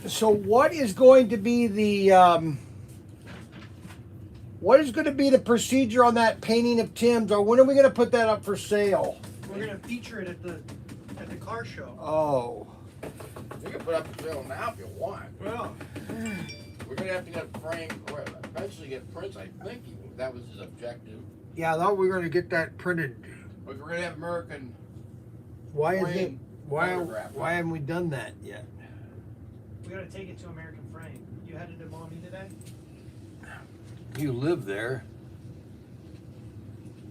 So what is going to be the procedure on that painting of Tim's, or when are we going to put that up for sale? We're going to feature it at the car show. Oh. You can put up for sale now if you want. Well, we're going to have to get framed, or eventually get prints. I think that was his objective. Yeah, I thought we were going to get that printed. But we're going to have American. Why haven't we done that yet? We got to take it to American Frame. You headed to Mommy today? You live there.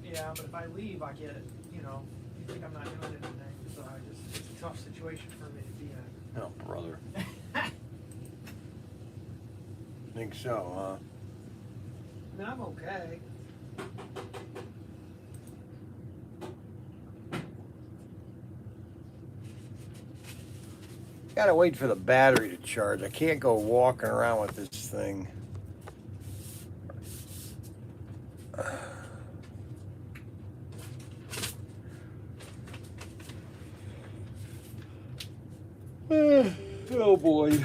Yeah, but if I leave, I get, you think I'm not doing anything. So it's a tough situation for me to be in. Oh, brother. Think so, huh? I mean, I'm okay. Gotta wait for the battery to charge. I can't go walking around with this thing. Oh boy.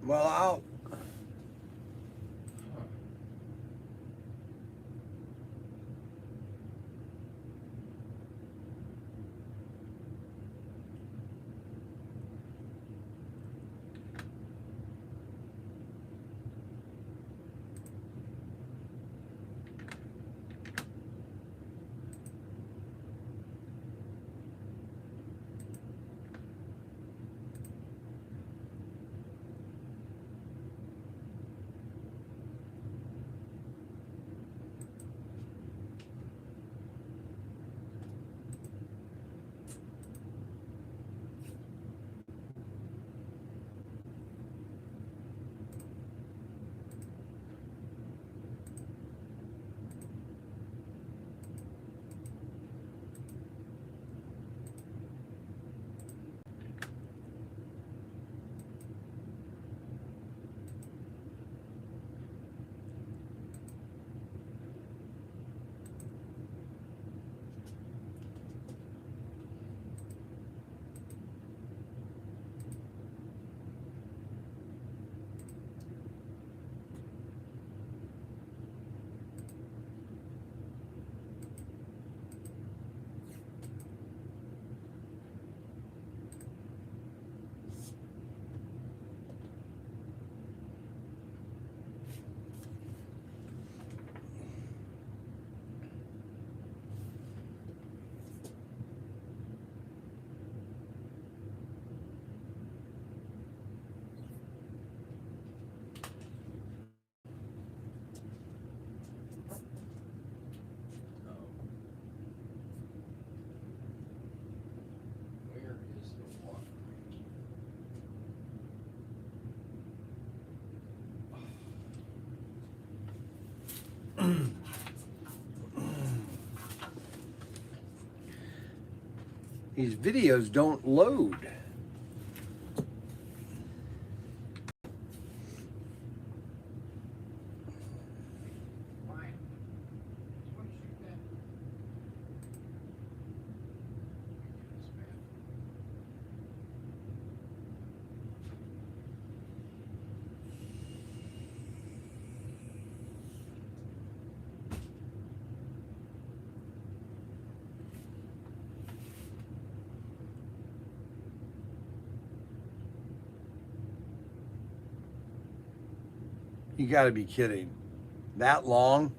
Well, I'll. Where is the water? These videos don't load. Fine. You want to shoot that? You got to be kidding. That long?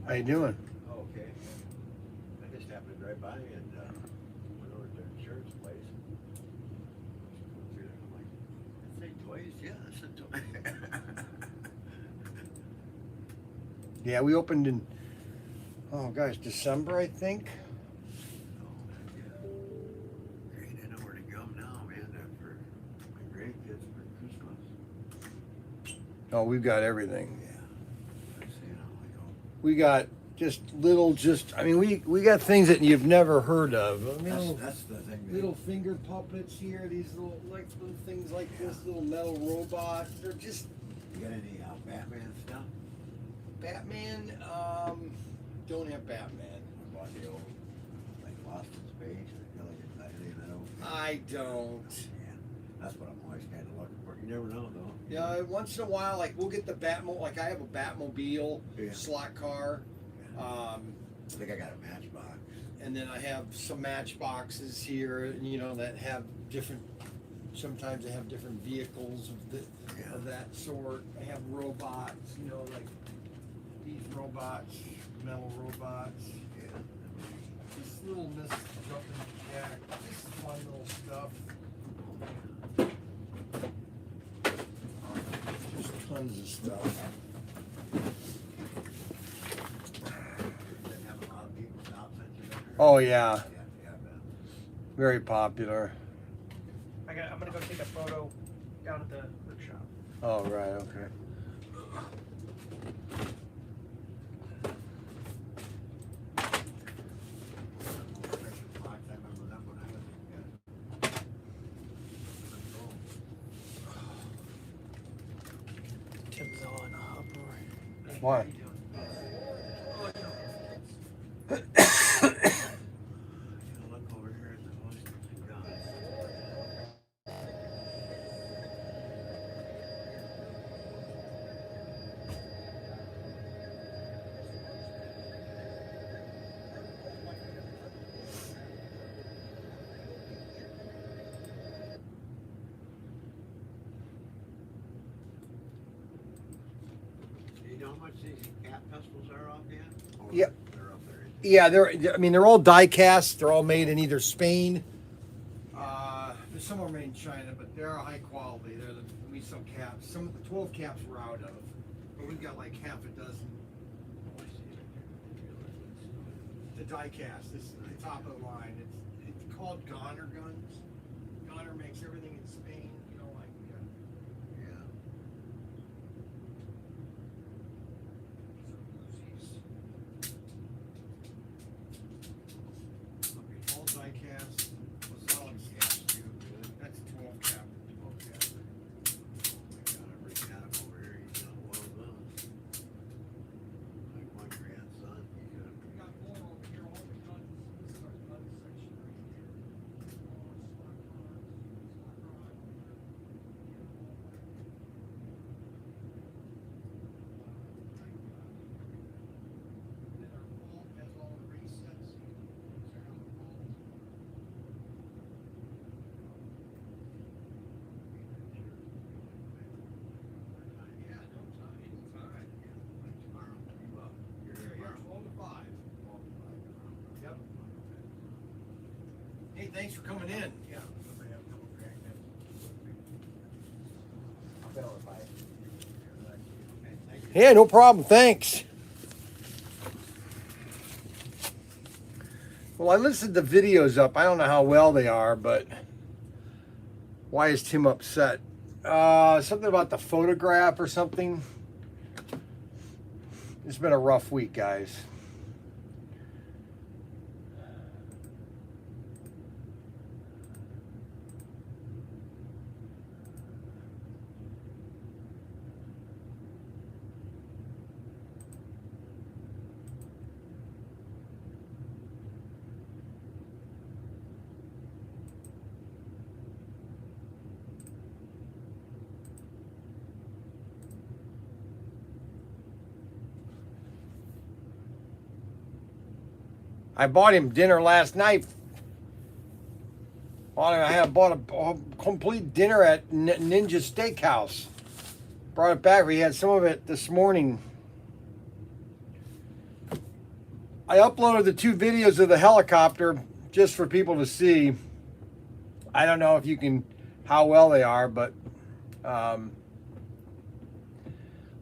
How you doing? Oh, okay. I just happened to drive by and went over to the insurance place. I'm like, say toys? Yeah, it's a toy. Yeah, we opened in, oh gosh, December, I think. Oh, yeah. Great, I know where to go now, man, for my grandkids for Christmas. Oh, we've got everything. Yeah. That's, you know, I go. We got just little, I mean, we got things that you've never heard of. I mean, That's the thing. little finger puppets here, these little things like this, little metal robots. They're just You got any Batman stuff? Batman. Don't have Batman. What about the old, like Lost in Space? I feel like it's Saturday Night. I don't. Yeah, that's what I'm always kind of looking for. You never know, though. Yeah, once in a while, like we'll get the Batmobile. Like I have a Batmobile Yeah. slot car. I think I got a Matchbox. And then I have some matchboxes here, you know, that have different. Sometimes they have different vehicles of that sort. I have robots, you know, like these robots, metal robots. Yeah. This little Miss Jumping Jack. This is fun little stuff. Just tons of stuff. Been having a lot of people stop since you've been there. Oh yeah, Yeah, yeah, man. very popular. I'm gonna go take a photo down at the workshop. Oh right, okay. I remember that when I was a kid. Tim's all in a uproar. Hey, Why? how you doing? Oh, you know, it's- You know, look over here at the posters and guns. Do you know how much these cat pistols are offhand? Oh, Yep. They're up there. Yeah, I mean, they're all die cast. They're all made in either Spain. Some are made in China, but they're high quality. They're we sell caps. Some of the 12 caps we're out of, but we've got like half a dozen. The die cast is the top of the line. It's called Goner guns. Goner makes everything in Spain. You know, like Yeah. all die cast. Solid cast too. That's a 12 cap. 12 cap. Oh my God, I really got him over here. He's not well done. Like my grandson, he's got We got more over here. All the guns. This is our gun section right here. All our slot cars, slot car. Then our vault has all the race sets. Yeah, no time. Anytime. tomorrow. You're Here, here here, tomorrow. 12 to 5. Yep. Hey, thanks for coming in. Yeah, somebody have a couple grandkids. I'll bet I'll buy it. Okay, thank you. Yeah, no problem. Thanks. Well, I listed the videos up. I don't know how well they are, but why is Tim upset? Something about the photograph or something. It's been a rough week, guys. I bought him dinner last night. I bought a complete dinner at Ninja Steakhouse. Brought it back. We had some of it this morning. I uploaded the 2 videos of the helicopter just for people to see. I don't know if you can, how well they are, but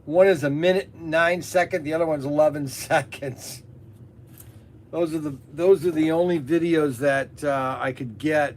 one is 1:09, the other one's 11 seconds. Those are the only videos that I could get.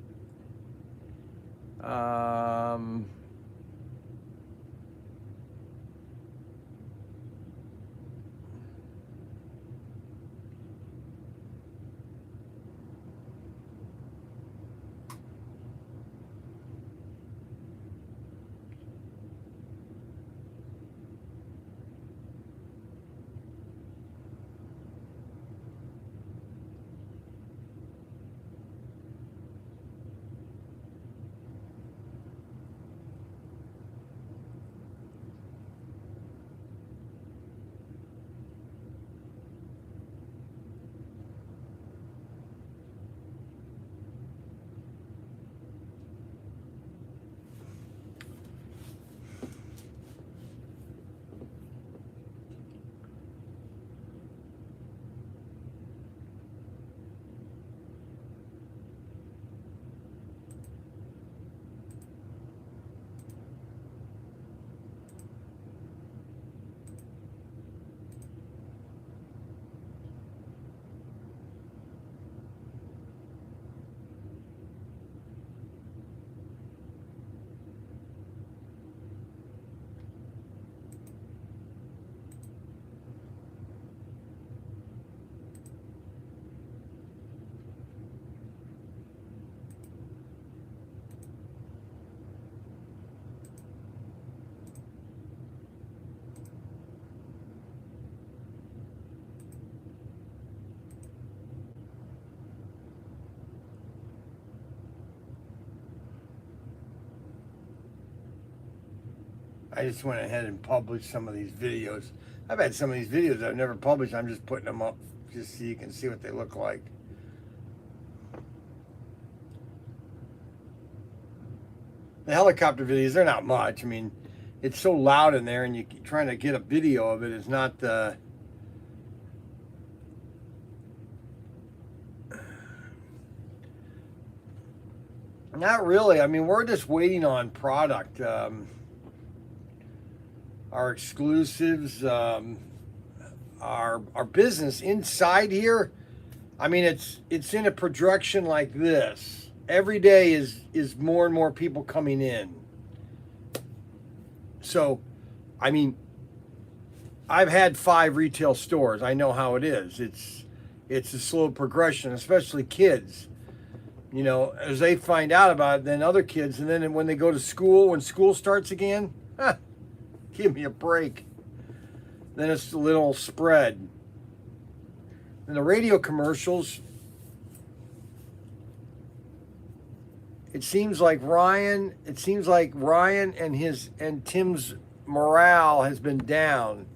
I just went ahead and published some of these videos. I've had some of these videos I've never published. I'm just putting them up just so you can see what they look like. The helicopter videos, they're not much. I mean, it's so loud in there, and you trying to get a video of it is not the... Not really. I mean, we're just waiting on product. Our exclusives, our business inside here. I mean, it's in a projection like this. Every day is more and more people coming in. So, I mean, I've had 5 retail stores. I know how it is. It's a slow progression, especially kids. You know, as they find out about it, then other kids, and then when they go to school, when school starts again, give me a break. Then it's a little spread. And the radio commercials, it seems like Ryan and Tim's morale has been down.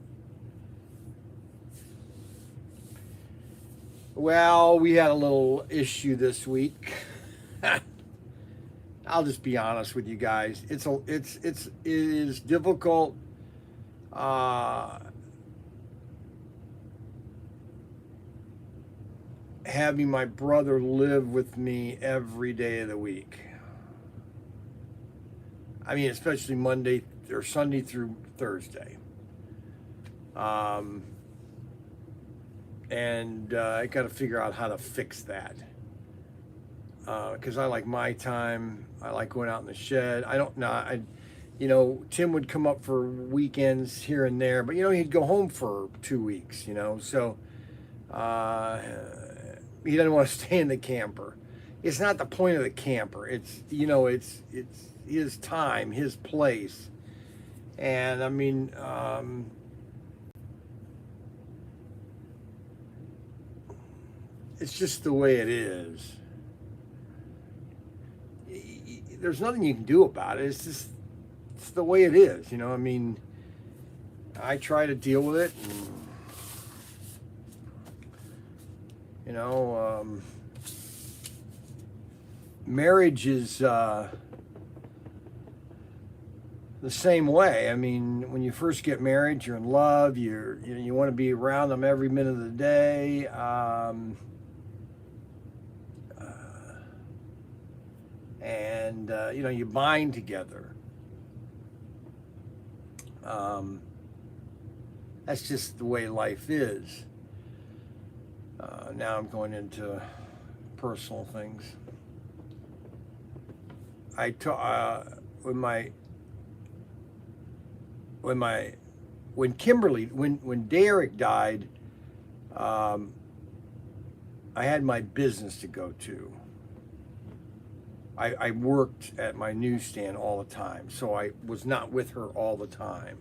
Well, we had a little issue this week. I'll just be honest with you guys. It is difficult. Having my brother live with me every day of the week. I mean, especially Monday or Sunday through Thursday. And I got to figure out how to fix that. Because I like my time. I like going out in the shed. I don't know. Tim would come up for weekends here and there, but he'd go home for 2 weeks. So he doesn't want to stay in the camper. It's not the point of the camper. It's his time, his place, and I mean. It's just the way it is. There's nothing you can do about it. It's the way it is. I mean, I try to deal with it. And, marriage is the the same way. I mean, when you first get married, you're in love. You want to be around them every minute of the day. And you bind together. That's just the way life is. Now I'm going into personal things. When Derek died, I had my business to go to. I worked at my newsstand all the time, so I was not with her all the time.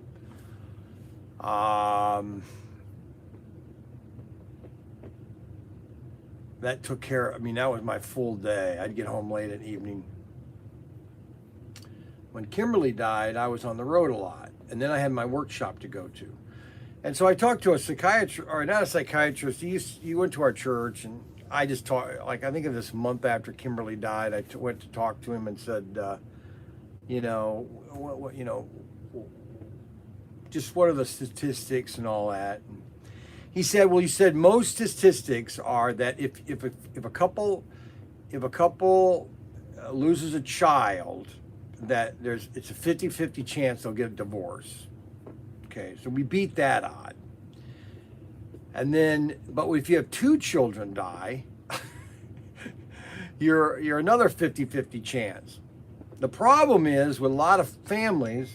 That took care of, that was my full day. I'd get home late at evening. When Kimberly died, I was on the road a lot, and then I had my workshop to go to. And so I talked to a psychiatrist, or not a psychiatrist, he went to our church, and I just talked, like I think of this month after Kimberly died, I went to talk to him and said, just what are the statistics and all that. And he said, well, most statistics are that if a couple loses a child, that it's a 50-50 chance they'll get a divorce. Okay, so we beat that odd. And then, but if you have 2 children die, you're another 50-50 chance. The problem is with a lot of families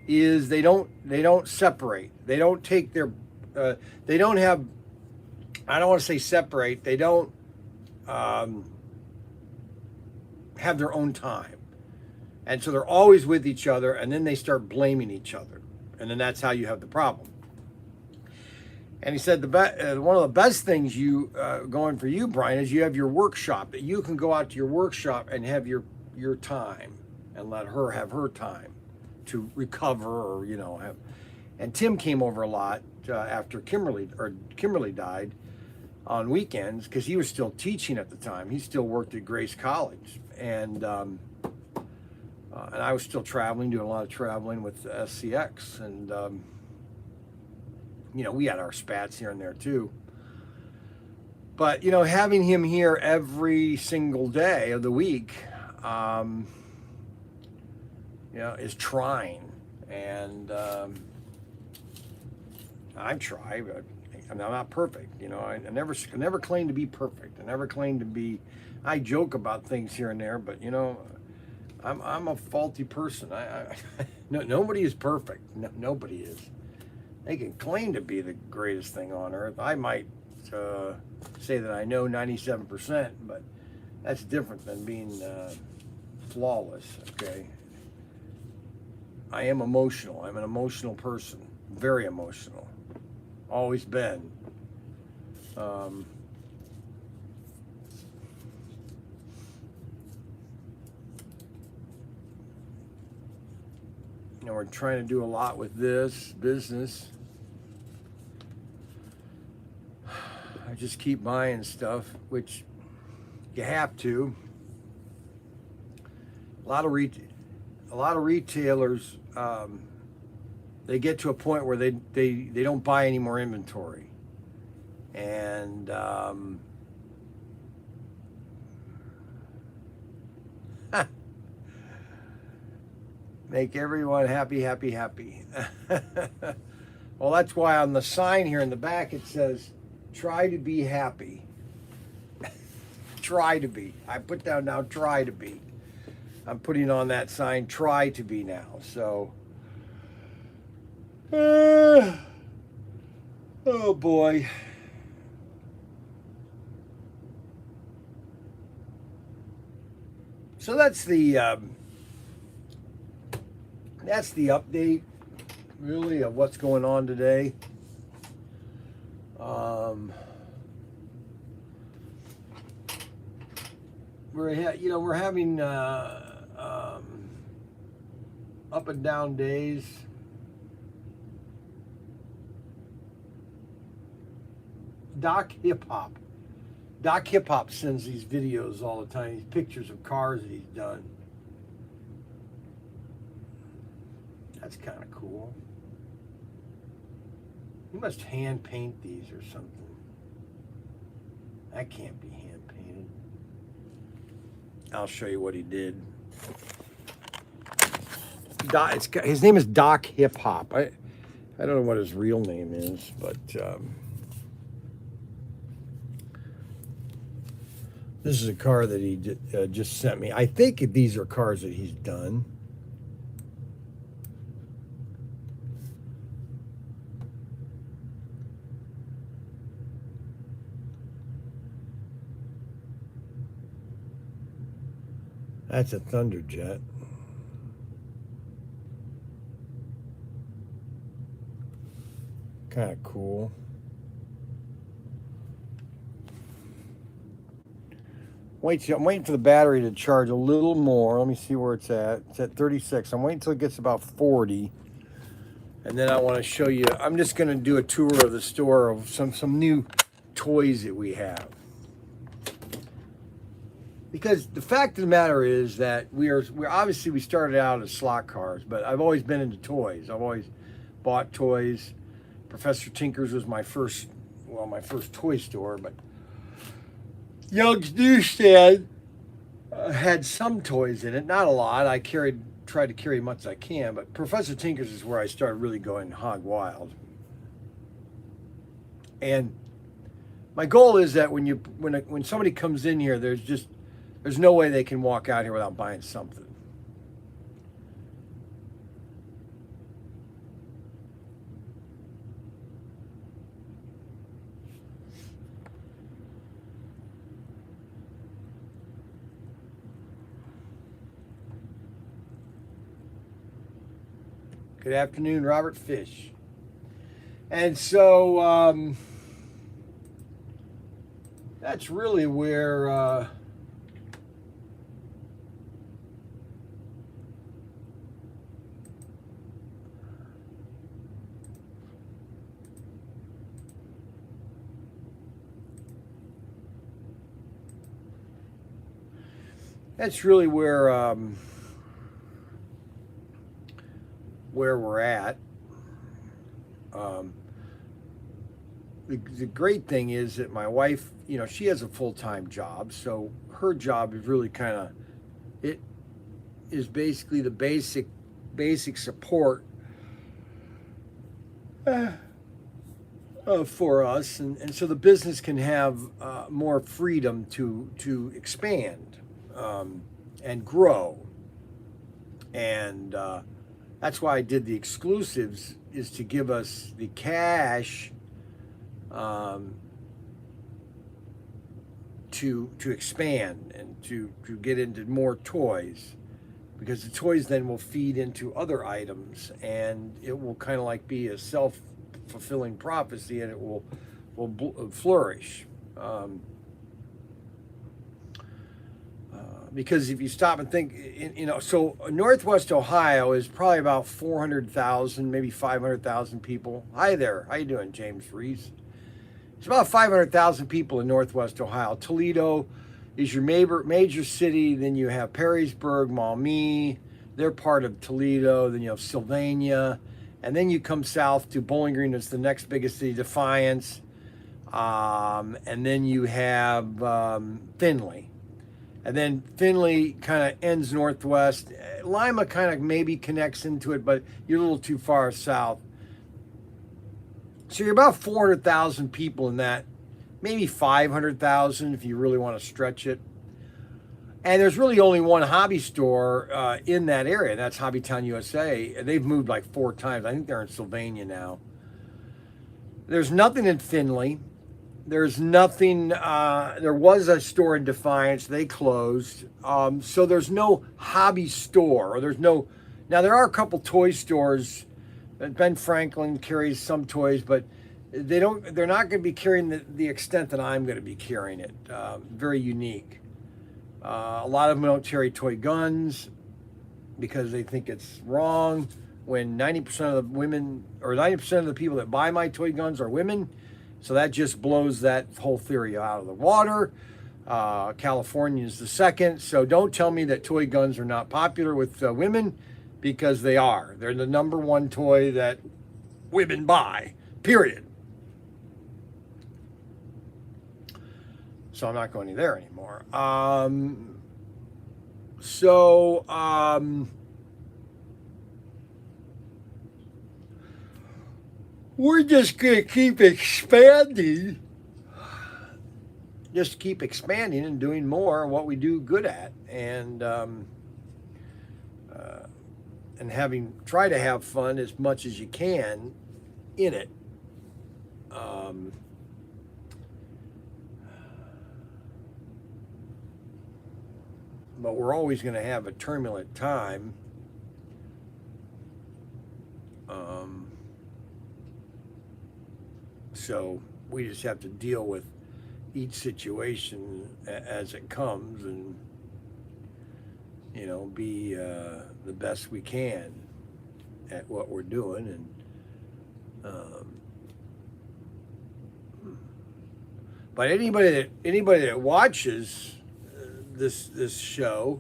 is they don't separate. They don't take their they don't have, I don't want to say separate, they don't have their own time. And so they're always with each other, and then they start blaming each other. And then that's how you have the problem. And he said one of the best things going for you, Brian, is you have your workshop. That you can go out to your workshop and have your time and let her have her time to recover or, have. And Tim came over a lot after Kimberly died on weekends because he was still teaching at the time. He still worked at Grace College. And I was still traveling, doing a lot of traveling with SCX. And, we had our spats here and there too. But, having him here every single day of the week, is trying. And I try, but I'm not perfect. I never claim to be perfect. I never claim to be, I joke about things here and there, but, I'm a faulty person. Nobody is perfect. No, nobody is. They can claim to be the greatest thing on earth. I might say that I know 97%, but that's different than being flawless, okay? I am emotional. I'm an emotional person. Very emotional. Always been. We're trying to do a lot with this business. I just keep buying stuff, which you have to. A lot of retailers, they get to a point where they don't buy any more inventory, and make everyone happy. Well, that's why on the sign here in the back it says, try to be happy. Try to be. I put down now, try to be. I'm putting on that sign, try to be now. So, oh boy. So that's the update, really, of what's going on today. We're having up and down days. Doc Hip Hop sends these videos all the time, these pictures of cars that he's done. That's kind of cool. He must hand paint these or something. That can't be hand painted. I'll show you what he did. His name is Doc Hip Hop. I don't know what his real name is, but this is a car that he just sent me. I think these are cars that he's done. That's a Thunderjet. Kind of cool. I'm waiting for the battery to charge a little more. Let me see where it's at. It's at 36. I'm waiting until it gets about 40. And then I want to show you, I'm just going to do a tour of the store of some new toys that we have. Because the fact of the matter is that we're obviously we started out as slot cars, but I've always been into toys. I've always bought toys. Professor Tinker's was my first toy store, but Young's Newsstand had some toys in it, not a lot. I tried to carry as much as I can, but Professor Tinker's is where I started really going hog wild. And my goal is that when somebody comes in here, there's no way they can walk out here without buying something. Good afternoon, Robert Fish. And so that's really where we're at. The great thing is that my wife, she has a full-time job, so her job is really it is basically the basic support for us, and so the business can have more freedom to expand and grow, and that's why I did the exclusives, is to give us the cash to expand and to get into more toys, because the toys then will feed into other items, and it will kind of like be a self-fulfilling prophecy, and it will flourish. Because if you stop and think, so Northwest Ohio is probably about 400,000, maybe 500,000 people. Hi there. How you doing, James Reese? It's about 500,000 people in Northwest Ohio. Toledo is your major city. Then you have Perrysburg, Maumee. They're part of Toledo. Then you have Sylvania. And then you come south to Bowling Green. It's the next biggest city, Defiance. And then you have Findlay. And then Findlay kind of ends northwest. Lima kind of maybe connects into it, but you're a little too far south. So you're about 400,000 people in that, maybe 500,000 if you really want to stretch it. And there's really only one hobby store in that area. That's Hobbytown USA. They've moved like 4 times. I think they're in Sylvania now. There's nothing in Findlay. There's nothing, there was a store in Defiance, they closed. So there's no hobby store, or now there are a couple toy stores. Ben Franklin carries some toys, but they're not going to be carrying the extent that I'm going to be carrying it. Very unique. A lot of them don't carry toy guns because they think it's wrong. When 90% of the women, or 90% of the people that buy my toy guns are women. So that just blows that whole theory out of the water. California is the second. So don't tell me that toy guns are not popular with women, because they are. They're the number one toy that women buy, period. So I'm not going there anymore. We're just going to keep expanding. Just keep expanding and doing more of what we do good at. And try to have fun as much as you can in it. But we're always going to have a turbulent time. So we just have to deal with each situation as it comes, and be the best we can at what we're doing. But anybody that watches this show,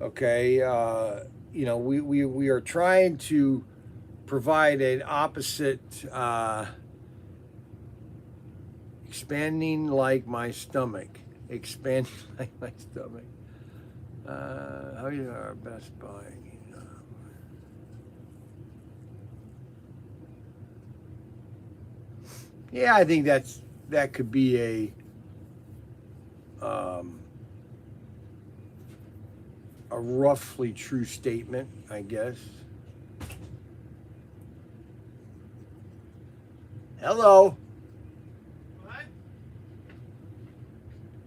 okay, we are trying to provide an opposite. Expanding like my stomach. Expanding like my stomach. How you are best buying? Yeah, I think that could be a roughly true statement, I guess. Hello.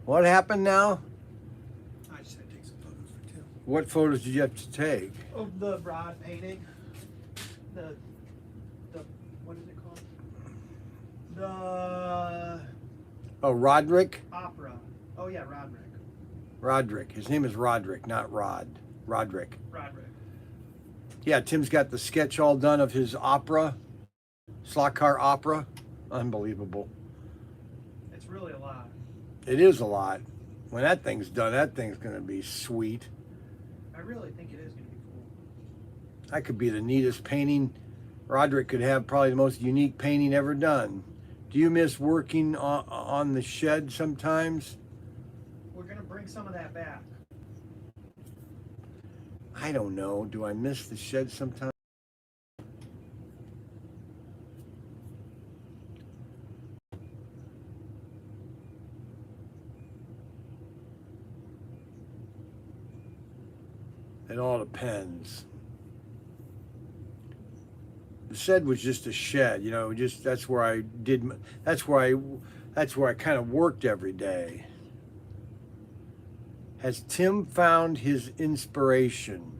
What happened now? I just had to take some photos for Tim. What photos did you have to take? Of the rod painting. The what is it called? The Oh, Roderick? opera. Oh yeah, Roderick. Roderick. His name is Roderick, not Rod. Roderick. Roderick. Yeah, Tim's got the sketch all done of his opera, slot car opera. Unbelievable. It's really a lot. It is a lot. When that thing's done, that thing's going to be sweet. I really think it is going to be cool. That could be the neatest painting. Roderick could have probably the most unique painting ever done. Do you miss working on the shed sometimes? We're going to bring some of that back. I don't know. Do I miss the shed sometimes? It all depends. The shed was just a shed, that's where I kind of worked every day. Has Tim found his inspiration?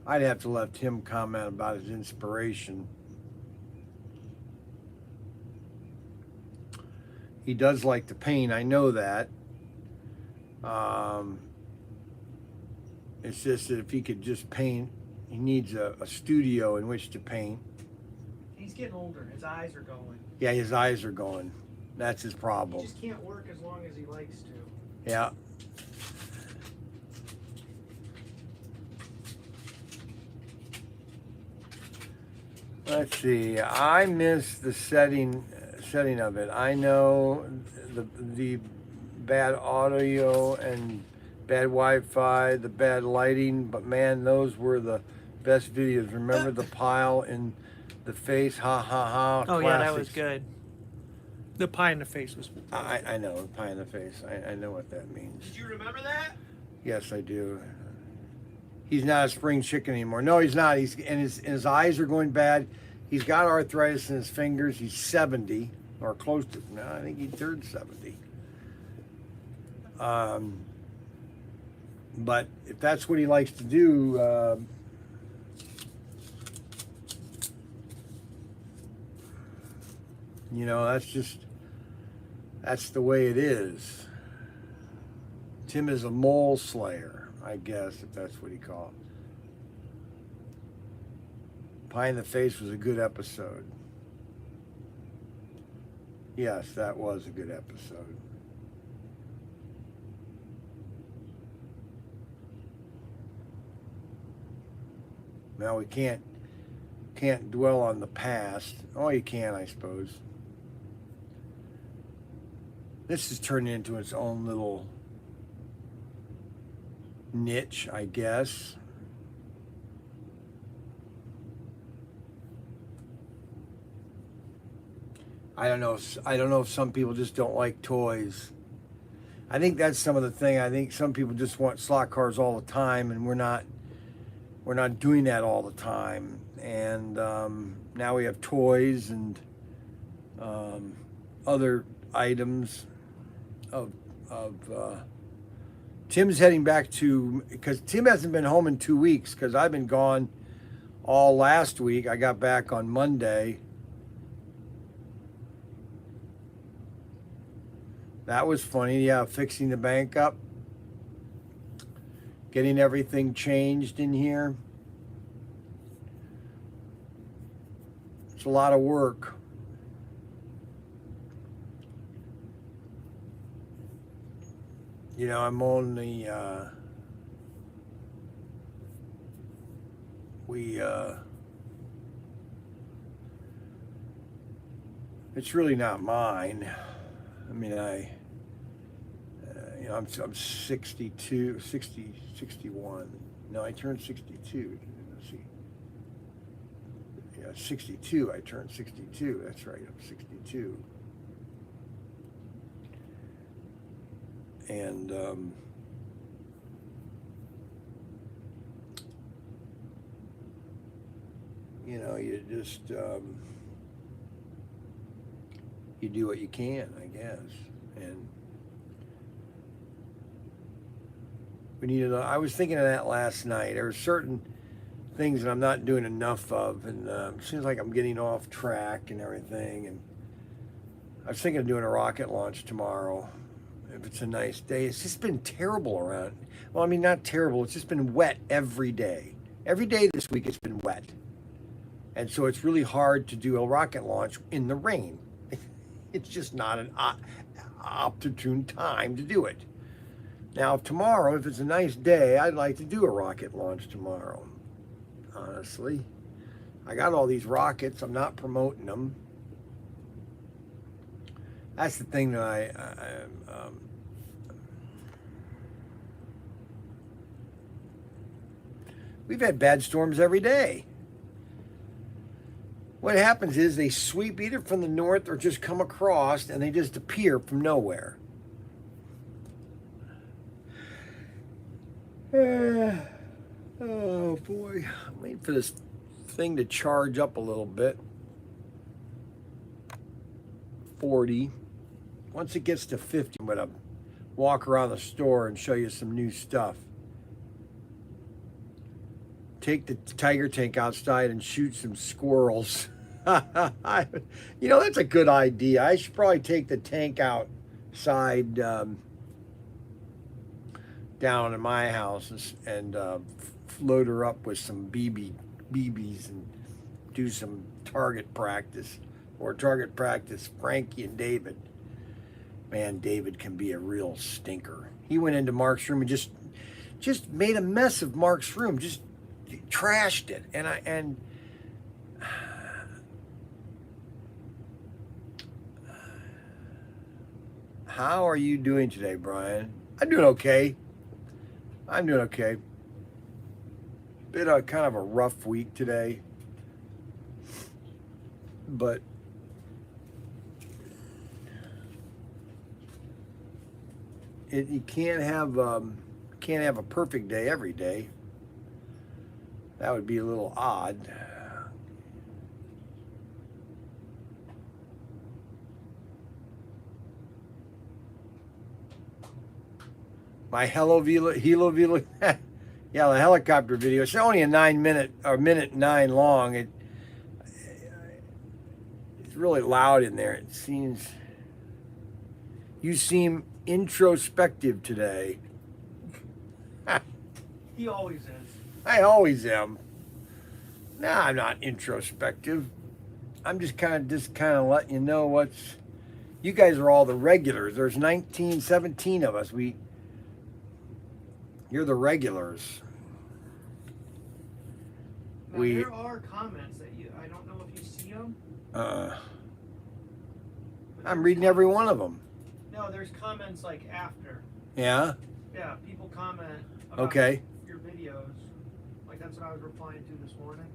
I'd have to let Tim comment about his inspiration. He does like to paint, I know that. It's just that if he could just paint, he needs a studio in which to paint. He's getting older. His eyes are going. Yeah, his eyes are going. That's his He problem. just can't work as long as he likes to. Yeah. Let's see. I miss the setting of it. I know the bad audio and bad Wi-Fi, the bad lighting, but man, those were the best videos. Remember the pile in the face? Ha ha ha. Oh yeah, that was Classics. good. The pie in the face was. I know, the pie in the face. I know what that means. Did you remember that? Yes, I do. He's not a spring chicken anymore. No, he's not. His eyes are going bad. He's got arthritis in his fingers. He's 70 or close to. No, I think he turned 70. But if that's what he likes to do, that's the way it is. Tim is a mole slayer, I guess, if that's what he called it. Pie in the Face was a good episode. Yes, that was a good episode. Now we can't dwell on the past. Oh, you can, I suppose. This is turning into its own little niche, I guess. I don't know if some people just don't like toys. I think that's some of the thing. I think some people just want slot cars all the time, and we're not doing that all the time. And now we have toys and other items of Tim's heading back to, because Tim hasn't been home in 2 weeks because I've been gone all last week. I got back on Monday. That was funny, yeah, fixing the bank up, getting everything changed in here. It's a lot of work. You know, I'm only, it's really not mine. I mean, you know, I'm 62, 60, 61. No, I turned 62. Let's see. Yeah, 62. I turned 62. That's right. I'm 62. And you know, you just you do what you can, I guess. And we need to. I was thinking of that last night. There are certain things that I'm not doing enough of, and it seems like I'm getting off track and everything. And I was thinking of doing a rocket launch tomorrow, if it's a nice day. It's just been terrible around. Well, I mean, not terrible. It's just been wet every day. Every day this week it's been wet. And so it's really hard to do a rocket launch in the rain. It's just not an opportune time to do it. Now, tomorrow, if it's a nice day, I'd like to do a rocket launch tomorrow. Honestly, I got all these rockets. I'm not promoting them. That's the thing that we've had bad storms every day. What happens is they sweep either from the north or just come across, and they just appear from nowhere. Oh boy, I'm waiting for this thing to charge up a little bit. 40. Once it gets to 50, I'm gonna walk around the store and show you some new stuff. Take the tiger tank outside and shoot some squirrels. You know, that's a good idea. I should probably take the tank outside down in my house and load her up with some BBs and do some target practice. Or target practice Frankie and David. Man, David can be a real stinker. He went into Mark's room and just made a mess of Mark's room. Just trashed it. And how are you doing today, Brian? I'm doing okay. Been a kind of a rough week today, but you can't have a perfect day every day. That would be a little odd. My Helo Vila, yeah, the helicopter video. It's only a 9 minute or minute 9 long. It's really loud in there. It seems. You seem introspective today. He always is. I always am. No, I'm not introspective. I'm just kind of letting you know what's. You guys are all the regulars. There's 17 of us. You're the regulars. there are comments that I don't know if you see them. I'm reading every one of them. No, there's comments like after. Yeah. Yeah, people comment about Okay. your videos. Like that's what I was replying to this morning.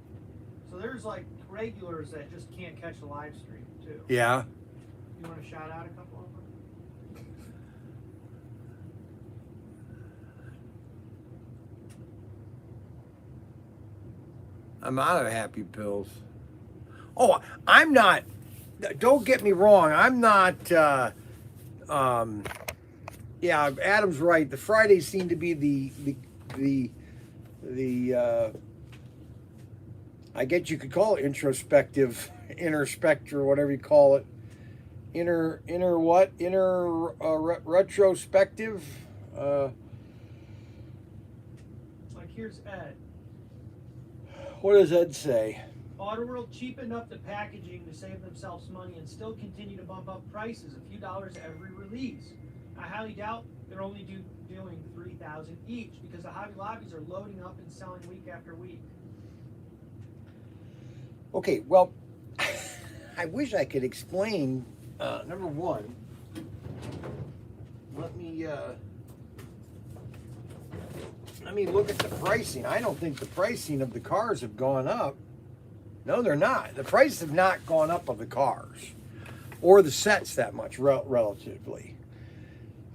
So there's like regulars that just can't catch the live stream too. Yeah. You want to shout out a couple of them? I'm out of happy pills. Oh, I'm not. Don't get me wrong. I'm not. Yeah, Adam's right. The Fridays seem to be the. I guess you could call it introspective, introspector, whatever you call it. Retrospective. Like here's Ed. What does Ed say? Autoworld cheapened up the packaging to save themselves money and still continue to bump up prices a few dollars every release. I highly doubt they're only doing 3,000 each because the Hobby Lobbies are loading up and selling week after week. Okay, well, I wish I could explain. Number one, let me look at the pricing. I don't think the pricing of the cars have gone up. No, they're not. The prices have not gone up of the cars or the sets that much relatively.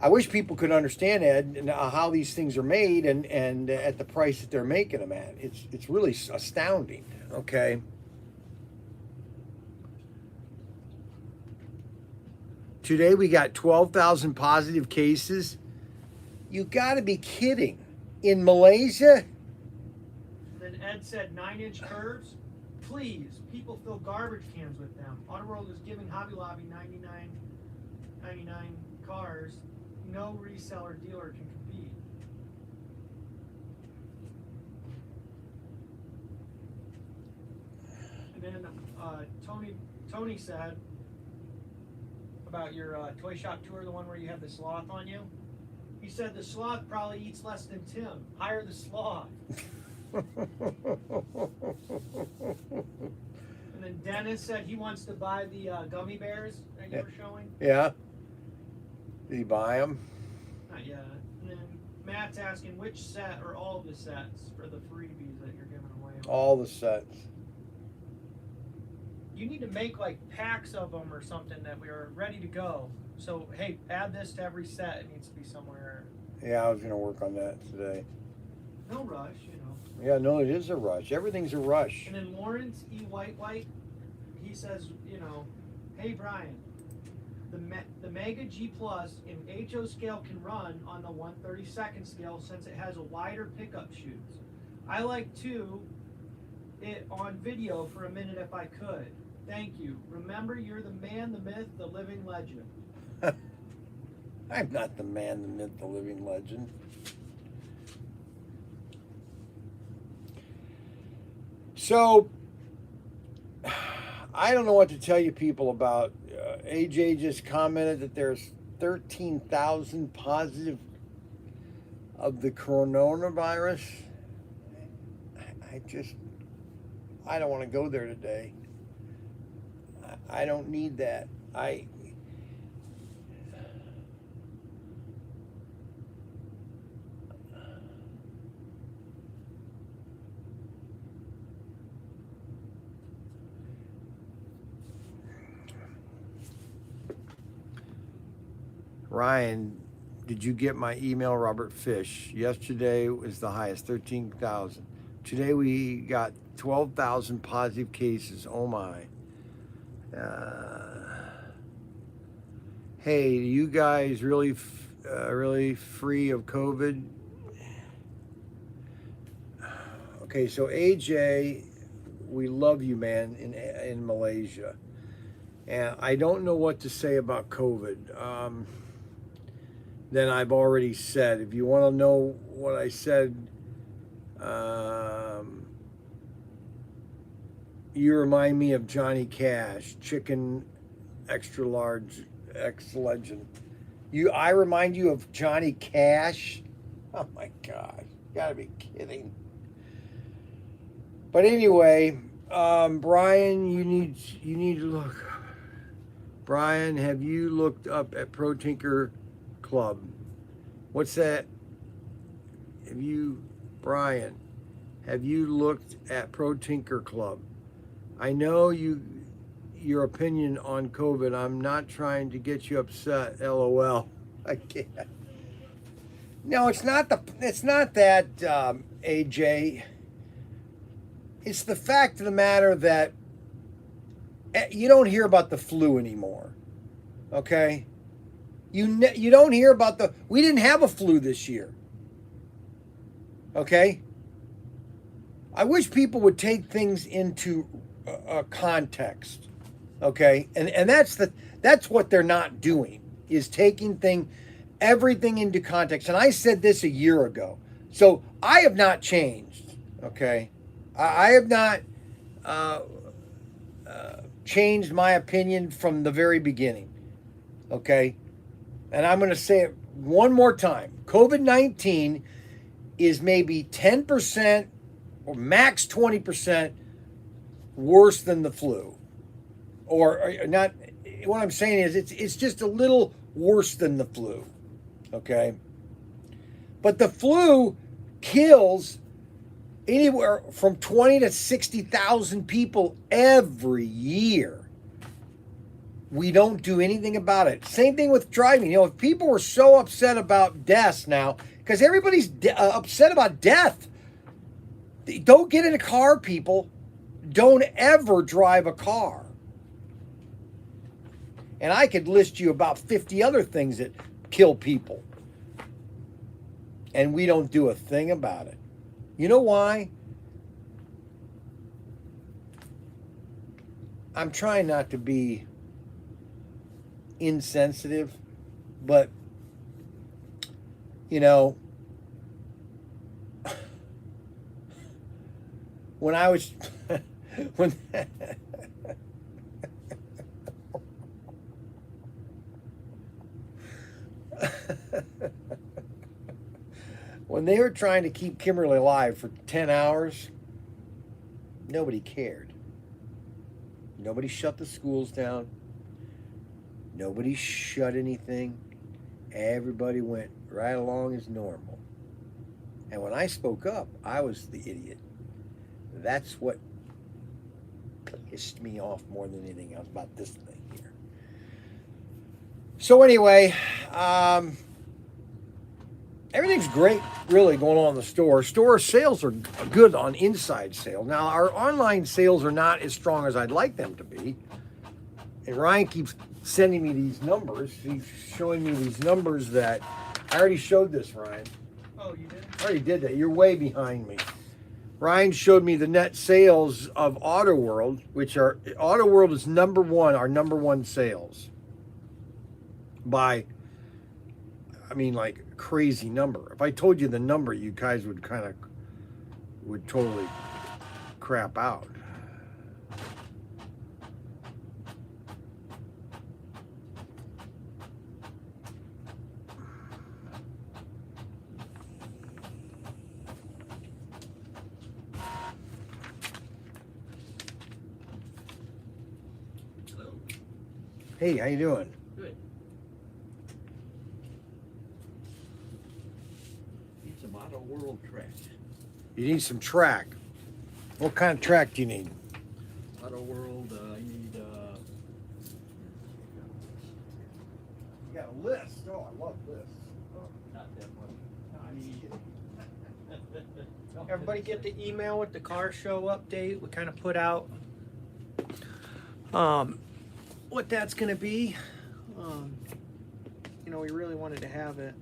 I wish people could understand, Ed, and how these things are made and at the price that they're making them at. It's really astounding. Okay. Today we got 12,000 positive cases. You got to be kidding. In Malaysia? Then Ed said 9-inch curves. Please, people fill garbage cans with them. Autoworld is giving Hobby Lobby 99 cars. No reseller dealer can compete. And then Tony said about your toy shop tour, the one where you have the sloth on you. He said the sloth probably eats less than Tim. Hire the sloth. And then Dennis said he wants to buy the gummy bears that you were showing. Yeah. Did he buy them? Not yet. And then Matt's asking which set or all the sets for the freebies that you're giving away. All the sets. You need to make like packs of them or something that we are ready to go. So hey, add this to every set. It needs to be somewhere. Yeah, I was going to work on that today. No rush, you know. Yeah, no, it is a rush. Everything's a rush. And then Lawrence E. White, he says, you know, hey Brian, the Mega G Plus in HO scale can run on the 1/32 scale since it has a wider pickup chutes. I like it on video for a minute if I could. Thank you. Remember, you're the man, the myth, the living legend. I'm not the man, the myth, the living legend. So, I don't know what to tell you people about. AJ just commented that there's 13,000 positive of the coronavirus. I don't want to go there today. I don't need that. Ryan, did you get my email, Robert Fish? Yesterday was the highest, 13,000. Today we got 12,000 positive cases. Oh my. Hey, you guys really free of COVID? Okay, so AJ, we love you, man, in Malaysia. And I don't know what to say about COVID. Then I've already said. If you want to know what I said, you remind me of Johnny Cash, chicken extra large, ex-legend. I remind you of Johnny Cash? Oh my God, you gotta be kidding. 'Cause I don't know what to say about COVID. Then I've already said. If you want to know what I said, you remind me of Johnny Cash, chicken extra large, ex-legend. I remind you of Johnny Cash. Oh my God, you gotta be kidding. 'Cause I don't know what to say about COVID. Then I've already said. You remind me of Johnny Cash. But anyway, Brian, you need to look. Brian, have you looked up at Pro Tinker Club? What's that? Brian, have you looked at Pro Tinker Club? I know your opinion on COVID. I'm not trying to get you upset. LOL. I can't. No, it's not that, AJ. It's the fact of the matter that you don't hear about the flu anymore. Okay? You don't hear about we didn't have a flu this year. Okay? I wish people would take things into context. Okay? And that's what they're not doing, is taking everything into context. And I said this a year ago. So I have not changed. Okay? I have not changed my opinion from the very beginning. Okay? And I'm going to say it one more time. COVID-19 is maybe 10% or max 20% worse than the flu. Or not. What I'm saying is it's just a little worse than the flu. Okay? But the flu kills anywhere from 20 to 60,000 people every year. We don't do anything about it. Same thing with driving. If people were so upset about deaths now, because everybody's upset about death. Don't get in a car, people. Don't ever drive a car. And I could list you about 50 other things that kill people. And we don't do a thing about it. You know why? I'm trying not to be insensitive, but when I was when they were trying to keep Kimberly alive for 10 hours, nobody cared. Nobody shut the schools down. Nobody shut anything. Everybody went right along as normal. And when I spoke up, I was the idiot. That's what pissed me off more than anything else about this thing here. So anyway, everything's great, really, going on in the store. Store sales are good on inside sales. Now, our online sales are not as strong as I'd like them to be. And Ryan keeps sending me these numbers. He's showing me these numbers that I already showed this, Ryan. Oh, you did? I already did that. You're way behind me. Ryan showed me the net sales of AutoWorld, which are AutoWorld is our number one sales by, like crazy number. If I told you the number, you guys would totally crap out. Hey, how you doing? Good. Need some AutoWorld track. You need some track. What kind of track do you need? AutoWorld, I need, You got a list. Oh, I love lists. not that much. I need. Everybody get the email with the car show update. We kind of put out what that's going to be. We really wanted to have it.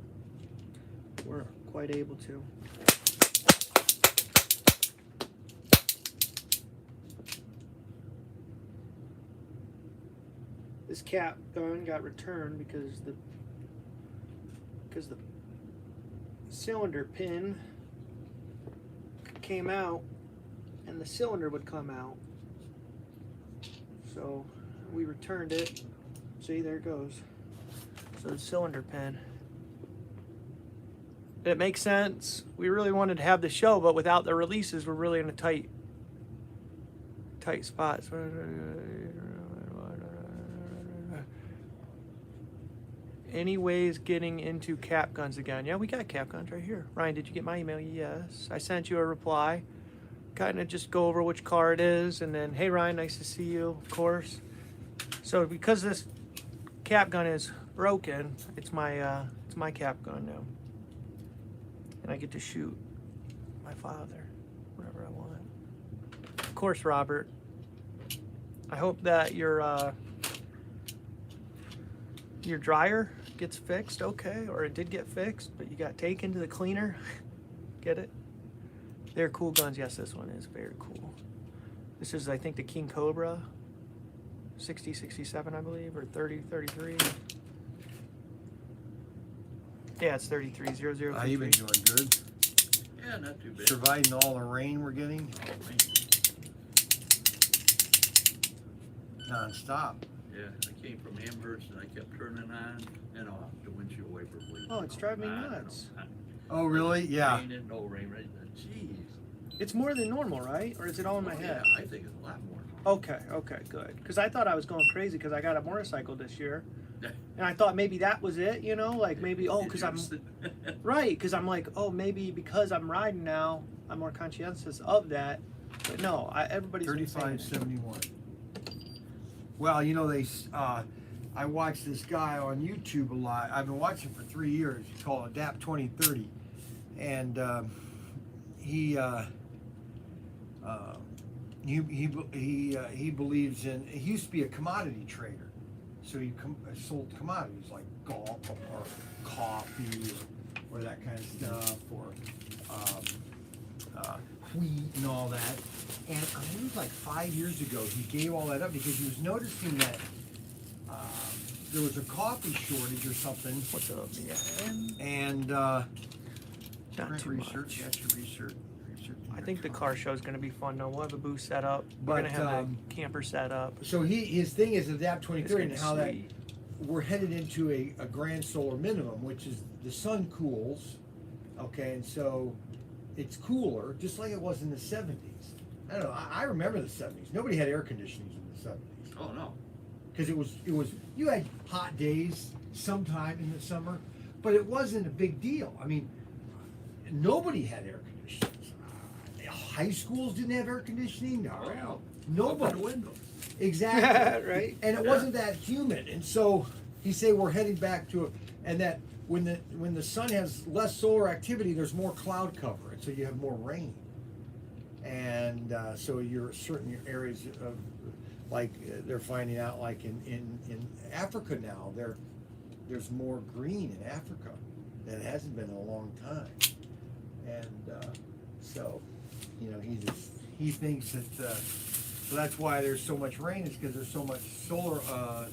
We're quite able to. This cap gun got returned because the cylinder pin came out and the cylinder would come out. So we returned it. See, there it goes. So the cylinder pin. It makes sense. We really wanted to have the show, but without the releases, we're really in a tight tight spots. Anyways, getting into cap guns again. Yeah, we got cap guns right here. Ryan, did you get my email? Yes. I sent you a reply. Kind of just go over which car it is, and then, hey Ryan, nice to see you, of course. So because this cap gun is broken, it's my cap gun now, and I get to shoot my father whenever I want. Of course, Robert. I hope that your dryer gets fixed, okay, or it did get fixed, but you got taken to the cleaner. Get it? They're cool guns. Yes, this one is very cool. This is, I think, the King Cobra 60, 67, I believe, or 30, 33. Yeah, it's 33, 00. How you been doing? Good? Yeah, not too bad. Surviving all the rain we're getting? Non-stop. Yeah, I came from Amherst and I kept turning on and off the windshield wiper bleed. Oh, it's driving me nuts. Oh, really? Yeah. Rain and no rain, right? Jeez. It's more than normal, right? Or is it all in my head? Yeah, I think it's a lot more. Okay, good. Because I thought I was going crazy because I got a motorcycle this year. And I thought maybe that was it, you know? Like maybe, oh, because I'm... Right, because I'm like, oh, maybe because I'm riding now, I'm more conscientious of that. But no, everybody's been saying it. 3571. Well, you know, I watch this guy on YouTube a lot. I've been watching for 3 years. He's called Adapt 2030. And he believes in, he used to be a commodity trader. So he sold commodities like golf or coffee or that kind of stuff, or wheat and all that. And I think it was like 5 years ago he gave all that up because he was noticing that there was a coffee shortage or something. What's up, yeah? And Not too research. much. That's your research. I think the car show is going to be fun though. We'll have a booth set up. We're But, going to have the camper set up. So his thing is Adapt It's 2030 gonna and be how that sweet. we're headed into a grand solar minimum, which is the sun cools, okay, and so it's cooler, just like it was in the 70s. I don't know. I remember the 70s. Nobody had air conditioning in the 70s Oh, no. because it was you had hot days sometime in the summer, but it wasn't a big deal. I mean, nobody had air conditioning. High schools didn't have air conditioning. No, Well, nobody. open the windows. Exactly. Right? And it wasn't that humid, and so he say we're heading back to and that when the sun has less solar activity, there's more cloud cover, and so you have more rain. And so you're certain areas of, like they're finding out, like in Africa now, there's more green in Africa than it hasn't been in a long time. And so, you know, he thinks that. So that's why there's so much rain, is because there's so much solar, the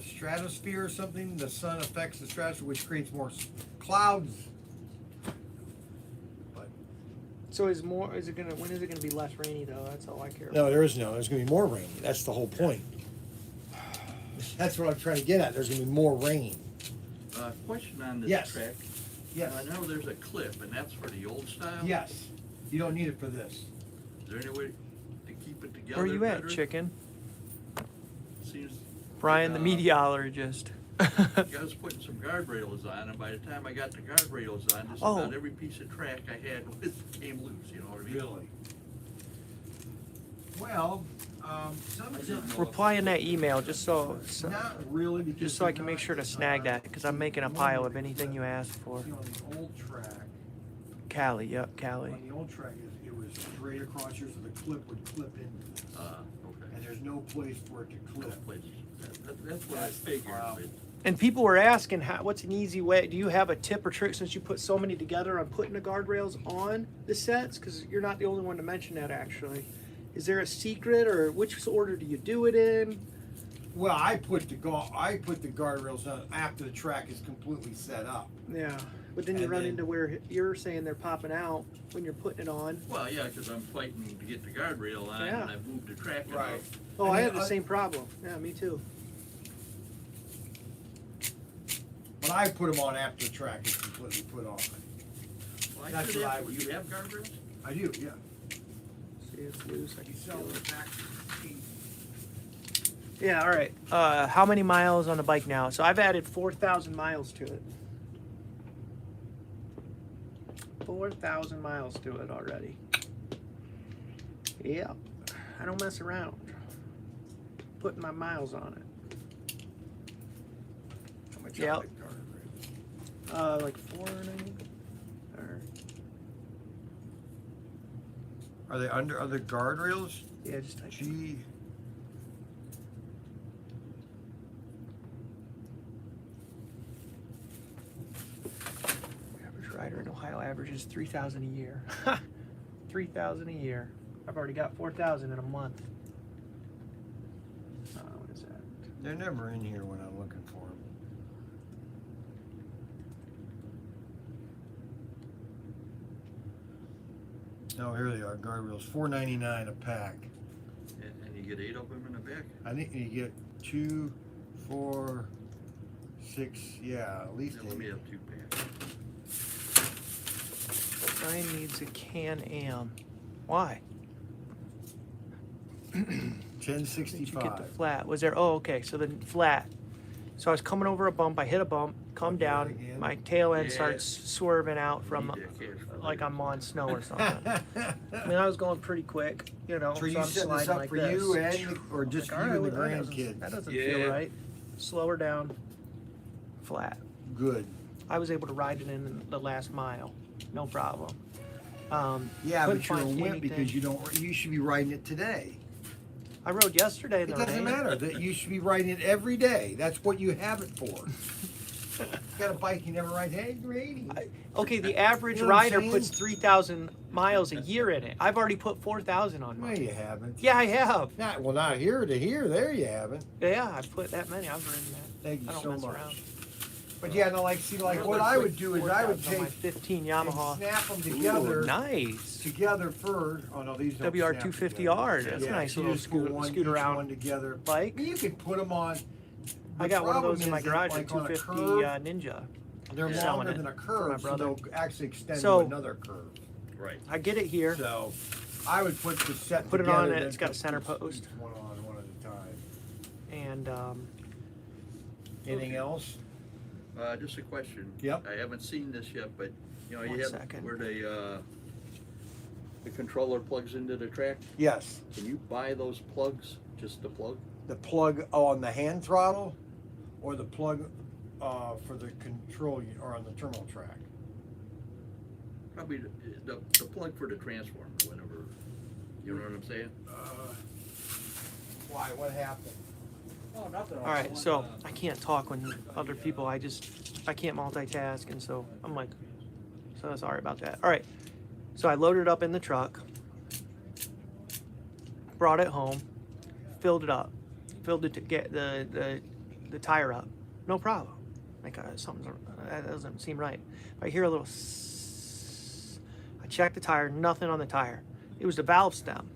stratosphere or something, the sun affects the stratosphere, which creates more clouds. But So when is it gonna be less rainy though? That's all I care about. no, there's gonna be more rain. That's the whole point. That's what I'm trying to get at. There's gonna be more rain. Question on this Yes. track. Yes. I know there's a clip, and that's for the old style. Yes. You don't need it for this. Is there any way to keep it together? Where you at, better? chicken? Seems Brian, the like, meteorologist. I was putting some guardrails on, and by the time I got the guardrails on, just Oh. about every piece of track I had came loose. You know what I mean? Really? Well, some of them. Reply in that email just so Not really, because. just so I can make sure to snag that, because I'm making a pile of anything you asked for. See, on the old track, Cali, yep, Cali. on the old track, it was straight across here, so the clip would clip into this. Okay. And there's no place for it to clip. That's what I That's the figured. problem. And people were asking, what's an easy way? Do you have a tip or trick, since you put so many together, on putting the guardrails on the sets? Because you're not the only one to mention that, actually. Is there a secret, or which order do you do it in? Well, I put the guardrails on after the track is completely set up. Yeah, but then you And run then- into where you're saying they're popping out when you're putting it on. Well, yeah, because I'm fighting to get the guardrail on, Yeah. and I've moved the track Right. enough. Oh, I I mean, have the same problem. Yeah, me too. But I put them on after the track is completely put on. Well, I That's should what have, I would you do. have guardrails? I do, yeah. See, it's loose. I can You sell feel it it. back to 8. Yeah, all right. How many miles on the bike now? So I've added 4,000 miles to it. 4,000 miles to it already. Yeah, I don't mess around. Putting my miles on it. How much Yep. are they guardrails? Like 490. Or Are they under other guardrails? yeah, just type. G. Average rider in Ohio averages 3,000 a year. 3,000 a year. I've already got 4,000 in a month. What is that? They're never in here when I'm looking for them. Oh, here they are, guardrails, $4.99 a pack. And you get 8 of them in the back? I think you get 2, 4, 6, yeah, at least Yeah, let me 8. have 2 packs. Brian needs a Can-Am. Why? Did you get the 1065. flat? Was there? Oh, okay. So the flat. So I was coming over a bump. I hit a bump. Come Okay, down. again. My tail end Yeah. starts swerving out from Need that cash for like later. I'm on snow or something. I mean, I was going pretty quick, you know. So are you I'm setting this sliding up like for this. you and or just Like, you all and the right, well, grandkids? That doesn't Yeah. feel right. Slow her down. Flat. Good. I was able to ride it in the last mile, no problem. Yeah, couldn't but you're a find wimp anything. because you don't. You should be riding it today. I rode yesterday in It the doesn't rain. matter. That you should be riding it every day. That's what you have it for. You got a bike you never ride. Hey, you're 80. Okay, the average You know what I'm rider saying? puts 3,000 miles a year in it. I've already put 4,000 on No, mine. you haven't. Yeah, I have. Not well. Not here to here. There you haven't. Yeah, I've put that many. I've ridden that. Thank you I don't so mess much. around. But yeah, no, like see, like what I would do is I would 4,000 on my take 15 and Yamaha. snap them Ooh, together. nice. Together first. Oh no, these don't WR snap 250R. together. That's a nice so you little just go scoot each around one together. bike. I mean, you can put them on. I the got one of problem those in my is that, garage, like a on a 250 curve, Ninja. They're selling longer it than a for my curve, so brother. they'll actually extend So- to another curve. Right. I get it here. So I would put the set Put it together. on, then it's got a put center each post. One on, one at a time. And Anything else? Just a question. Yep. I haven't seen this yet, but you know, One you have second. where the controller plugs into the track. Yes. Can you buy those plugs? Just the plug? The plug on the hand throttle, or the plug for the control or on the terminal track. Probably the plug for the transformer, whatever. You know what I'm saying? Why? What happened? all right, so I can't talk when other people. I can't multitask, and so I'm like, so sorry about that. All right, so I loaded up in the truck, brought it home, filled it up, filled it to get the tire up, no problem. Like something that doesn't seem right. I hear a little. I checked the tire, nothing on the tire. It was the valve stem.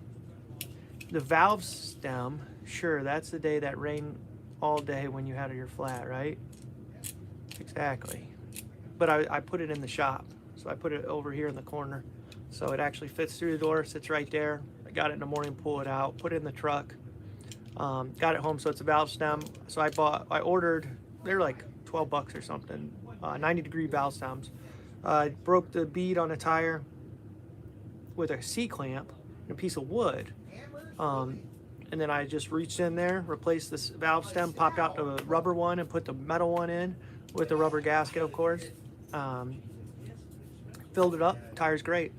The valve stem, sure, that's the day that rained all day when you had your flat, right? Exactly. But I put it in the shop. So I put it over here in the corner. So it actually fits through the door, sits right there. I got it in the morning, pull it out, put it in the truck. Got it home, so it's a valve stem. So I ordered, they're like 12 bucks or something, 90-degree valve stems. Broke the bead on a tire with a C-clamp and a piece of wood. And then I just reached in there, replaced this valve stem, popped out the rubber one and put the metal one in with the rubber gasket, of course. Filled it up, tire's great.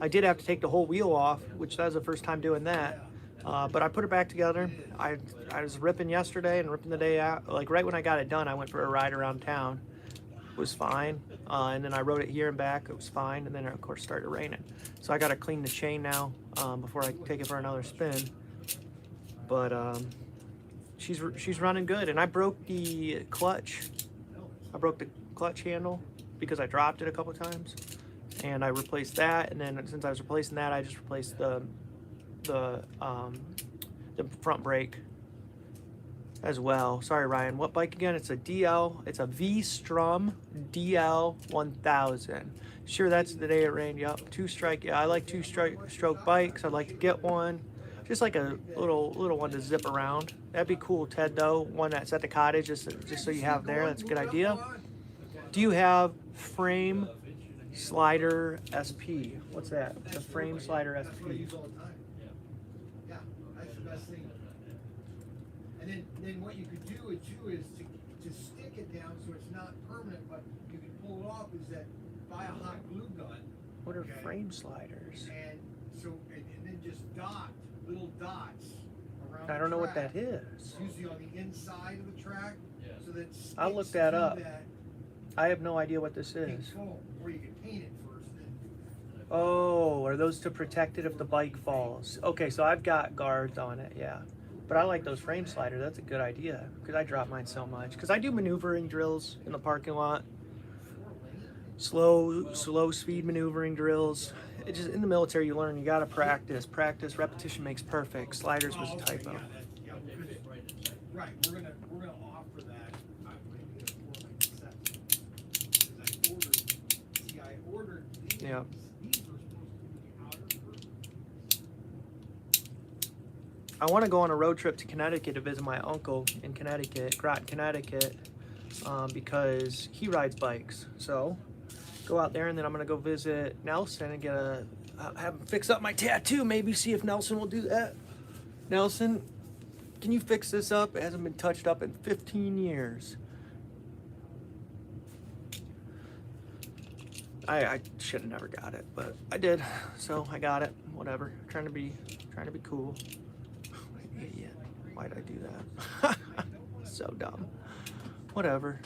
I did have to take the whole wheel off, which that was the first time doing that. But I put it back together. I was ripping yesterday and ripping the day out. Like right when I got it done, I went for a ride around town. It was fine. And then I rode it here and back. It was fine. And then it, of course, started raining. So I got to clean the chain now before I take it for another spin. But she's running good. And I broke the clutch. I broke the clutch handle because I dropped it a couple times. And I replaced that. And then since I was replacing that, I just replaced the front brake as well. Sorry, Ryan. What bike again? It's a DL. It's a V-Strum DL 1000. Sure, that's the day it rained. Yup, two-strike. Yeah, I like two-stroke bikes. I'd like to get one. Just like a little one to zip around. That'd be cool, Ted, though. One that's at the cottage, just so you have there. That's a good idea. Do you have frame slider SP? What's that? The frame slider That's what I SP. use all the time. Yeah, that's the best thing. And then what you could do too is to stick it down so it's not permanent, but you can pull it off, is that buy a hot glue gun. What are Okay. frame sliders? And so, and then just little dots around I the don't know what track. that is. It's usually on the inside of the track, so that it sticks I'll look that to up. that I have no idea what this pink is. foam, or you can paint it first, then. Oh, are those to protect it if the bike falls? Okay, so I've got guards on it, yeah. But I like those frame sliders. That's a good idea because I drop mine so much. Because I do maneuvering drills in the parking lot. Slow speed maneuvering drills. It just in the military you learn you gotta practice. Repetition makes perfect. Sliders was a typo. Right, we're gonna offer that. I'm gonna get a 497. Because I ordered these. Yeah. These are supposed to be the outer curtains. I want to go on a road trip to Connecticut to visit my uncle in Connecticut, Groton, Connecticut, because he rides bikes. So go out there, and then I'm gonna go visit Nelson and have him fix up my tattoo. Maybe see if Nelson will do that. Nelson, can you fix this up? It hasn't been touched up in 15 years. I should have never got it, but I did, so I got it. Whatever. Trying to be cool. Idiot. Why did I do that? So dumb. Whatever.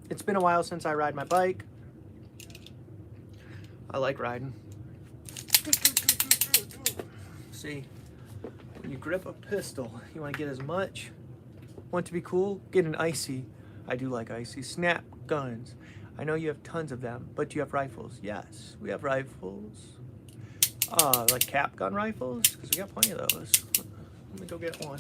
It's been a while since I ride my bike. I like riding. See, when you grip a pistol, you want to get as much. Want to be cool? Get an icy. I do like icy. Snap guns. I know you have tons of them, but you have rifles. Yes, we have rifles. Like cap gun rifles, because we got plenty of those. Let me go get one.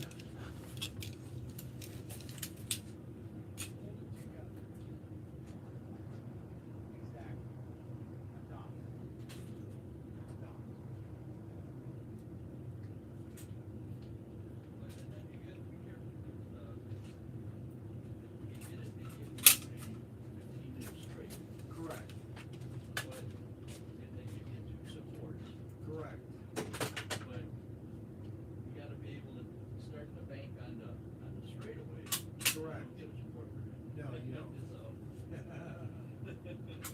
Correct. Correct. But you gotta be able to start the bank on the straightaway. Correct. No, you don't.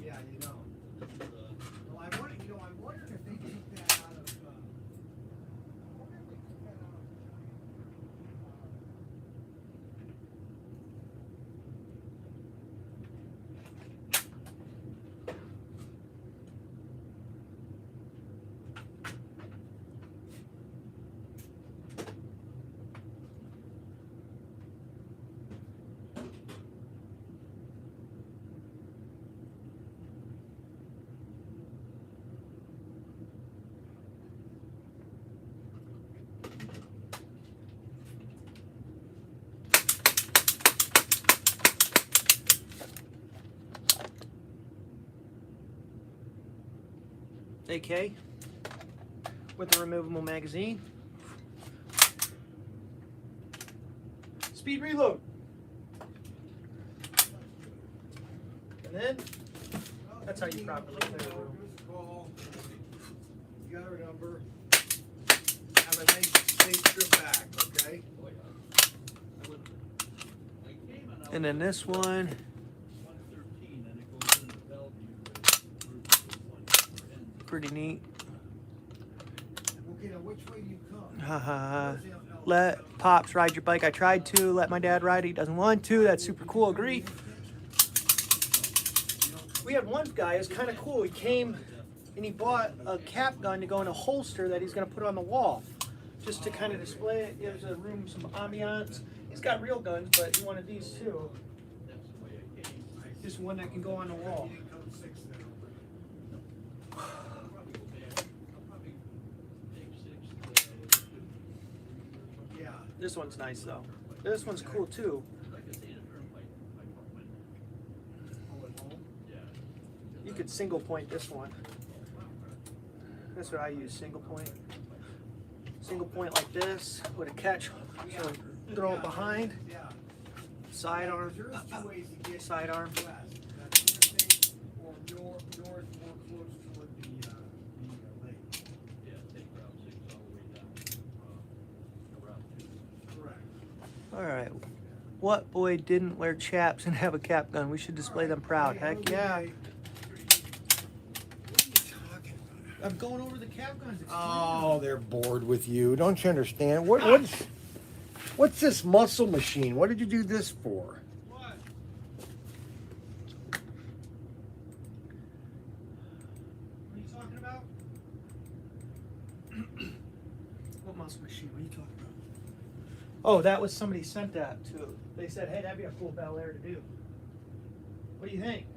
Yeah, you know. Well, I'm wondering if they took that out of, I wonder if they took that out of. AK with the removable magazine. Speed reload. And then that's how you properly clear the room. Here's the call. You got her number. Have a nice safe trip back, okay? And then this one, 113, and it goes into Bellevue. pretty neat. Okay, now which way do you come? Haha. Let Pops ride your bike. I tried to let my dad ride it. He doesn't want to. That's super cool. Agree. We had one guy. It was kind of cool. He came and he bought a cap gun to go in a holster that he's going to put on the wall, just to kind of display it. Gives a room some ambiance. He's got real guns, but he wanted these too. Just one that can go on the wall. Yeah. This one's nice though. This one's cool too. You could single point this one. That's what I use, single point. Single point like this with a catch. So throw it behind. Sidearm. Sidearm. Or north more close toward the lake. Correct. All right. What boy didn't wear chaps and have a cap gun? We should display them proud. Heck yeah. I'm going over the cap guns. Oh, they're bored with you. Don't you understand? What's this muscle machine? What did you do this for? What? What are you talking about? What muscle machine? What are you talking about? Oh, that was somebody sent that to. They said, hey, that'd be a cool Bel Air to do. What do you think?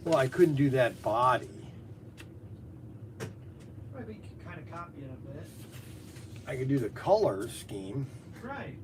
Well, I couldn't do that body. Right, but you can kind of copy it a bit. I could do the color scheme. Right.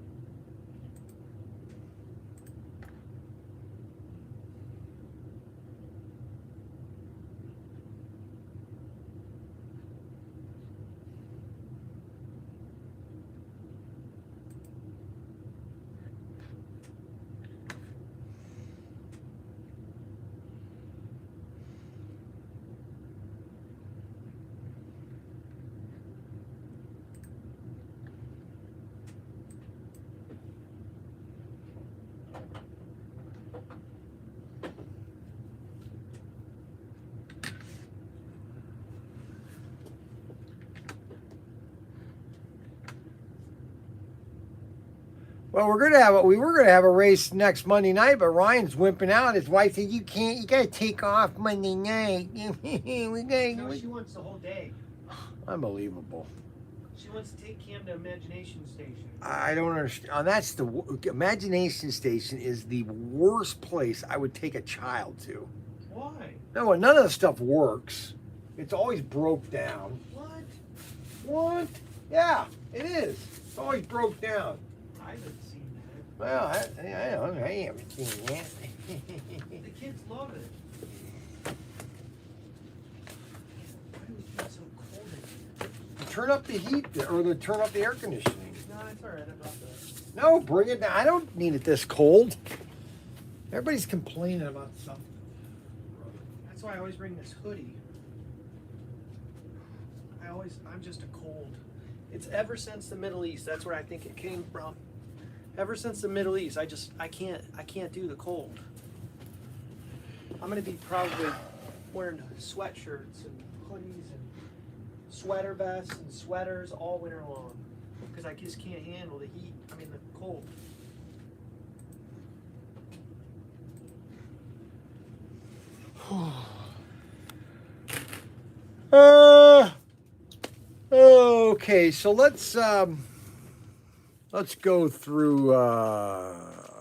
Well, we were gonna have a race next Monday night, but Ryan's wimping out. His wife said, "You can't. You gotta take off Monday night." No, she wants the whole day. Unbelievable. She wants to take Cam to Imagination Station. I don't understand. That's Imagination Station is the worst place I would take a child to. Why? No, none of the stuff works. It's always broke down. What? What? Yeah, it is. It's always broke down. I haven't seen that. Well, I haven't seen that. The kids love it. Why do we get so cold in here? Turn up the heat or turn up the air conditioning. No, it's alright. I'm not that. No, bring it down. I don't need it this cold. Everybody's complaining about something. That's why I always bring this hoodie. I'm just a cold. It's ever since the Middle East. That's where I think it came from. Ever since the Middle East, I can't do the cold. I'm gonna be probably wearing sweatshirts and hoodies and sweater vests and sweaters all winter long because I just can't handle the heat. I mean the cold. Okay, so let's go through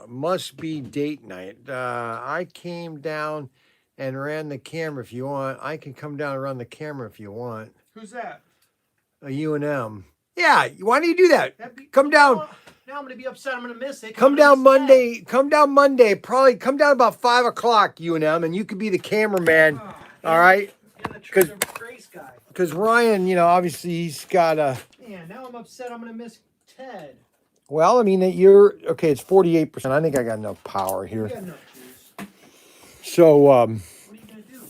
must be date night. I came down and ran the camera if you want. I can come down and run the camera if you want. Who's that? A UNM. Yeah, why don't you do that? Come Now down. I'm gonna be upset. I'm gonna miss it. Come down Monday. Come down Monday. Probably come down about 5 o'clock, UNM, and you could be the cameraman. All right? Because Grace guy. Because Ryan, obviously he's got a. Man, now I'm upset. I'm gonna miss Ted. Well, I mean that you're okay. It's 48%. I think I got enough power We here. got enough juice. So, What are you gonna do?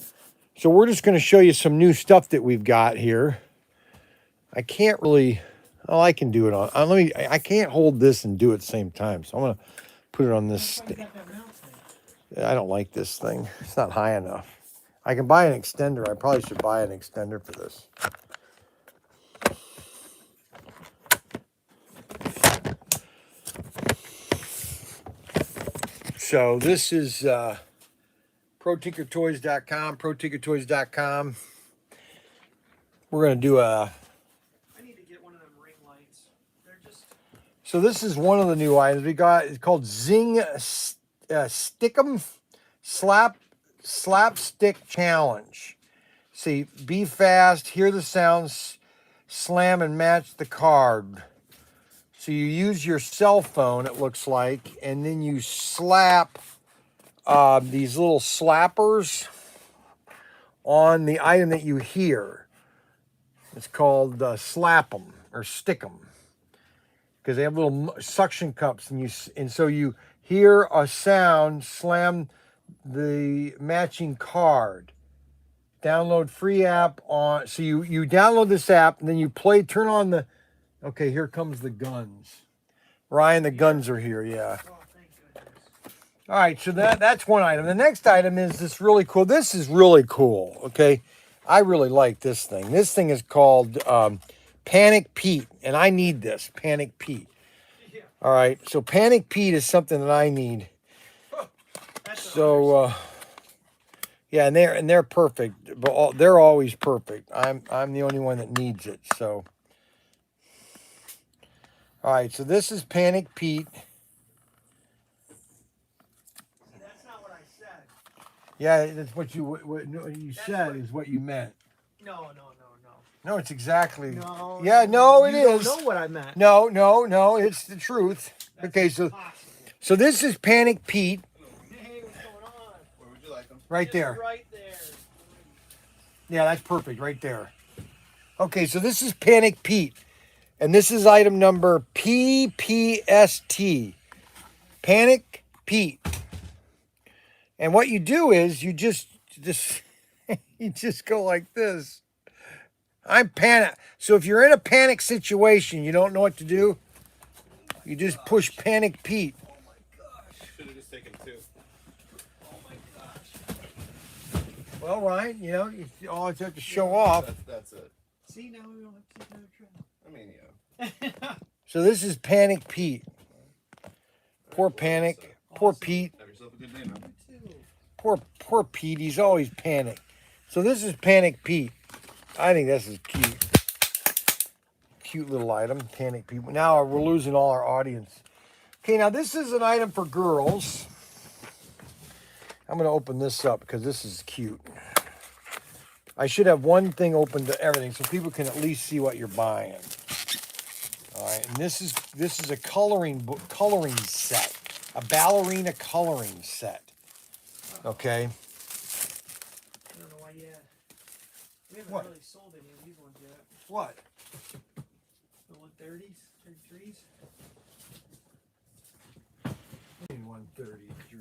so we're just going to show you some new stuff that we've got here. I can't really. Oh, I can do it on. I can't hold this and do it at the same time. So I'm going to put it on this. That's why you got that mount thing. I don't like this thing. It's not high enough. I can buy an extender. I probably should buy an extender for this. So this is ProTinkerToys.com, ProTinkerToys.com. We're going to do a... I need to get one of them ring lights. They're just... So this is one of the new items we got. It's called Zing Stickum Slap slapstick challenge. See, be fast, hear the sounds, slam and match the card. So you use your cell phone, it looks like, and then you slap these little slappers on the item that you hear. It's called slap 'em or stick 'em, because they have little suction cups, and so you hear a sound, slam the matching card. Download free app on. So you download this app, and then you turn on the. Okay, here comes the guns. Ryan, the guns are here. Yeah. Oh, thank goodness. All right, so that's one item. The next item is this really cool. This is really cool. Okay, I really like this thing. This thing is called Panic Pete, and I need this Panic Pete. Yeah. All right, so Panic Pete is something that I need. That's an So yeah, and they're perfect, but they're always perfect. I'm the only one that needs it. So all right, so this is Panic Pete. That's not what I said. Yeah, that's what you said what- is what you meant. No. No, it's exactly. No. Yeah, no, it you is. don't know what I meant. No, it's the truth. That's Okay, so impossible. this is Panic Pete Hey, what's going on? Where would you like them? right Just there. Right there. Yeah, that's perfect right there. Okay, so this is Panic Pete, and this is item number PPST. Panic Pete. And what you do is you just you just go like this. I'm panic. So if you're in a panic situation, you don't know what to do, you just push Panic Pete. Oh my gosh. Should have just taken two. Oh my gosh. Well, Ryan, you always have to show off. That's it. See, now we don't have to take another trip. I mean, yeah. So this is Panic Pete. Poor Panic. Poor Pete. Have yourself a good day, man. Poor Pete. He's always panicked. So this is Panic Pete. I think this is cute. Cute little item, Panic Pete. Now we're losing all our audience. Okay, now this is an item for girls. I'm going to open this up because this is cute. I should have one thing open to everything so people can at least see what you're buying. All right, and this is a coloring set, a ballerina coloring set. Okay. I don't know why yet. We haven't What? really sold any of these ones yet. What? The 130s, 33s. 133.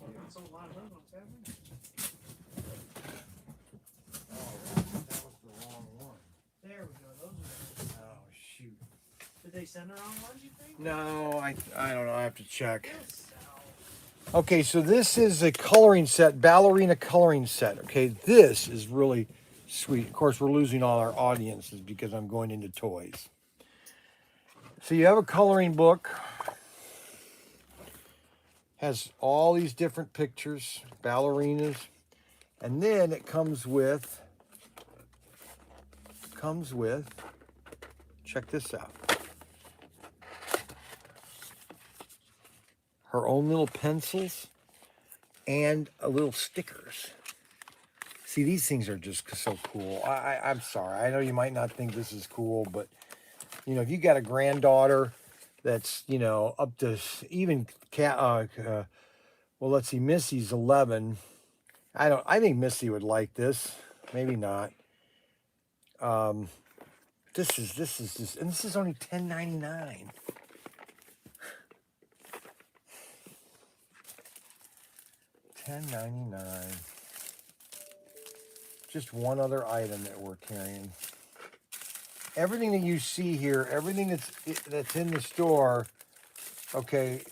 We haven't sold a lot of those ones, have we? Oh, that was the wrong one. There we go. Those are. Oh, shoot. Did they send the wrong ones? You think? No, I don't know. I have to check. They'll sell. Okay, so this is a coloring set, ballerina coloring set. Okay, this is really sweet. Of course, we're losing all our audiences because I'm going into toys. So you have a coloring book. Has all these different pictures, ballerinas. And then it comes with, check this out. Her own little pencils and a little stickers. See, these things are just so cool. I'm sorry. I know you might not think this is cool, but if you got a granddaughter that's up to even well, let's see, Missy's 11. I think Missy would like this. Maybe not. This is just, and this is only $10.99. $10.99. Just one other item that we're carrying. Everything that you see here, everything that's in the store, okay,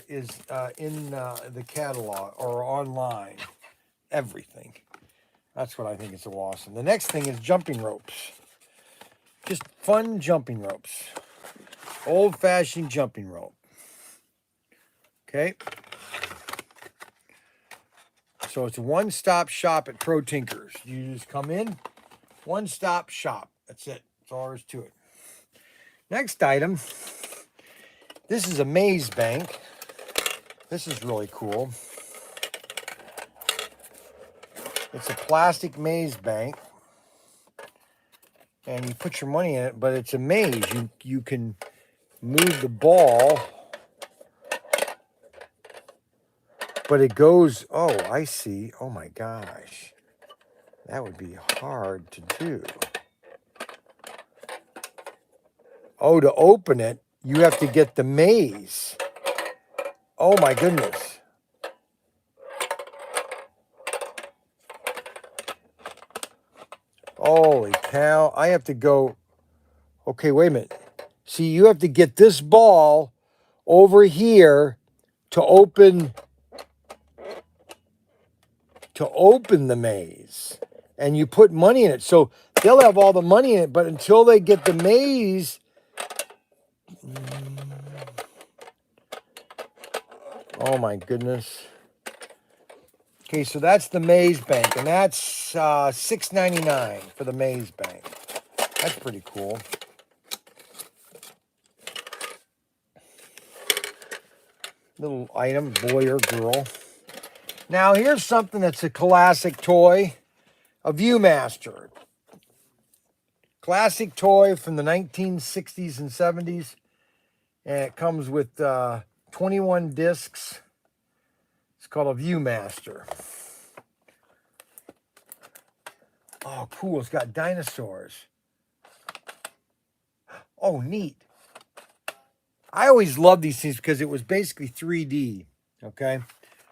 is in the catalog or online. Everything. That's what I think is so awesome. The next thing is jumping ropes. Just fun jumping ropes. Old-fashioned jumping rope. Okay. So it's a one-stop shop at Pro Tinkers. You just come in, one-stop shop. That's it. That's all there is to it. Next item. This is a maze bank. This is really cool. It's a plastic maze bank. And you put your money in it, but it's a maze. You can move the ball, but it goes, oh, I see. Oh my gosh. That would be hard to do. Oh, to open it, you have to get the maze. Oh my goodness. Holy cow. I have to go. Okay, wait a minute. See, you have to get this ball over here to open the maze. And you put money in it. So they'll have all the money in it, but until they get the maze. Oh my goodness. Okay, so that's the maze bank, and that's $6.99 for the maze bank. That's pretty cool. Little item, boy or girl. Now here's something that's a classic toy, a Viewmaster. Classic toy from the 1960s and 70s, and it comes with 21 discs. It's called a Viewmaster. Oh, cool. It's got dinosaurs. Oh, neat. I always loved these things because it was basically 3D. Okay.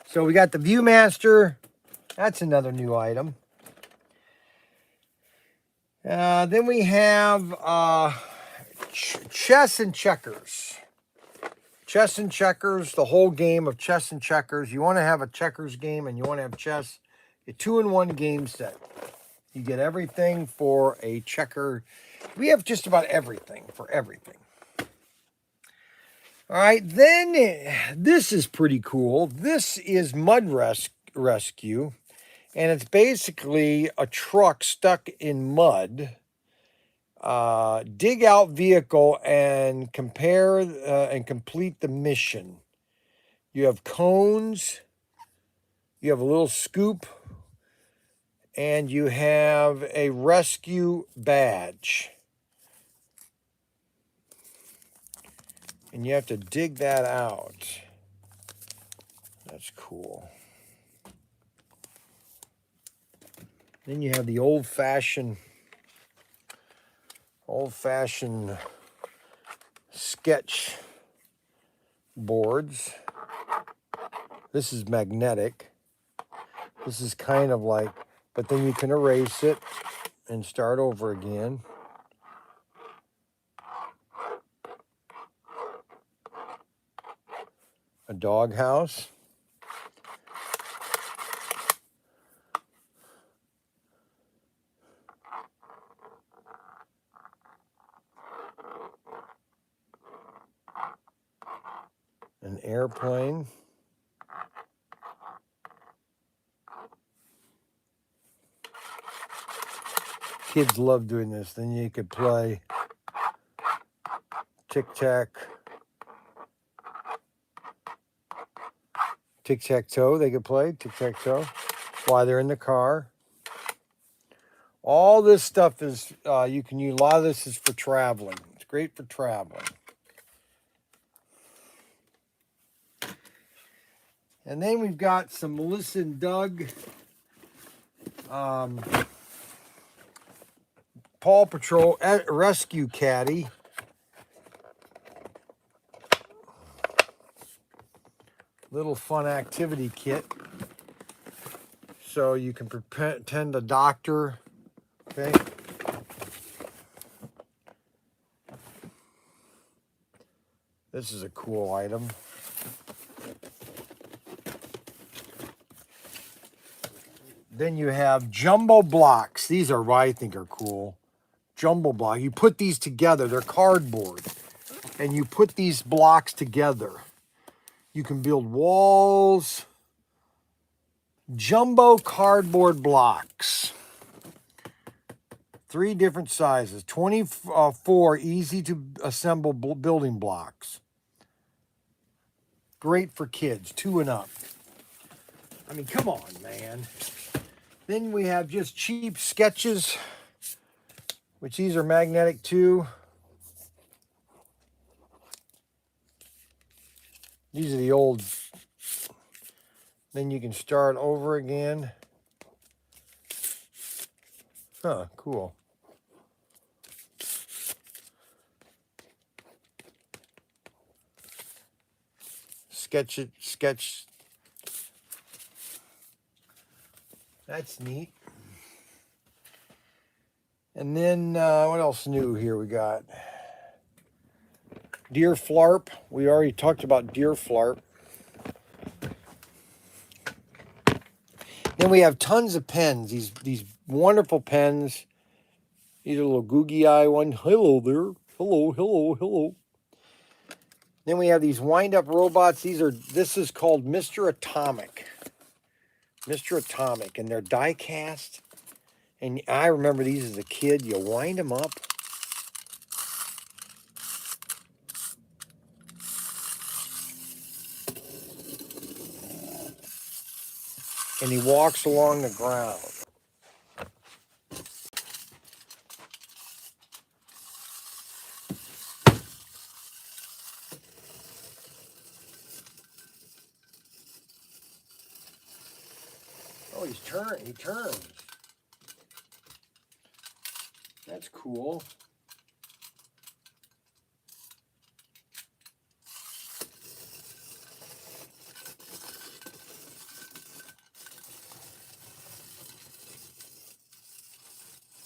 So we got the Viewmaster. That's another new item. Then we have chess and checkers. Chess and checkers, the whole game of chess and checkers. You want to have a checkers game and you want to have chess. A 2-in-1 game set. You get everything for a checker. We have just about everything for everything. All right, then this is pretty cool. This is Mud Rescue, and it's basically a truck stuck in mud. Dig out vehicle and compare and complete the mission. You have cones, you have a little scoop, and you have a rescue badge. And you have to dig that out. That's cool. Then you have the old-fashioned sketch boards. This is magnetic. This is kind of like, but then you can erase it and start over again. A doghouse. An airplane. Kids love doing this. Then you could play tic-tac-toe. They could play tic-tac-toe while they're in the car. All this stuff is, you can use, a lot of this is for traveling. It's great for traveling. And then we've got some Melissa and Doug Paw Patrol Rescue Caddy. Little fun activity kit. So you can pretend a doctor. Okay. This is a cool item. Then you have jumbo blocks. These are, I think, are cool. Jumbo block. You put these together. They're cardboard. And you put these blocks together. You can build walls. Jumbo cardboard blocks. 3 different sizes. 24 easy to assemble building blocks. Great for kids, 2 and up. I mean, come on, man. Then we have just cheap sketches, which these are magnetic too. These are the old. Then you can start over again. Huh, cool. Sketch. That's neat. And then what else new here we got? Deer Flarp. We already talked about Deer Flarp. Then we have tons of pens. These wonderful pens. These are little googie eye one. Hello there. Hello. Then we have these wind-up robots. This is called Mr. Atomic. Mr. Atomic, and they're die-cast. And I remember these as a kid. You wind them up. And he walks along the ground. Oh, he turns. That's cool.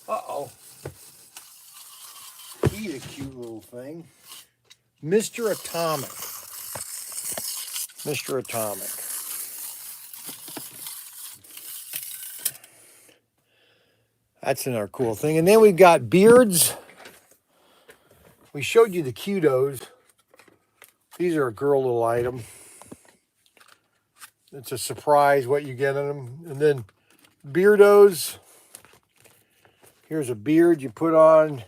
Uh-oh. He's a cute little thing. Mr. Atomic. Mr. Atomic. That's another cool thing. And then we've got beards. We showed you the Cudos. These are a girl little item. It's a surprise what you get in them. And then beardos. Here's a beard you put on.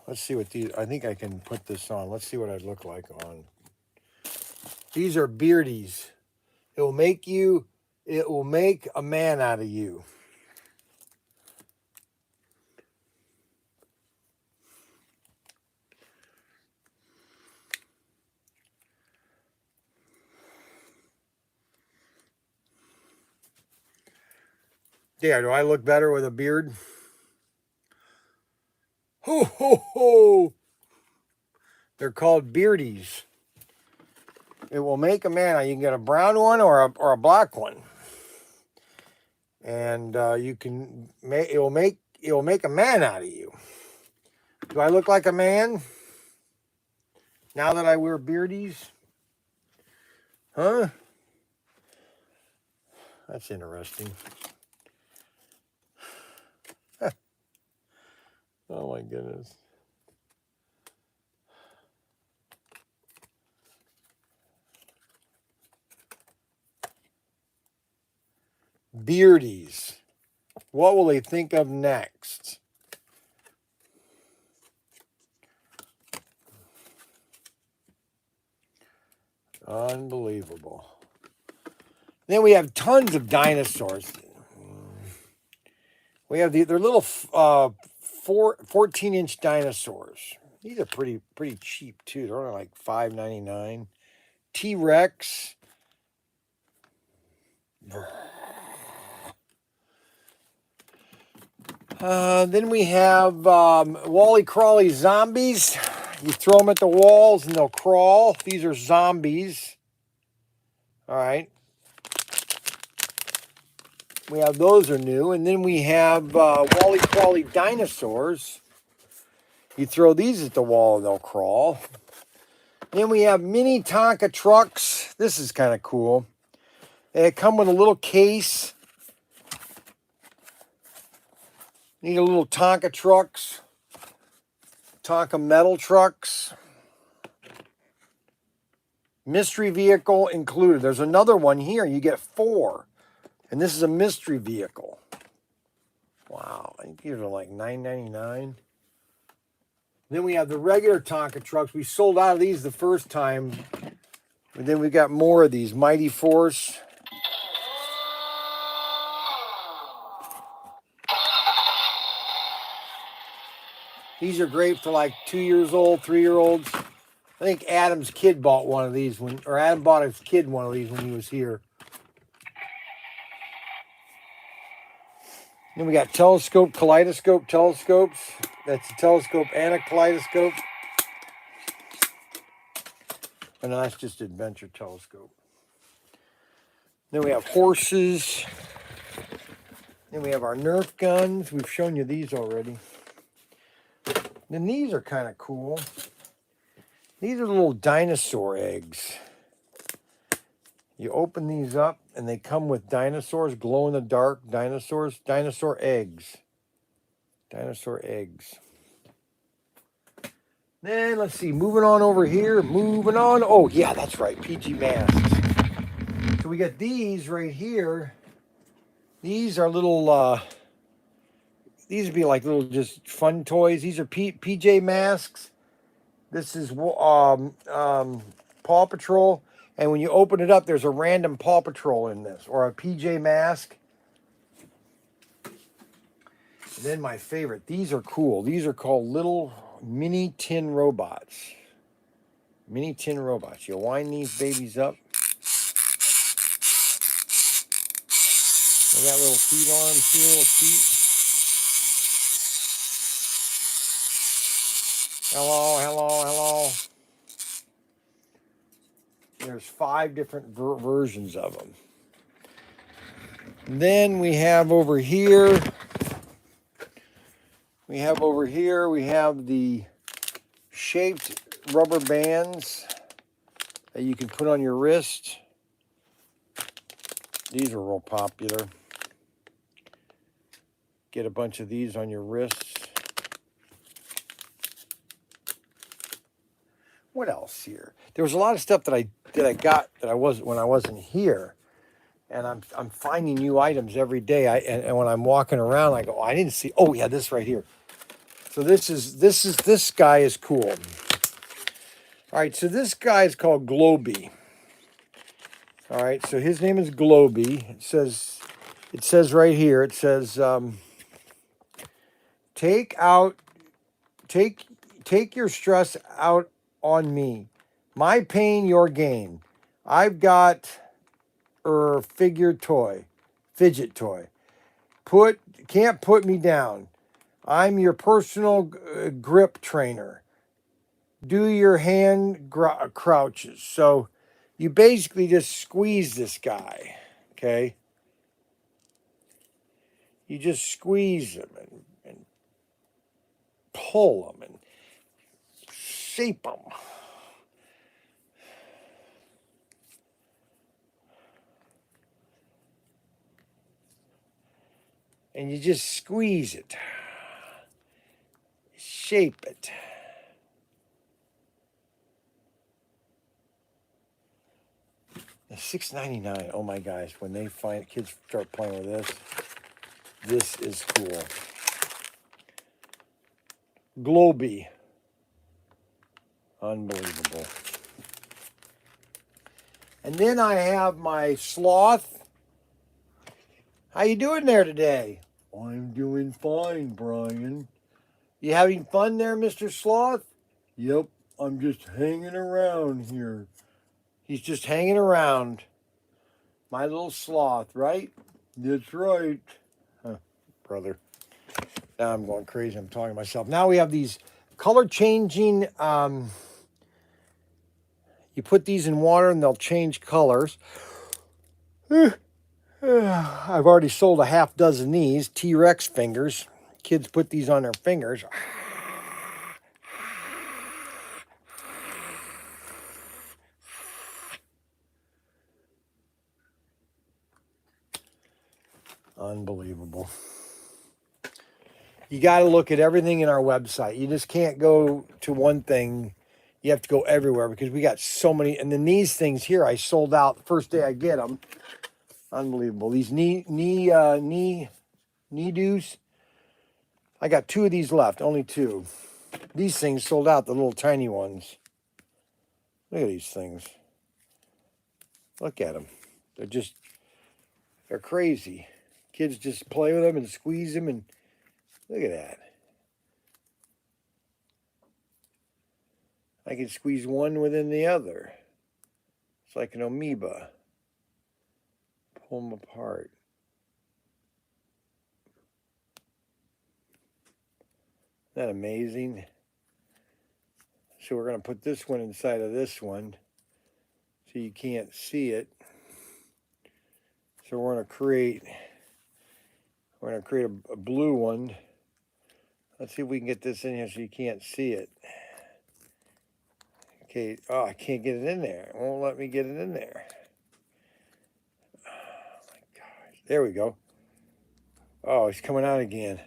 Let's see what these, I think I can put this on. Let's see what I'd look like on. These are beardies. It will make a man out of you. Yeah, do I look better with a beard? Ho, ho, ho. They're called beardies. It will make a man. You can get a brown one or a black one, and you can make it will make a man out of you. Do I look like a man now that I wear beardies? Huh? That's interesting. Oh my goodness. Beardies. What will they think of next? Unbelievable. Then we have tons of dinosaurs. We have they're little 14-inch dinosaurs. These are pretty cheap too. They're only like $5.99. T-Rex. Then we have Wally Crawly zombies. You throw them at the walls and they'll crawl. These are zombies. All right. We have those are new. And then we have Wally Crawly dinosaurs. You throw these at the wall and they'll crawl. Then we have mini Tonka trucks. This is kind of cool. They come with a little case. Need a little Tonka trucks. Tonka metal trucks. Mystery vehicle included. There's another one here. You get 4. And this is a mystery vehicle. Wow. I think these are like $9.99. Then we have the regular Tonka trucks. We sold out of these the first time. And then we got more of these. Mighty Force. These are great for like 2 years old, 3-year-olds. I think Adam's kid bought one of these or Adam bought his kid one of these when he was here. Then we got kaleidoscope telescopes. That's a telescope and a kaleidoscope. And that's just adventure telescope. Then we have horses. Then we have our Nerf guns. We've shown you these already. Then these are kind of cool. These are little dinosaur eggs. You open these up and they come with dinosaurs, glow in the dark dinosaurs, dinosaur eggs. Dinosaur eggs. Then let's see, moving on over here, moving on. Oh yeah, that's right, PG masks. So we got these right here. These are little, these would be like little just fun toys. These are PJ masks. This is Paw Patrol. And when you open it up, there's a random Paw Patrol in this, or a PJ mask. And then my favorite, these are cool. These are called little mini tin robots. Mini tin robots. You wind these babies up. They got little feet on them. See little feet? Hello, hello, hello. There's 5 different versions of them. And then we have over here, we have the shaped rubber bands that you can put on your wrist. These are real popular. Get a bunch of these on your wrists. What else here? There was a lot of stuff that I got that I wasn't here, and I'm finding new items every day. And when I'm walking around, I go, oh, I didn't see. Oh yeah, this right here. So this guy is cool. All right, so this guy is called Globy. All right, so his name is Globy. It says right here. It says take your stress out on me. My pain, your gain. I've got fidget toy. Can't put me down. I'm your personal grip trainer. Do your hand crouches. So you basically just squeeze this guy, okay? You just squeeze him and pull him and shape him. And you just squeeze it. Shape it. $6.99. Oh my gosh, when kids start playing with this is cool. Globy. Unbelievable. And then I have my sloth. How you doing there today? I'm doing fine, Brian. You having fun there, Mr. Sloth? Yep, I'm just hanging around here. He's just hanging around. My little sloth, right? That's right. Huh, brother. Now I'm going crazy. I'm talking to myself. Now we have these color changing. You put these in water and they'll change colors. I've already sold a half dozen of these T-Rex fingers. Kids put these on their fingers. Unbelievable. You got to look at everything in our website. You just can't go to one thing. You have to go everywhere because we got so many. And then these things here, I sold out the first day I get them. Unbelievable. These knee doos. I got 2 of these left, only 2. These things sold out, the little tiny ones. Look at these things. Look at them. They're crazy. Kids just play with them and squeeze them, and look at that. I can squeeze one within the other. It's like an amoeba. Pull them apart. Isn't that amazing? So we're going to put this one inside of this one so you can't see it. So we're going to create a blue one. Let's see if we can get this in here so you can't see it. Okay, oh, I can't get it in there. It won't let me get it in there. Oh my gosh. There we go. Oh, it's coming out again.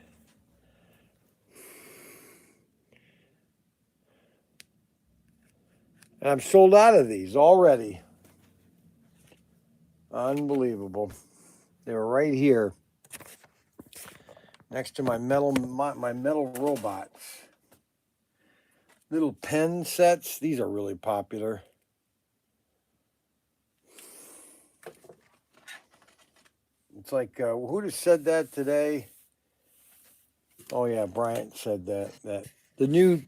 And I'm sold out of these already. Unbelievable. They were right here next to my metal robots. Little pen sets. These are really popular. It's like, who just said that today? Oh yeah, Bryant said that the new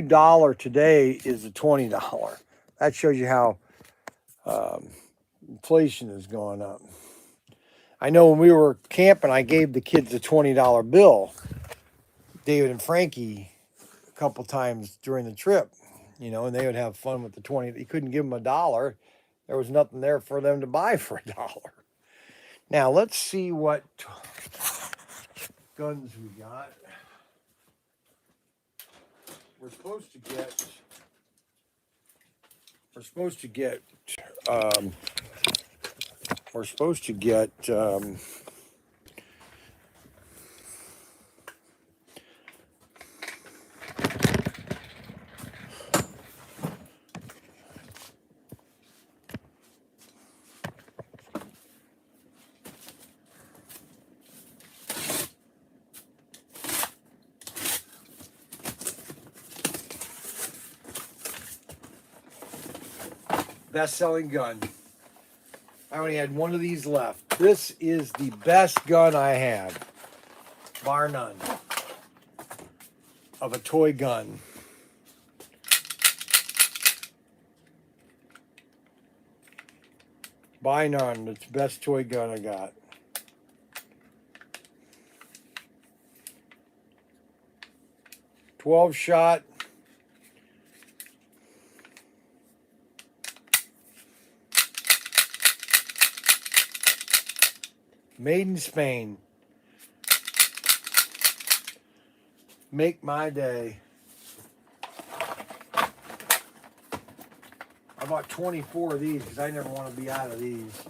dollar today is the $20. That shows you how inflation has gone up. I know when we were camping, I gave the kids a $20 bill. David and Frankie, a couple times during the trip, and they would have fun with the 20. You couldn't give them $1. There was nothing there for them to buy for $1. Now let's see what guns we got. We're supposed to get best-selling gun. I only had one of these left. This is the best gun I have, bar none, of a toy gun. By none, it's the best toy gun I got. .12 shot. Made in Spain. Make my day. I bought 24 of these because I never want to be out of these.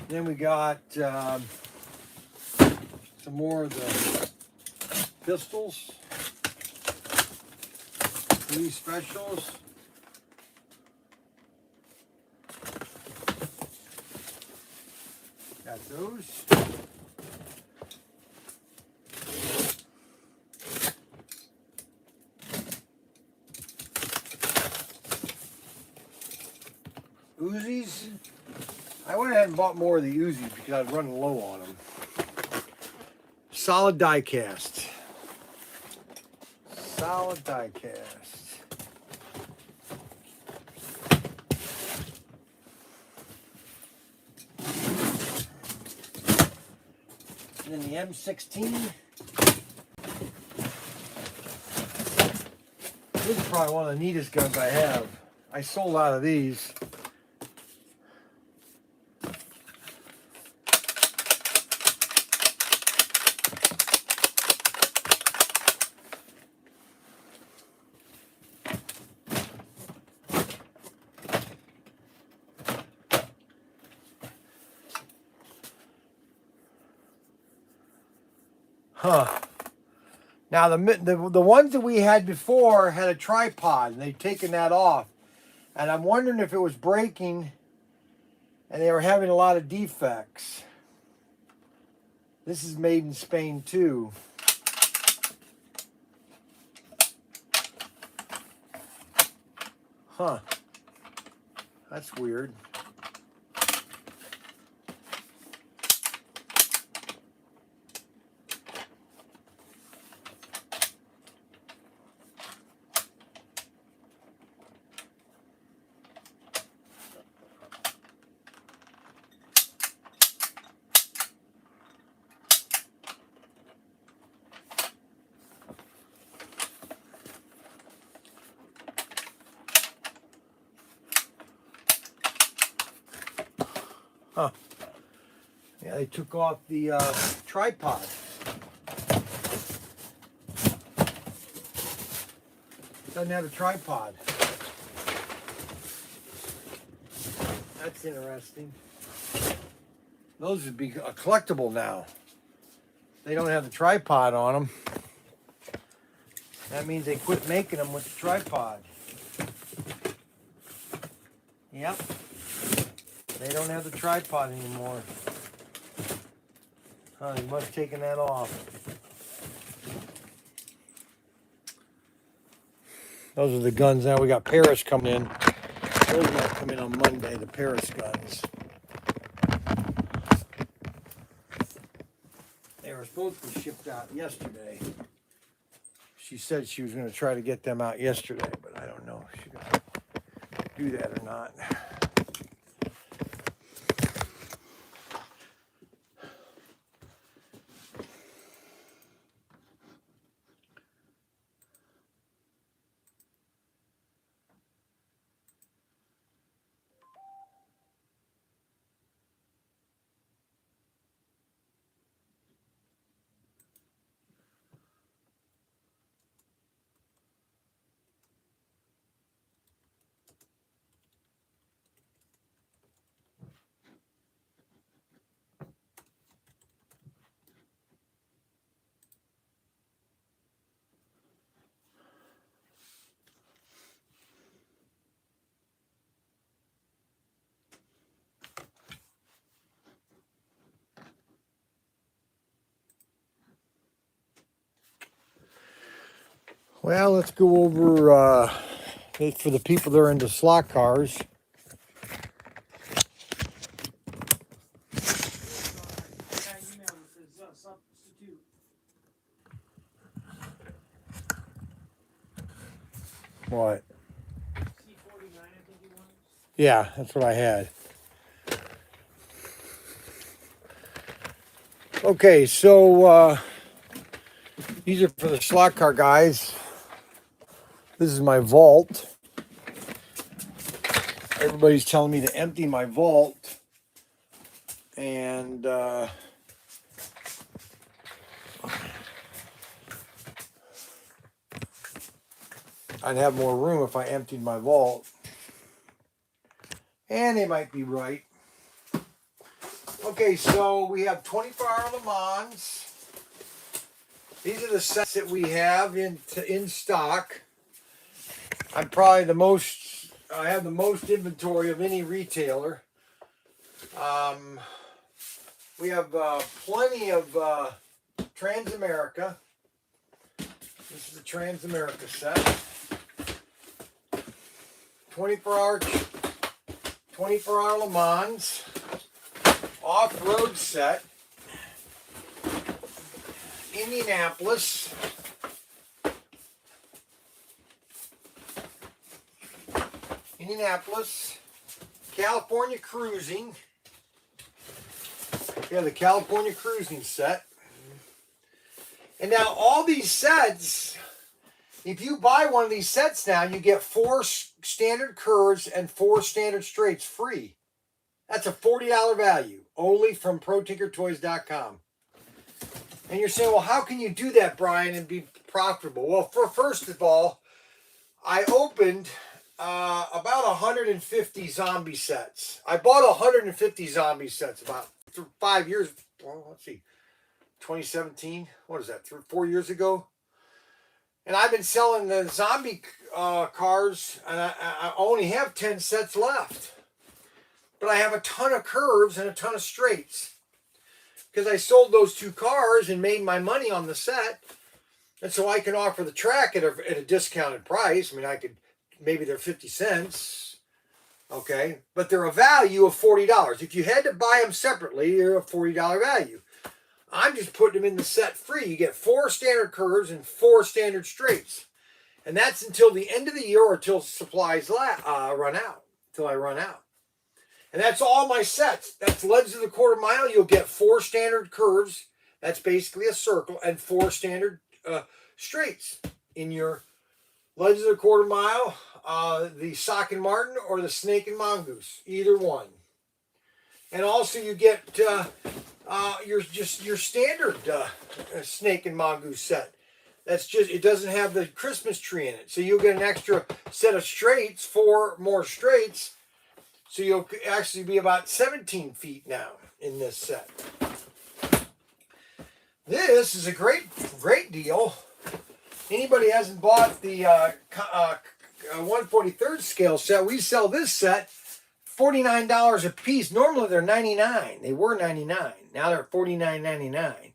Then we got some more of the pistols. These specials. Got those. Uzis. I went ahead and bought more of the Uzis because I was running low on them. Solid die cast. Solid die cast. And then the M16. This is probably one of the neatest guns I have. I sold out of these. Huh. Now the ones that we had before had a tripod, and they've taken that off. And I'm wondering if it was breaking and they were having a lot of defects. This is made in Spain too. Huh. That's weird. Huh. Yeah, they took off the tripod. Doesn't have a tripod. That's interesting. Those would be a collectible now. They don't have the tripod on them. That means they quit making them with the tripod. Yep. They don't have the tripod anymore. Huh, they must have taken that off. Those are the guns now. We got Paris coming in. Those might come in on Monday, the Paris guns. They were supposed to be shipped out yesterday. She said she was going to try to get them out yesterday, but I don't know if she's going to do that or not. Well, let's go over for the people that are into slot cars. That email that says substitute. What? C49, I think he wants. Yeah, that's what I had. Okay, so these are for the slot car guys. This is my vault. Everybody's telling me to empty my vault. And I'd have more room if I emptied my vault. And they might be right. Okay, so we have 24-hour Le Mans. These are the sets that we have in stock. I'm probably I have the most inventory of any retailer. We have plenty of Transamerica. This is the Transamerica set. 24-hour Le Mans. Off-road set. Indianapolis. California Cruising. Yeah, the California Cruising set. And now all these sets, if you buy one of these sets now, you get 4 standard curves and 4 standard straights free. That's a $40 value, only from ProTinkerToys.com. And you're saying, well, how can you do that, Brian, and be profitable? Well, first of all, I opened about 150 zombie sets. I bought 150 zombie sets about 5 years, well, let's see, 2017, what is that, 4 years ago? And I've been selling the zombie cars, and I only have 10 sets left. but I have a ton of curves and a ton of straights. Because I sold those 2 cars and made my money on the set. And so I can offer the track at a discounted price. I mean, I could, maybe they're 50 cents. Okay. But they're a value of $40. If you had to buy them separately, they're a $40 value. I'm just putting them in the set free. You get 4 standard curves and 4 standard straights. And that's until the end of the year or until supplies run out. Until I run out. And that's all my sets. That's Legends of the Quarter Mile. You'll get 4 standard curves. That's basically a circle. And 4 standard straights in your Legends of the Quarter Mile, the Sock and Martin, or the Snake and Mongoose. Either one. And also you get your standard Snake and Mongoose set. That's just, it doesn't have the Christmas tree in it. So you'll get an extra set of straights, 4 more straights. So you'll actually be about 17 feet now in this set. This is a great deal. Anybody hasn't bought the 1/43 scale set, we sell this set $49 a piece. Normally they're $99. They were $99. Now they're $49.99.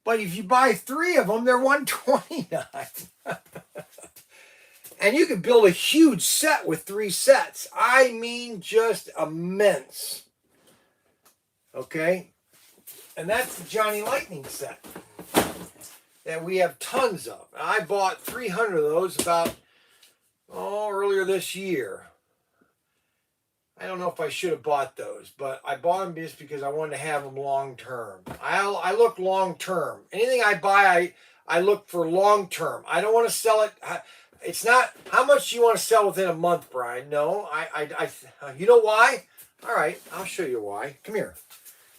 But if you buy 3 of them, they're $129. And you can build a huge set with 3 sets. I mean, just immense. Okay? And that's the Johnny Lightning set that we have tons of. I bought 300 of those about, earlier this year. I don't know if I should have bought those, but I bought them just because I wanted to have them long term. I look long term. Anything I buy, I look for long term. I don't want to sell it. It's not how much you want to sell within a month, Brian. No, you know why? All right, I'll show you why. Come here.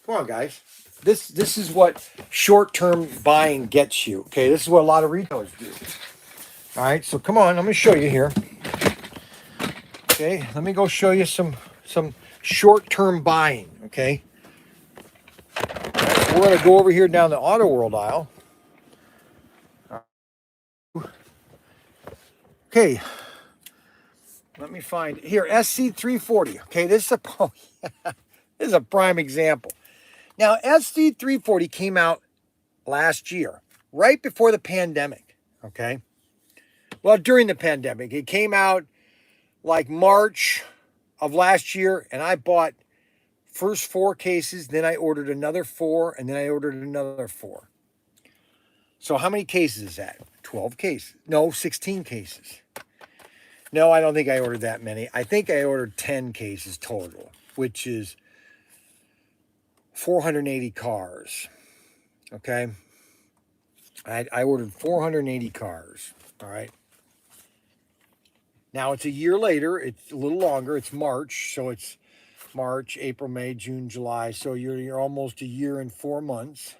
Come on, guys. This is what short-term buying gets you. Okay, this is what a lot of retailers do. All right, so come on, I'm going to show you here. Okay, let me go show you some short-term buying. Okay, we're going to go over here down the Auto World aisle. Okay, let me find here SC340. Okay, this is a prime example. Now, SC340 came out last year, right before the pandemic, okay? Well, during the pandemic. It came out like March of last year, and I bought first 4 cases, then I ordered another 4, and then I ordered another 4. So how many cases is that? 12 cases. No, 16 cases. No, I don't think I ordered that many. I think I ordered 10 cases total, which is 480 cars. Okay. I ordered 480 cars. All right. Now it's a year later. It's a little longer. It's March. So it's March, April, May, June, July. So you're almost a year and 4 months.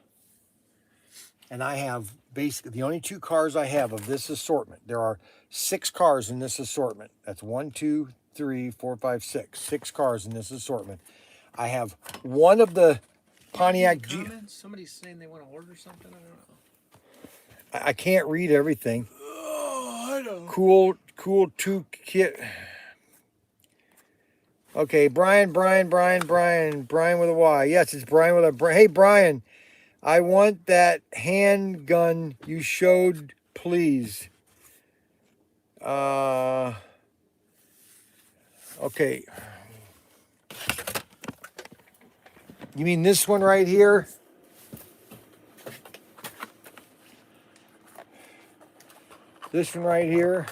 And I have basically the only 2 cars I have of this assortment. There are 6 cars in this assortment. That's 1, 2, 3, 4, 5, 6. 6 cars in this assortment. I have one of the Pontiac G. Somebody's saying they want to order something. I don't know. I can't read everything. Oh, I know. Cool 2 kit. Okay, Brian with a Y. Yes, it's Brian with a. Hey, Brian, I want that handgun you showed, please. Okay. You mean this one right here? This one right here.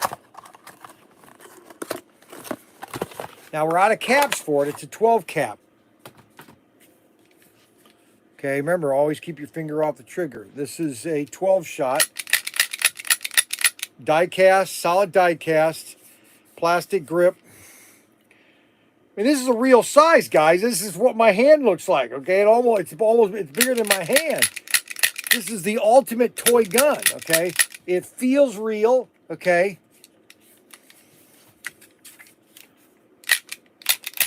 Now we're out of caps for it. It's a 12 cap. Okay, remember, always keep your finger off the trigger. This is a 12 shot. Die cast, solid die cast, plastic grip. And this is a real size, guys. This is what my hand looks like. Okay, it's bigger than my hand. This is the ultimate toy gun. Okay, it feels real. Okay.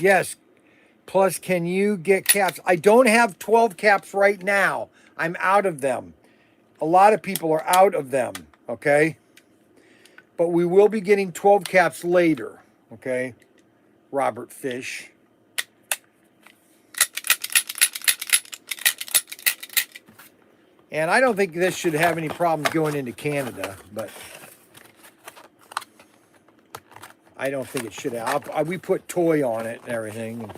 Yes. Plus, can you get caps? I don't have 12 caps right now. I'm out of them. A lot of people are out of them. Okay. But we will be getting 12 caps later. Okay. Robert Fish. And I don't think this should have any problems going into Canada, but I don't think it should have. We put toy on it and everything. And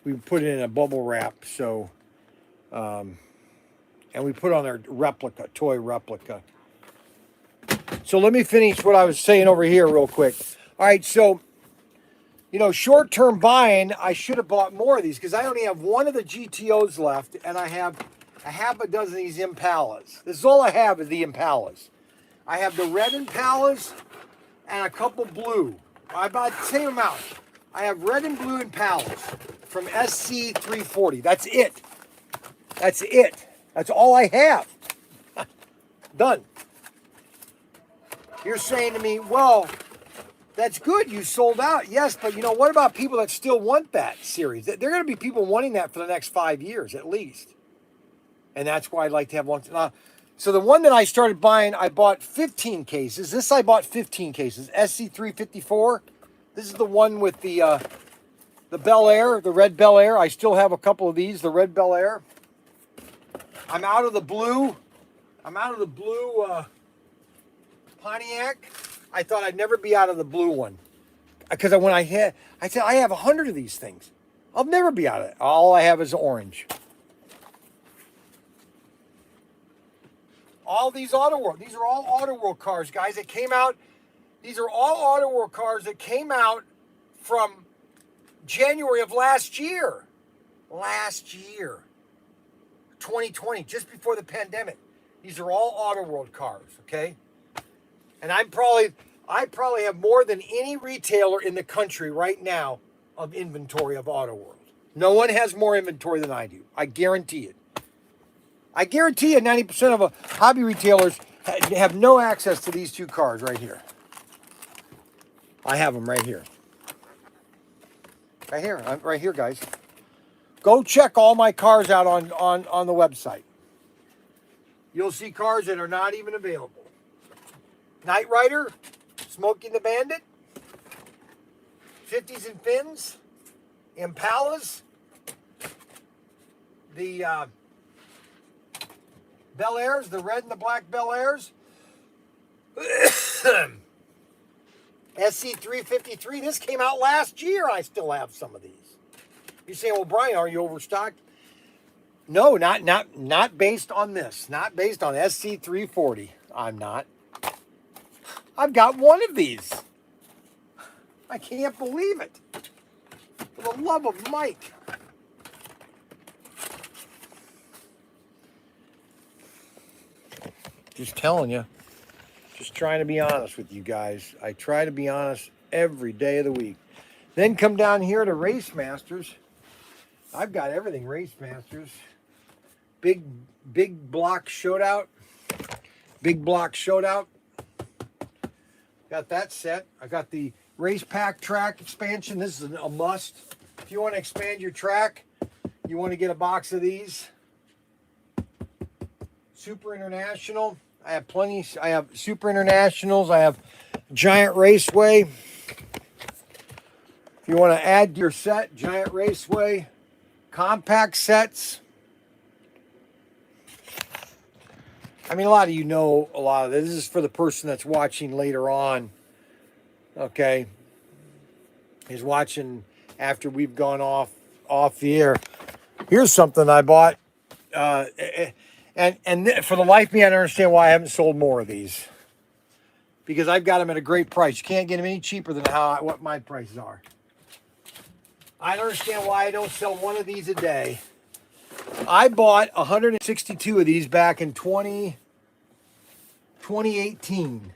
we put it in a bubble wrap, so, and we put on our replica, toy replica. So let me finish what I was saying over here real quick. All right, so, you know, short-term buying, I should have bought more of these because I only have one of the GTOs left, and I have a half a dozen of these Impalas. This is all I have is the Impalas. I have the red Impalas and a couple blue. I bought the same amount. I have red and blue Impalas from SC340. That's it. That's it. That's all I have. Done. You're saying to me, well, that's good. You sold out. Yes, but you know, what about people that still want that series? There are going to be people wanting that for the next 5 years at least. And that's why I'd like to have one. So the one that I started buying, I bought 15 cases. This I bought 15 cases. SC354. This is the one with the Bel Air, the red Bel Air. I still have a couple of these, the red Bel Air. I'm out of the blue. Pontiac. I thought I'd never be out of the blue one. Because I said, I have 100 of these things. I'll never be out of it. All I have is orange. All these Auto World. These are all Auto World cars, guys, that came out. These are all Auto World cars that came out from January of last year. 2020, just before the pandemic. These are all Auto World cars, okay? And I probably have more than any retailer in the country right now of inventory of Auto World. No one has more inventory than I do. I guarantee it. I guarantee you 90% of hobby retailers have no access to these two cars right here. I have them right here. Right here, guys. Go check all my cars out on the website. You'll see cars that are not even available. Knight Rider, Smokey and the Bandit, 50s and Fins, Impalas, the Bel Airs, the red and the black Bel Airs, SC353. This came out last year. I still have some of these. You're saying, well, Brian, are you overstocked? No, not based on this. Not based on SC340. I'm not. I've got one of these. I can't believe it. For the love of Mike. Just telling you. Just trying to be honest with you guys. I try to be honest every day of the week. Then come down here to Race Masters. I've got everything Race Masters. Big block shootout. Big block shootout. Got that set. I got the Race Pack track expansion. This is a must. If you want to expand your track, you want to get a box of these. Super International. I have plenty. I have Super Internationals. I have Giant Raceway. If you want to add to your set, Giant Raceway. Compact sets. I mean, a lot of you know a lot of this. This is for the person that's watching later on. Okay. He's watching after we've gone off the air. Here's something I bought. And for the life of me, I don't understand why I haven't sold more of these. Because I've got them at a great price. You can't get them any cheaper than what my prices are. I don't understand why I don't sell one of these a day. I bought 162 of these back in 2018.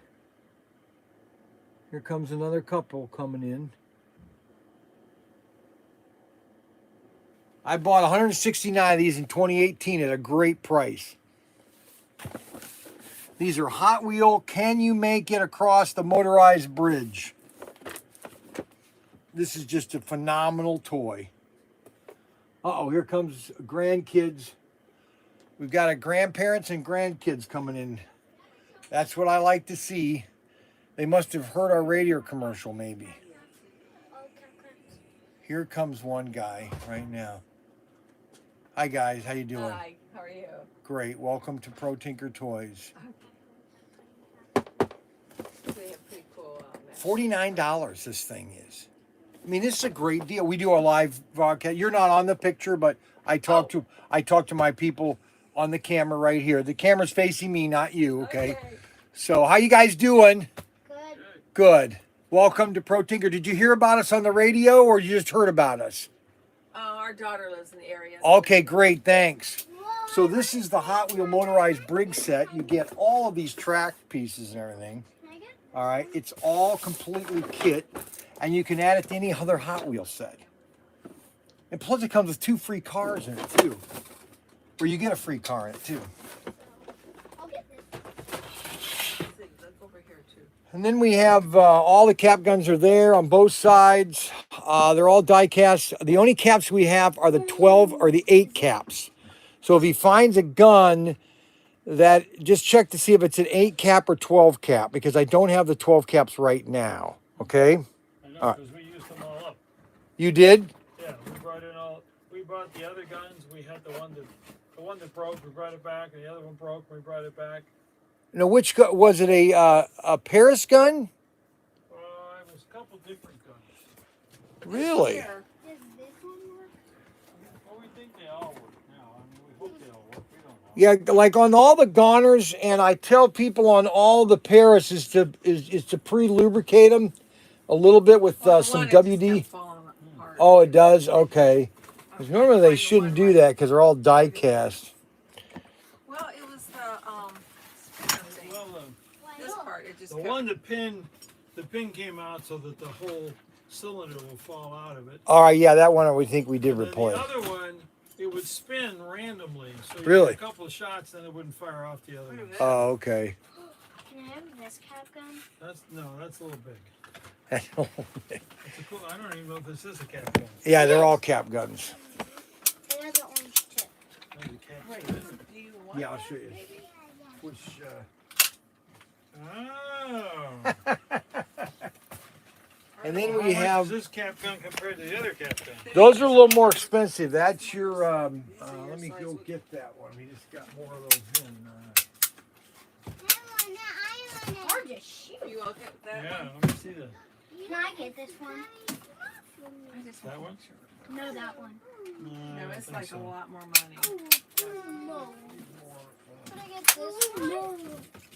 Here comes another couple coming in. I bought 169 of these in 2018 at a great price. These are Hot Wheel. Can you make it across the motorized bridge? This is just a phenomenal toy. Uh-oh, here comes grandkids. We've got a grandparents and grandkids coming in. That's what I like to see. They must have heard our radio commercial, maybe. Here comes one guy right now. Hi guys, how you doing? Hi, how are you? Great. Welcome to ProTinkerToys. They have pretty cool $49 this thing is. I mean, this is a great deal. We do a live broadcast. You're not on the picture, but I talk to my people on the camera right here. The camera's facing me, not you, okay? So, how you guys doing? Good. Good. Welcome to ProTinker. Did you hear about us on the radio or you just heard about us? Our daughter lives in the area. Okay, great. Thanks. So this is the Hot Wheel motorized brig set. You get all of these track pieces and everything. All right. It's all completely kit, and you can add it to any other Hot Wheel set. And plus it comes with 2 free cars in it too. Or you get a free car in it too. I'll get this. That's over here too. And then we have all the cap guns are there on both sides. They're all die cast. The only caps we have are the 12 or the 8 caps. So if he finds a gun that, just check to see if it's an 8 cap or 12 cap, because I don't have the 12 caps right now. Okay? I know, because we used them all up. You did? Yeah, we brought the other guns. We had the one that broke, we brought it back, and the other one broke, we brought it back. Now, which gun was it? A Paris gun? It was a couple different guns. Really? Does this one work? Well, we think they all work now. I mean, we hope they all work. We don't know. Yeah, like on all the goners, and I tell people on all the Paris is to pre-lubricate them a little bit with some WD. Oh, it does? Okay. Because normally they shouldn't do that because they're all die cast. Well, it was the thing. Well, This part, it just the one, the pin came out so that the whole cylinder will fall out of it. All right, yeah, that one we think we did And then replace. the other one, it would spin randomly. So you Really? get a couple of shots, then it wouldn't fire off the other one. Oh, okay. Can I have this cap gun? That's a little big. Yeah, It's a cool. I don't even know if this is a cap gun. they're all cap guns. It has an orange tip. Maybe the cap's Wait, good. do you want Yeah, I'll one, show you. maybe? Which, Oh. and then How we much have, is this cap gun compared to the other cap gun? those are a little more expensive. That's your, let me go get that one. We just got more of those in. Hard to shoot. You all get that Yeah, one? let me see that. Can I get this one? I just That one? No, that one. No, I No, don't it's think like so. a lot more money. No. Can I get this one? No.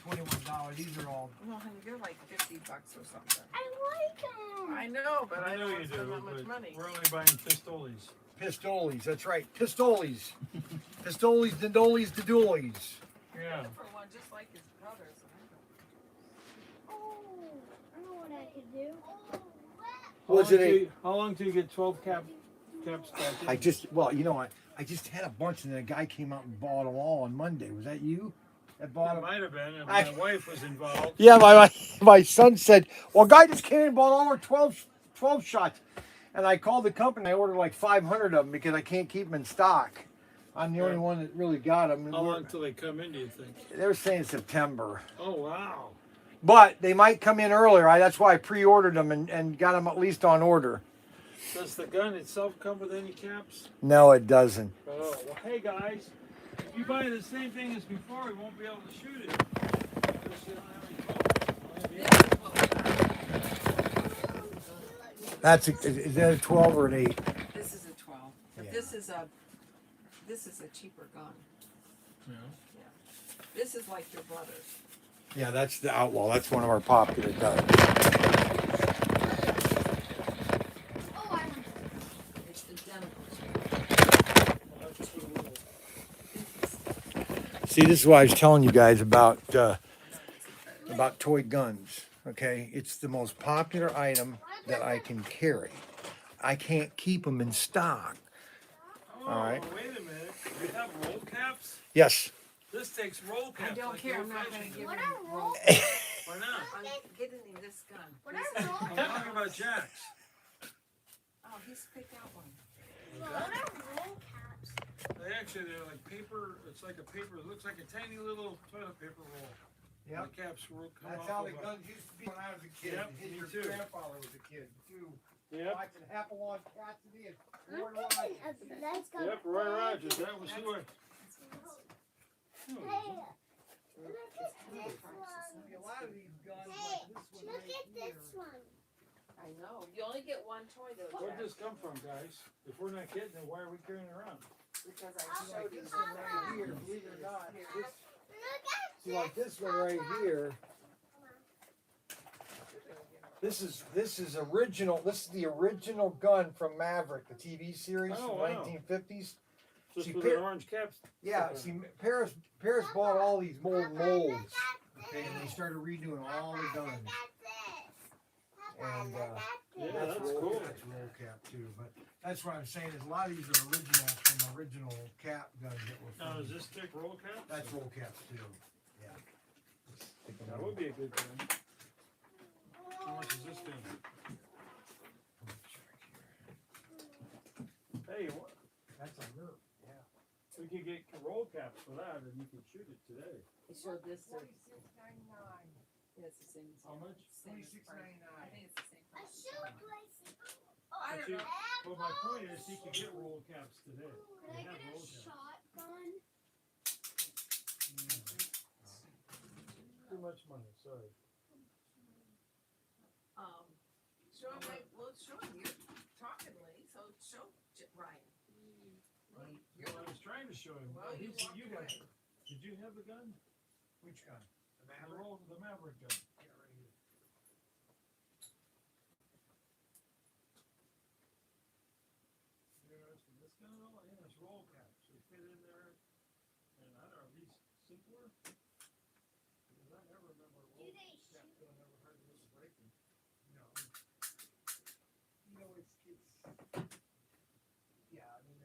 $21. These are all. Well, honey, they're like $50 or something. I like them. I know, but I I know don't you want to spend do, that much but money. we're only buying pistoles. Pistoles, that's right. Pistoles. Pistoles, dindolies, didolies. Yeah. For one just like his brothers. Oh, I know what I could do. Was it a? How long till you get 12 caps back in? I just, well, you know, I just had a bunch, and then a guy came out and bought them all on Monday. Was that you that bought It them? might have been, and I- my wife was involved. Yeah, my son said, well, a guy just came in and bought all our 12 shots. And I called the company. I ordered like 500 of them because I can't keep them in stock. I'm the only one that really got them. How long till they come in, do you think? They were saying September. Oh, wow. But they might come in earlier. That's why I pre-ordered them and got them at least on order. Does the gun itself come with any caps? No, it doesn't. Oh, well, hey, guys. If you buy the same thing as before, we won't be able to shoot it. Because you don't have any bullets. Is that a 12 or an 8? This is a 12. But Yeah. this is a cheaper gun. Yeah. This is like your brother's. Yeah, that's the Outlaw. That's one of our popular guns. Oh, I want It's identical to Well, that's cool. See, this is why I was telling you guys about toy guns. Okay, it's the most popular item that I can carry. I can't keep them in stock. Oh, All right. wait a minute. We have roll caps? Yes. This takes roll caps. I don't like care. the I'm not going to old-fashioned give What him are roll. Why not? I'm getting him this gun. What This are is- roll I'm talking about jacks. Oh, he's picked out one. What are roll caps? They're like paper. It's like a paper. It looks like a tiny little toilet paper roll. Yep. The caps will come That's off how of the a- guns used to be when I was a kid. Yep, His me your too. grandfather was a kid too. Yep. Watching Hapalong Cassidy and Roy Rogers. Let's go. Yep, Roy Rogers, that was who I. Hey, look at this one. See, a lot of these guns, Hey, like this one look right at here. this one. I know, you only get one toy though, Where'd Jack, this come from, guys? If we're not kidding, then why are we carrying it around? because I See, showed like you. this one right here, believe it or not, this, Look at See, like this one right here. This is original. This is the original gun from Maverick, the TV series Oh, from wow. 1950s. Just See, with Pitt- the orange caps. Yeah, see, Paris bought all these molds, okay, and they started redoing all the guns. And Yeah, that's that's cool. That's roll cap too, but that's what I'm saying is a lot of these are original from original cap guns that were. Now, From, is this thick roll cap? that's roll caps too. Yeah. That would be a good gun. How much is this thing? Hey, That's a nerf. Yeah. we could get roll caps for that and you could shoot it today. He showed this to, $26.99. yeah, it's the same. How much? Same as price. I think it's the same A price. shoe place. Oh, I But don't you- know. But my point is, he could get roll caps today. Can They I have get a roll caps. shotgun? Too much money, sorry. Show him, like, well, show him, you're talking, Lee, so show Ryan. Lee, you're, Well, I was trying to show him. well, you walked You got, away. did you have the gun? Which gun? The The Maverick gun. Yeah, right here. You interested in this gun at all? Yeah, it's roll caps. They fit in there. And I don't know, are these simpler? Because I never remember a roll Do they cap gun, I never heard of this breaking. No. You know, it's yeah. I mean,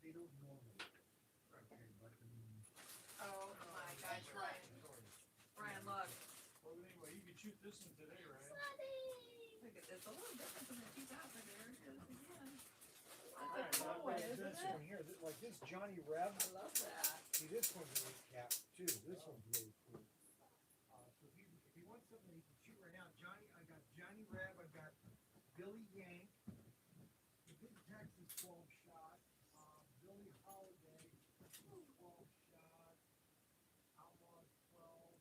they don't normally. Okay, but I mean. oh my gosh, Ryan, Ryan, look, Well, anyway, you could shoot this one today, right? look at this, a little different from the 2000, there it is again. Alright, That's a cool one, not bad. isn't This it? one here, like this Johnny Rev. I love that. See, this one's a cap too. This one's really cool. So if you want something that you can shoot right now, I got Johnny Rev. I got Billy Yank, the Big Texas 12 shot, Billy Holiday, 12 shot, Outlaw 12,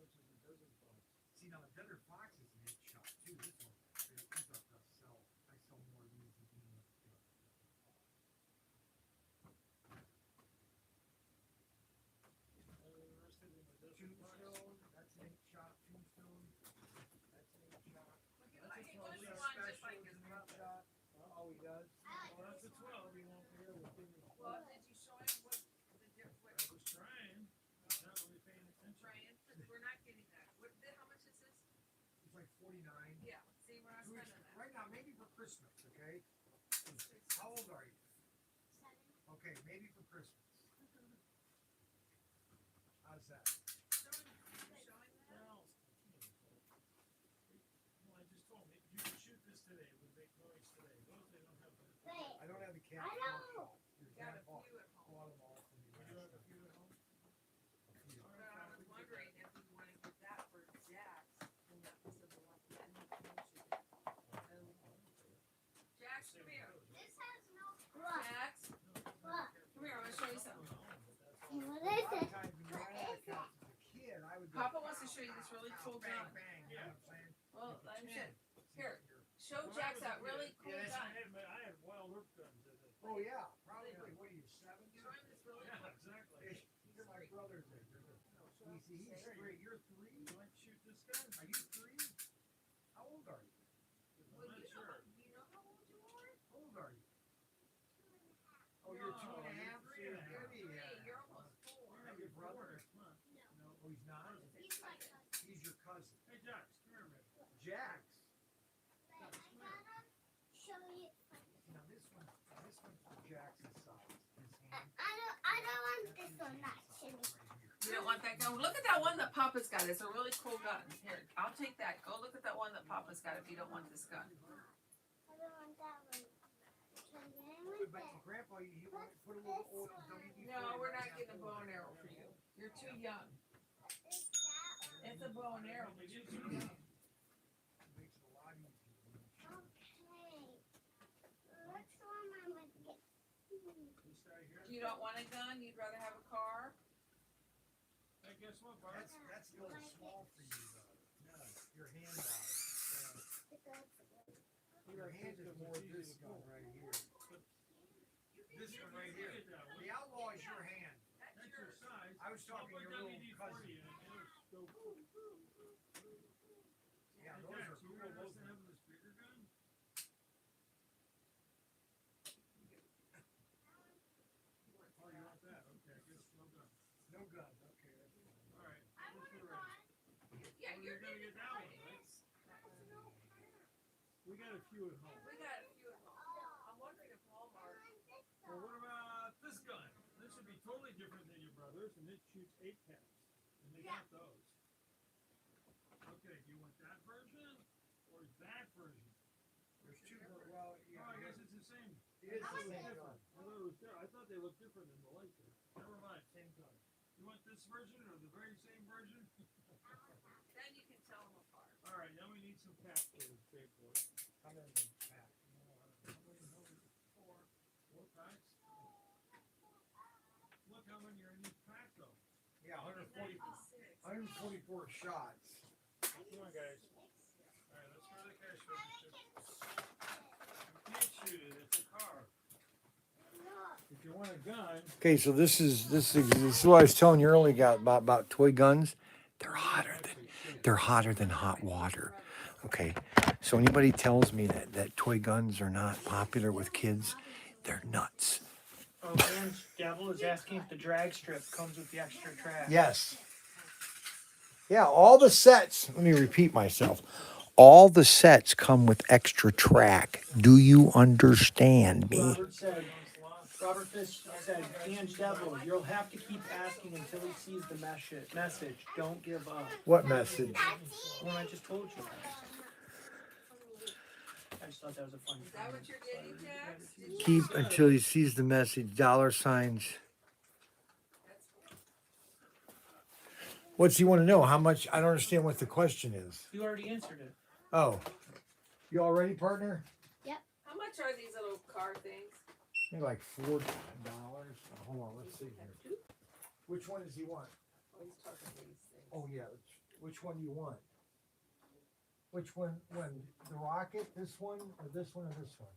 which is a Desert Fox. See, now the Desert Fox is an 8 shot too. This one, these are tough to sell. I sell more of these than Interested in the Desert Fox? Tombstone, that's an 8 shot. Tombstone, that's an 8 shot. Look That's at, a he wants 12 one just special, like is his an 8 brother. shot. Oh, he does? Well, that's a 12, he won't be able to give me. Well, did you show him what the difference, I was trying, not really paying attention. Ryan, we're not getting that, how much is this? It's like 49. Yeah, see, we're not Which, spending that. right now, maybe for Christmas, okay? How old are you? Okay, maybe for Christmas. How's that? Show him that. Well, I just told him, you can shoot this today, it would make noise today, those they don't have. Wait, I don't have the cap. I know. Your Got a dad bought few at home. bought them all for me. Would you have a few at home? But I was wondering if we wanna get that for Jax, and that was the one that he mentioned. Jax, come here. this has no. What? Jax, What? come here, I'm gonna show you something. Hey, what A is lot of it? times when you ran out of caps as a kid, I would go. Papa wants to show you this really cool bang, gun. bang, you know what I'm saying? Well, For I'm 10. sure, here, show When I Jax was a that kid, really cool yes, gun. I had wild earth guns at that. Oh, yeah, probably, what are you, 7? Show him this really Yeah, cool. exactly. These are my brothers. You see, he's 3. You're 3? You like to shoot this gun? Are you 3? How old are you? Well, I'm not you know, sure. do you know how old you are? How old are you? Oh, you're 2 and a half? You're Yeah. 3, you're almost 4. You're not your brother? Come on. No, oh, he's not? He's my cousin. He's your cousin. Hey, Jax, come here a minute. Jax. Wait, I gotta show you. Now this one's for Jax's size. His hand. I don't want this one, not shimmy. You don't want that gun? Well, look at that one that Papa's got. It's a really cool gun. Here, I'll take that. Go look at that one that Papa's got if you don't want this gun. I don't want that one. Can I But with that? Grandpa, you want to put a little old WD-40. No, we're not getting a bow and arrow for you. You're too young. Is that one? It's a bow and arrow, but you're too young. Makes it a lot easier. right here. You don't want a gun, you'd rather have a car? Hey, guess what, Bart? That's a little small for you though. No, your hand size. Your hand is more this gun right here. This one right here. The outlaw is your hand. That's your size. I was talking to your little cousin. WD-40 in it, it'll go. Yeah, Hey, those Jack, are so cool. you're Those interested in are, having this bigger gun? Oh, you want that? Okay, I guess no gun. no gun. Okay, that's fine. All right. I want one. Yeah, Well, you're you're gonna getting get that one, Fridays. We got a few at home. We got a few at home. I'm wondering if Walmart. Well, what about this gun? This would be totally different than your brother's, and it shoots 8 caps. And they got those. Okay, do you want that version or that version? There's two, well, Oh, yeah. I guess it's the same. It is I the thought it was same different. gun. I thought it was different. I thought they looked different in the light there. Never mind, same gun. You want this version or the very same version? Then you can tell them apart. All right, now we need some packs for this big boy. How many pack? Four packs. Look how many are in each pack though. Yeah, 140, 96. 144 shots. Come on, guys. All right, let's go to the cash register. You can't shoot it. It's a car. If you want a gun, Okay, so this is what I was telling you earlier about toy guns. They're hotter than hot water. Okay, so anybody tells me that toy guns are not popular with kids, they're nuts. Oh, Orange Devil is asking if the drag strip comes with the extra track. Yes. Yeah, all the sets, let me repeat myself. All the sets come with extra track. Do you understand me? Robert Fish said, Orange Devil, you'll have to keep asking until he sees the message. Don't give up. What message? When I just told you. I just thought that was a funny Is that what you're getting, Jax? Keep until he sees the message. $. What's he want to know? How much? I don't understand what the question is. You already answered it. Oh, you all ready, partner? How much are these little car things? Maybe like $4. Hold on, let's see here. Which one does he want? Oh, he's talking these things. Oh yeah, which one do you want? Which one? When the rocket? This one or this one or this one?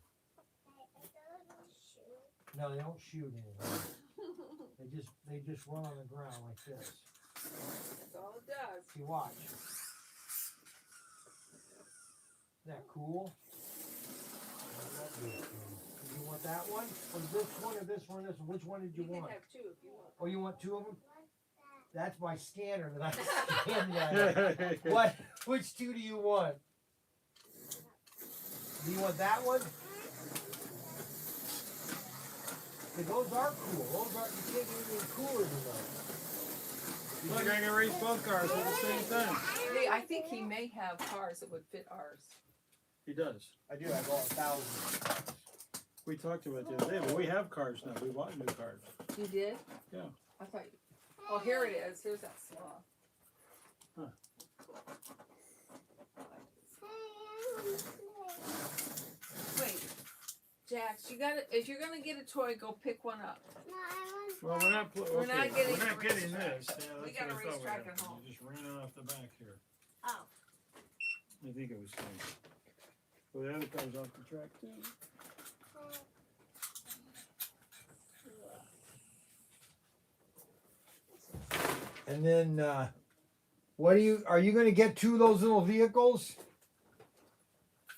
No, they don't shoot anymore. they just run on the ground like this. That's all it does. You watch. Isn't that cool? You want that one? Or this one or this one or this one? Which one did you You can want? have two if you want. Oh, you want two of them? That's my scanner that I scanned that. What? Which two do you want? Do you want that one? Yeah, those are cool. Those are, you can't get anything cooler than those. look, I can race both cars at the same time. Hey, I think he may have cars that would fit ours. He does. I do. I bought 1,000. We talked about it the other day, but we have cars now. We bought new cars. You did? Yeah. I thought you. Oh, here it is. Here's that sloth. Huh. Wait, Jax, you gotta. If you're gonna get a toy, go pick one up. Well, we're not. We're not getting We're not a getting racetrack. this. Yeah, We that's got a what I thought we racetrack had. at home. You just ran it off the back here. Oh. I think it was fine. Well, the other car's off the track too. And then, what are you going to get two of those little vehicles?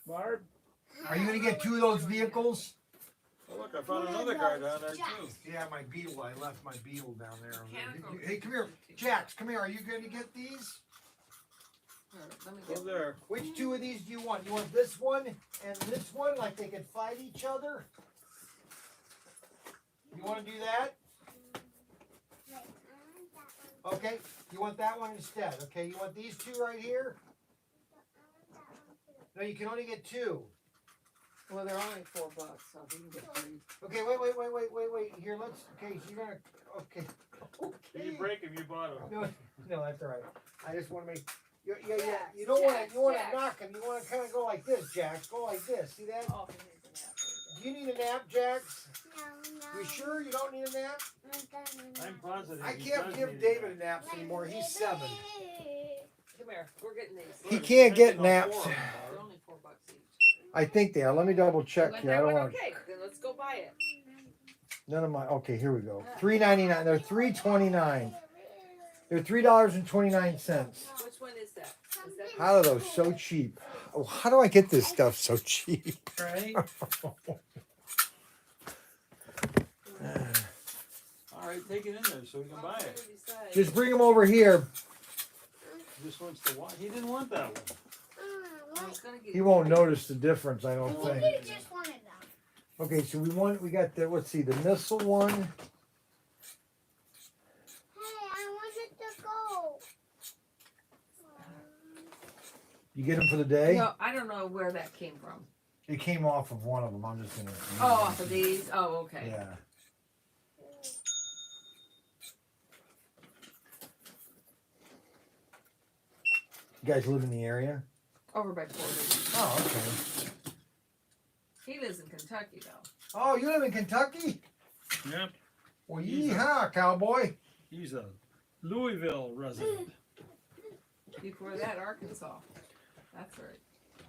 Barb? Are you going to get two of those vehicles? Oh, look, I found another car down there too. Yeah, my Beetle. I left my Beetle down there. Mechanical. Hey, come here. Jax, come here. Are you going to get these? Here, let me Go get. there. Which two of these do you want? You want this one and this one, like they could fight each other? You want to do that? Okay. You want that one instead? Okay. You want these two right here? No, you can only get two. Well, they're only $4, so we can get 3. Okay. Wait. Here, let's. Okay. So you're gonna. Okay. If you break him, you bought him. No, that's all right. I just want to make. Yeah. Jax, You don't want Jax, to. You want Jax. to knock him. You want to kind of go like this, Jax. Go like this. See that? Oh, he needs an apple. you need a nap, Jax? No. You sure you don't need a nap? I'm positive. I he can't does give need David a a naps anymore. He's 7. Come here, we're getting these. He nap. can't get Depending on naps. form, They're Barb. only $4 each. I think they are. Let me double You check want here. I that don't one? want Okay, then let's go buy it. none of my. Okay, here we go. $3.99. They're $3.29. They're $3.29. Which one is that? Is that How are those so cheap? Oh, how do I get this stuff so cheap? Right? All right, take it in there so we can buy it. Just bring them over here. He just wants to want. He didn't want that one. I was gonna get He won't notice the difference, I don't think. You just wanted that. Okay, so we got the, let's see, the missile one. Hey, I wanted to go. You get them for the day? No, I don't know where that came from. It came off of one of them. I'm just gonna. Oh, off of these? Oh, okay. Yeah. You guys live in the area? Over by Porter. Oh, okay. He lives in Kentucky though. Oh, you live in Kentucky? Yep. Well, yeehaw, cowboy. He's a Louisville resident. Before that, Arkansas. That's right.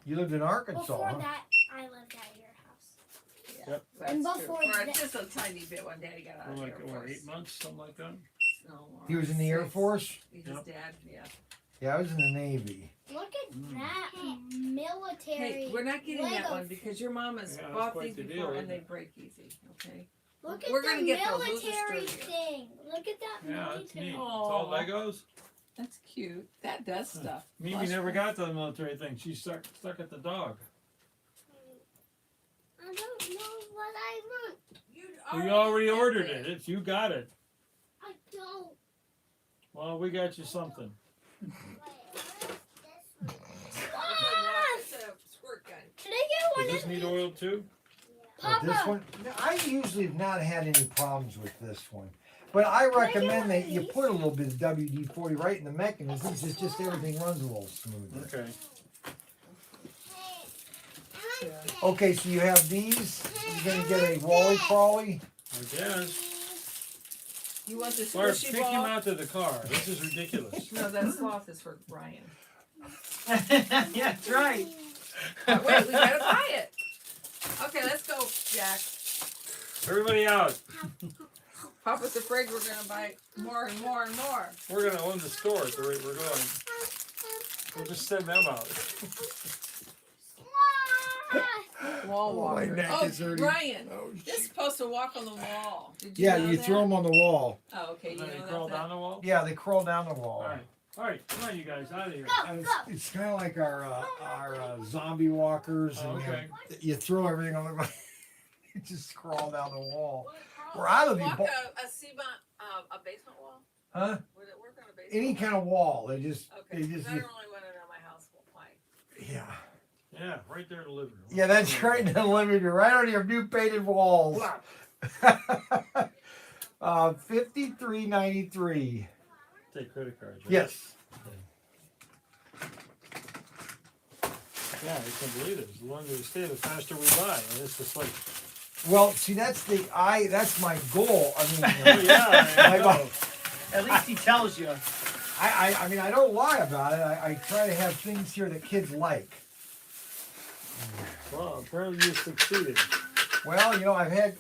You lived in Arkansas, Before huh? that, I lived at your house. Yeah, Yep. that's And true. before For that- just a tiny bit when Daddy got out For of like, the Air Force. 8 months, something like that. No, He was in the Air 6. Force? His Yep. dad, yeah. Yeah, I was in the Navy. Look at Mm. that military. Hey, we're not getting that Lego. one because your mom has Yeah, that's bought quite these the before deal, and they isn't it? break easy, okay? Look at We're the gonna get those. Those are military sturdier. thing. Look at that Yeah, that's military. neat. It's all Aw. Legos. That's cute. That does stuff. Mimi Plus- never got to the military thing. She's stuck at the dog. I don't know what I want. We already ordered it. It's you got it. I don't. Well, we got you something. Wait, where's this It's a squirt gun. Should I get one Does this of need these? oil too? But this Papa. one, no, I usually have not had any problems with this one. But I recommend that you put a little bit of WD-40 right in the mechanisms. It's just everything runs a little smoother. Okay. Hey, I want this. Okay, so you have these. You're gonna get a Wally Crawly. I guess. You want the Barb, squishy take him ball? out to the car. This is ridiculous. No, that sloth is for Brian. Yeah, that's right. Wait, we gotta buy it. Okay, let's go, Jack. Everybody out. Papa's afraid we're gonna buy more and more and more. We're gonna own the store at the rate we're going. We'll just send them out. Wall Oh, my walker. neck Oh, is hurting. Brian, Oh, you're supposed to walk on the wall. Did you Yeah, know you that? throw them on the wall. Oh, okay. You Then know they that. crawl down the wall. Yeah, they crawl down the wall. All right, come on, you guys, out of here. And it's kind of like our zombie walkers. And Okay. you throw everything on the ground. It just crawl down the wall. We're out of the Walk bo- a cement, a basement wall. Huh? Would it work on a basement? Any kind of wall. They just, Okay. they just, I don't really want it on my house. Why? yeah. Yeah, right there in the living room. Yeah, that's right in the living room, right on your new painted walls. $53.93. Take credit cards. Right? Yes. Yeah, I can't believe it. The longer we stay, the faster we buy. And it's just like, Well, see, that's my goal. I mean, oh yeah, I know. At least he tells you. I mean, I don't lie about it. I try to have things here that kids like. Well, apparently you succeeded. Well,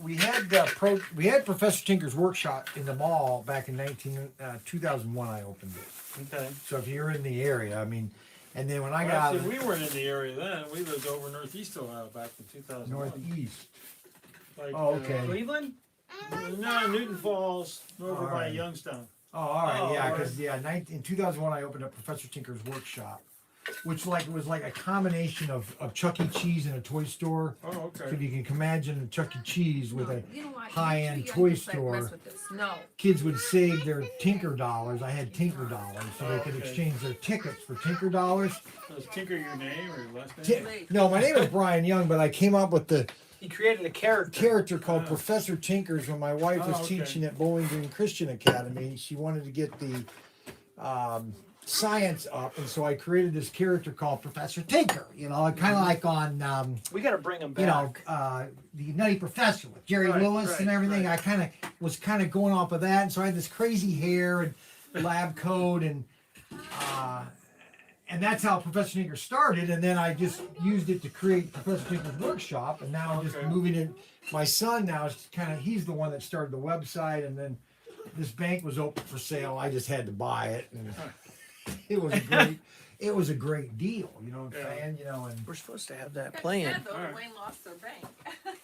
we had Professor Tinker's workshop in the mall back in 2001. I opened it. Okay. So if you're in the area, I mean, and then when I Well, got actually, we weren't in the area then. We lived over northeast Ohio back in 2001. northeast. Like, Oh, okay. Cleveland? No, Newton Falls, over All by right. Youngstown. Oh, all right, Oh, yeah, all right. because in 2001 I opened up Professor Tinker's workshop, which was like a combination of Chuck E. Cheese and a toy store. Oh, So okay. if you can imagine a Chuck E. Cheese with a You know what? high-end You're toy too young to store. mess with this. No. kids would save their Tinker dollars. I had Tinker dollars, so they could Okay. exchange their tickets for Tinker dollars. Was Tinker your name or your last Ti- name? no, my name is Brian Young, but I came up with the He created a character. character called Oh. Professor Tinkers when my wife was Oh, okay. teaching at Bowling Green Christian Academy. She wanted to get the science up, and so I created this character called Professor Tinker. You know, kind of like on We got to bring him back. you know, the Nutty Professor with Jerry Right, Lewis and right, everything. right. I kind of was going off of that, and so I had this crazy hair and lab coat, and that's how Professor Tinker started. And then I just used it to create Professor Tinker's Workshop, and now just moving it. My son now is he's the one that started the website, and then this bank was open for sale. I just had to buy it, and it was a great. It was a great deal, you know what I'm saying? You know, and We're supposed to have that That's plan. sad, though, Wayne lost their bank.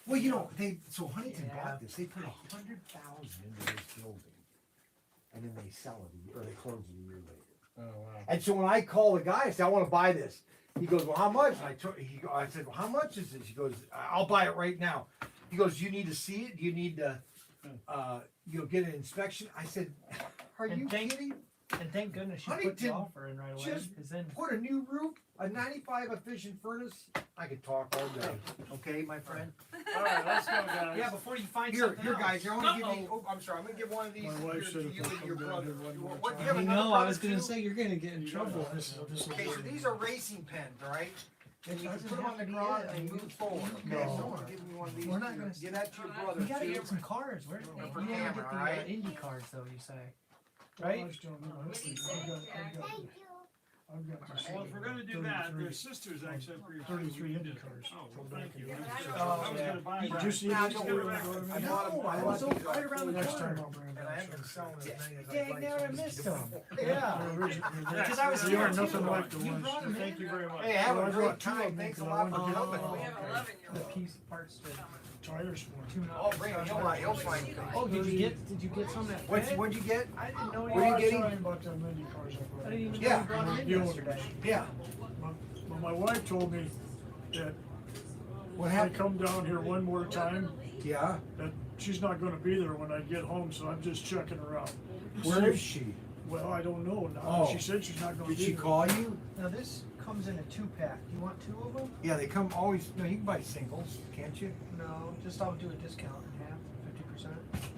well, you know, Huntington bought this. They put 100,000 into this building, and then they sell it, or they close it a year later. Oh wow. And so when I call the guy, I say, I want to buy this. He goes, well, how much? And I said, well, how much is this? He goes, I'll buy it right now. He goes, you need to see it? Do you need to, get an inspection? I said, are you kidding? And thank goodness you put Huntington the offer in right away. just 'Cause then Put a new roof, a 95 efficient furnace. I could talk all day. Okay, my friend? All right, let's go, guys. yeah, before you find Here, something here, else. guys. I want to give you. Oh, I'm sorry. I'm gonna give one of these My here wife to said if you I and your come down brother. here one more What, do you time. have I another know. I brother was gonna too? say you're gonna get in trouble. This will Okay, so these are racing pens, all right? And you can Doesn't put them have on the to be ground it. and move forward. Okay, No. so I'm giving you one of these. We're not too. gonna give that to your brother We gotta too. get some cars. Where For you didn't camera, get the alright? Indy cars though. You say, I right? just don't know. What do you say, Jack? Thank you. I've got well, if we're gonna do that, their sisters actually for your 33 Indy cars. Oh, well, thank you. I was gonna buy that. Did you see Now, these? don't I worry bought about them. it. I No, bought I was right around the Next corner. time I'll bring them And I down. haven't been selling as many as I'd Dang, like now to. I missed them. Yeah. Because I was They here are too. nothing like the You ones. brought 'em Thank in. you very much. Hey, have Well, a I great brought two of time. them Thanks a because lot I for wanted coming. We to have an 11-year-old. The piece parts to tires for them. tune up. Oh, bring it. He'll find things. Oh, did you get some that fit? What'd you get? I didn't know What are you. you I was getting? telling about them Indy cars I brought. I didn't even know Yeah. you brought them in The old yesterday. ones. Yeah. Well, my wife told me that What if I happened? come down here one more time, Yeah. that she's not gonna be there when I get home, so I'm just checking her out. Where is she? Well, I don't know now. Oh. She said she's not gonna be Did she there. call you? Now this comes in a 2-pack. You want 2 of them? Yeah, they come always. No, you can buy singles, can't you? No, just I'll do a discount in half, 50%.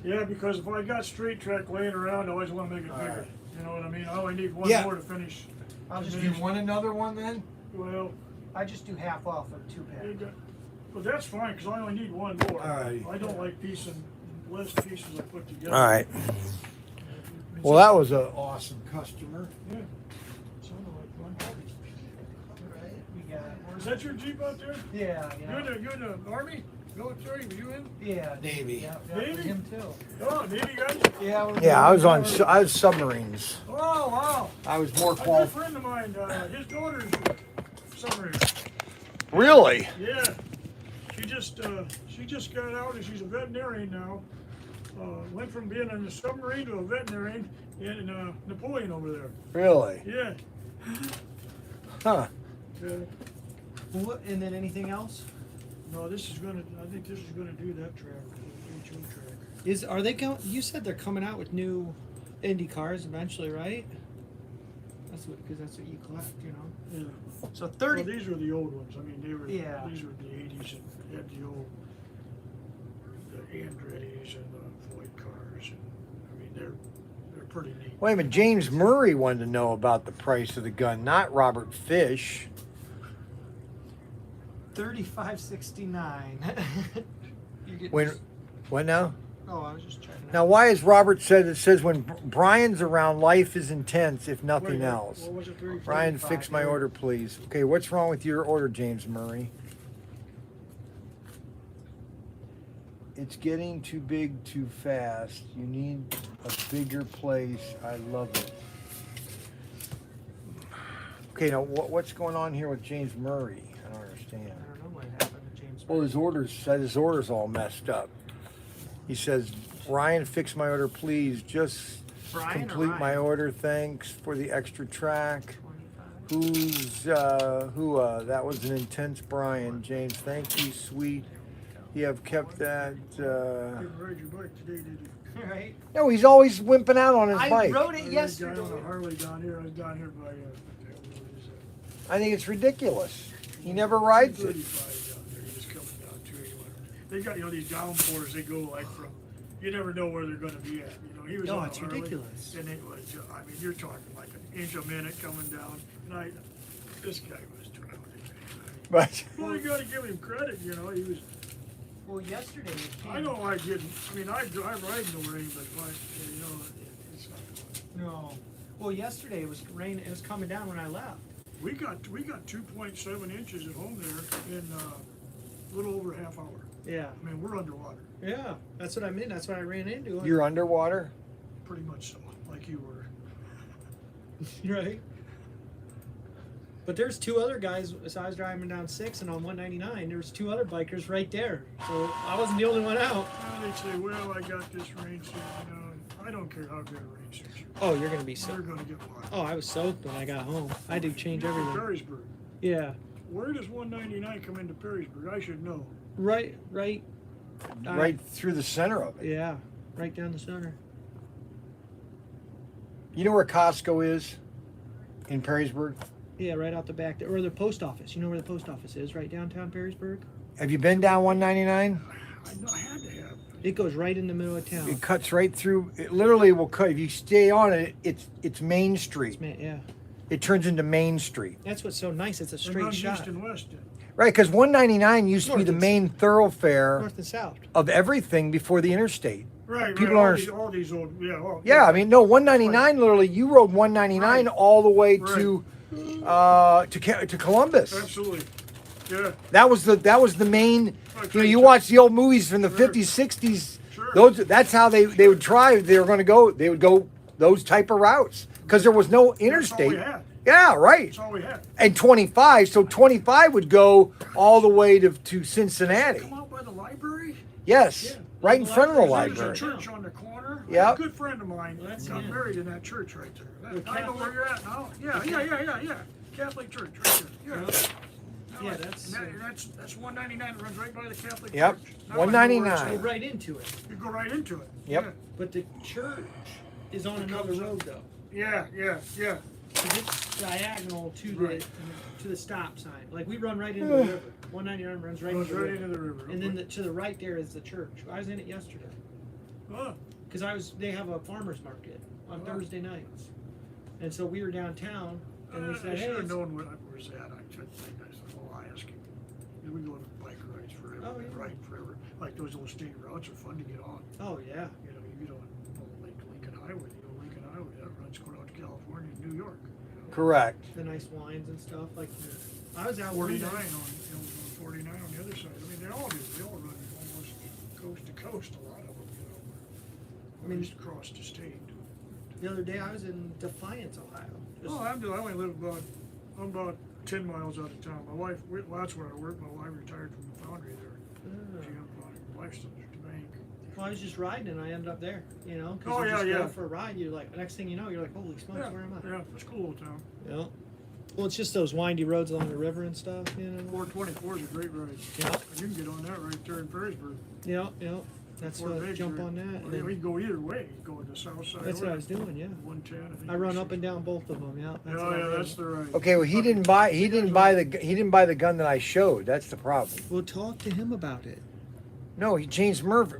Yeah, because if I got straight track laying around, I always wanna make it All bigger. right. You know what I mean? I only need one Yeah. more to finish. I'll just You do. want another one then? Well, I just do half off of 2-pack. you got- well, that's fine, cause I only need one more. All right. I don't like less pieces I put together. All right. Well, that was an awesome customer. Yeah. So I like one. We got. Is that your Jeep out there? Yeah, You in the Army? Military? Were you in? Yeah. Navy. Yeah, for Navy? him too. Oh, Navy guys? Yeah. Yeah, I was submarines. Oh, wow. I was more A good qualified. friend of mine, his daughter's submarine. Really? Yeah. She just got out and she's a veterinarian now. Went from being in a submarine to a veterinarian in Napoleon over there. Really? Yeah. Huh. What, and then anything else? No, I think this is gonna do that track, the HO track. Are they going? You said they're coming out with new Indy cars eventually, right? Because that's what you collect, you know. Yeah. So 30. Well, these were the old ones. I mean, Yeah. these were the 80s and had the old, the Andrettis and the Floyd cars. And, I mean, they're pretty neat. Wait a minute. James Murray wanted to know about the price of the gun, not Robert Fish. 35.69. You get When? What now? Oh, I was just checking. Now, why is Robert said it says when Brian's around, life is intense, if nothing Wait, else. What was it, 35? Brian, fix my order, please. Okay, what's wrong with your order, James Murray? It's getting too big too fast. You need a bigger place. I love it. Okay, now what's going on here with James Murray? I don't understand. I don't know what happened to James. Well, his orders all messed up. He says, Ryan, fix my order, please. Just Brian or complete my Ryan? order. Thanks for the extra track. 25. That was an intense Brian. James, thank you, sweet. You have kept that. Didn't ride your bike today, did you? Right. No, he's always wimping out on his I bike. rode it I rode yesterday. down on a Harley down here. I was down here by, what is that? I think it's ridiculous. He never rides it. 35 down there. He was coming down to you. They got, these downpours. They go like from you never know where they're gonna be at, you know, he was No, on a it's Harley, ridiculous. and it was, I mean, you're talking like an inch a minute coming down, and this guy was driving. But Well, you gotta give him credit, you know, he was, Well, yesterday it I came. don't like getting, I mean, I ride in the rain, but like, you know, it's not fun. No. Well, yesterday it was rain. It was coming down when I left. We got 2.7 inches at home there in a little over a half hour. Yeah. I mean, we're underwater, Yeah. That's what I mean. That's what I ran into. you're underwater. pretty much so, like you were. Right. But there's two other guys. So I was driving down 6 and on 199, there was two other bikers right there. So I wasn't the only one out. They say, well, I got this rain suit, you know, and I don't care how good a rain suit you Oh, you're gonna be are. so. You're gonna get water. Oh, I was soaked when I got home. I do change everything. Perrysburg. Yeah. Where does 199 come into Perrysburg? I should know. Right. Right through the center of it. Yeah. Right down the center. You know where Costco is in Perrysburg? Yeah, right out the back there, or the post office. You know where the post office is, right downtown Perrysburg. Have you been down 199? I know I had to have. It goes right in the middle of town. It cuts right through. It literally will cut. If you stay on it, it's Main Street. Yeah. It turns into Main Street. That's what's so nice. It's a It straight runs shot. east and west. Then. Right, because 199 used to be North the and main thoroughfare North and south. of everything before the interstate. Right, People right. aren't- All these old, yeah. Well, Yeah, I mean, no, 199 literally. You rode 199 Right. all the way Right. to Columbus. Absolutely. Yeah. That was the main. Right, You know, right, you sure. watch the old movies from the Sure. 50s, 60s. Sure. That's how they would try. They were going to go. They would go those type of routes because there was no That's all interstate. we had. Yeah, right. That's all we had. And 25. So 25 would go all the way to Cincinnati. Come out by the library. Yes, Yeah. right in front of the There's a library. church on the corner. Yep. A good friend of mine Well, that's got it. married in that church right there. The I know where Catholic? you're at now. Yeah. Catholic church right there. Yeah. Yeah, And that's that's 199. It runs right by the Catholic Yep. church. Now I know where it's 199. go right into it. at. You go right into it. Yep. But the church is on another road though. Yeah. 'Cause it's diagonal to the stop sign. Like we run right into the river. 199 runs right Goes into the right river. into the river. And then to the right there is the church. I was in it yesterday Oh, because they have a farmers market on Thursday nights, and so we were downtown and we I said, hey, should have it's- known where's that. I should think I said, well, I ask him. We go on bike rides forever. Oh, yeah. Ride forever. Like those little state routes are fun to get on. oh yeah, You know, you get on Lincoln Highway. You know, Lincoln Highway that runs going out to California and New York. You know? Correct. the nice wines and stuff. Like I was out 49 one on, night. 49 on the other side. I mean, they all do. They all run almost coast to coast. A lot of them, you know. I mean- At least across the state. The other day I was in Defiance, Ohio. Just- Oh, I only live I'm about 10 miles out of town. My wife, well, that's where I work. My wife retired from the foundry there. She got my wife's still at the bank. Well, I was just riding and I ended up there, you know, because Oh, you yeah, just yeah. go for a ride. You're like, next thing you know, you're like, holy smokes, Yeah, where am I? yeah, it's a cool little town. Yeah. Well, it's just those windy roads along the river and stuff, you know. 424 is a great ride. Yeah. You can get on that right there in Perrysburg. Yeah. That's Fort what Baker. jump on that. Well, And we can go either way. You go to the south side. that's or what I was doing. Yeah. 110. I think I run it's up and down both of them. Yeah. That's what I Yeah, did. that's the right. Okay, well he didn't buy the gun that I showed. That's the problem. We'll talk to him about it. No, James Murphy.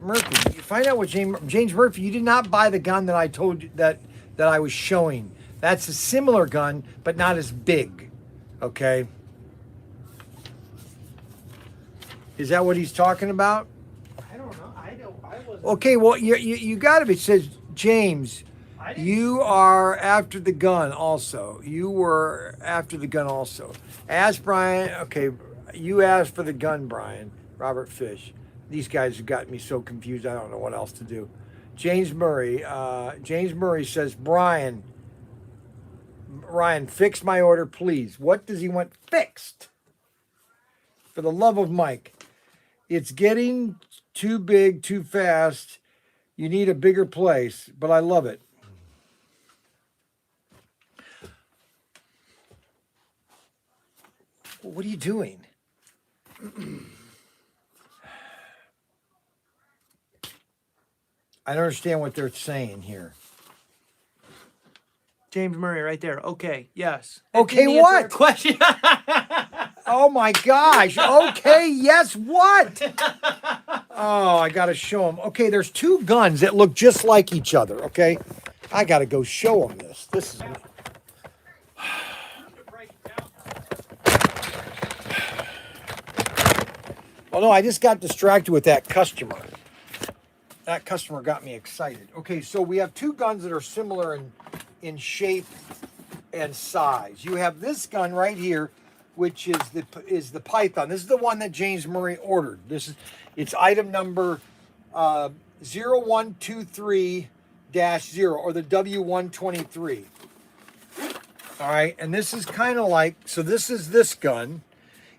You find out what James Murphy. You did not buy the gun that I told you that I was showing. That's a similar gun, but not as big. Okay. Is that what he's talking about? I don't know. I wasn't. Okay, well you got to be. It says James. I didn't. You are after the gun also. You were after the gun also. Ask Brian. Okay, you asked for the gun, Brian. Robert Fish. These guys have got me so confused. I don't know what else to do. James Murray. James Murray says, Ryan, fix my order, please. What does he want fixed? For the love of Mike. It's getting too big, too fast. You need a bigger place, but I love it. What are you doing? I don't understand what they're saying here. James Murray, right there. Okay. Yes. Okay, Didn't answer what? our question. Oh my gosh. Okay, yes, what? Oh, I gotta show them. Okay, there's two guns that look just like each other. Okay, I gotta go show them this. This is. Oh no, I just got distracted with that customer. That customer got me excited. Okay, so we have two guns that are similar in shape and size. You have this gun right here, which is the Python. This is the one that James Murray ordered. It's item number 0123-0 or the W123. All right, and this is kind of like, so this is this gun.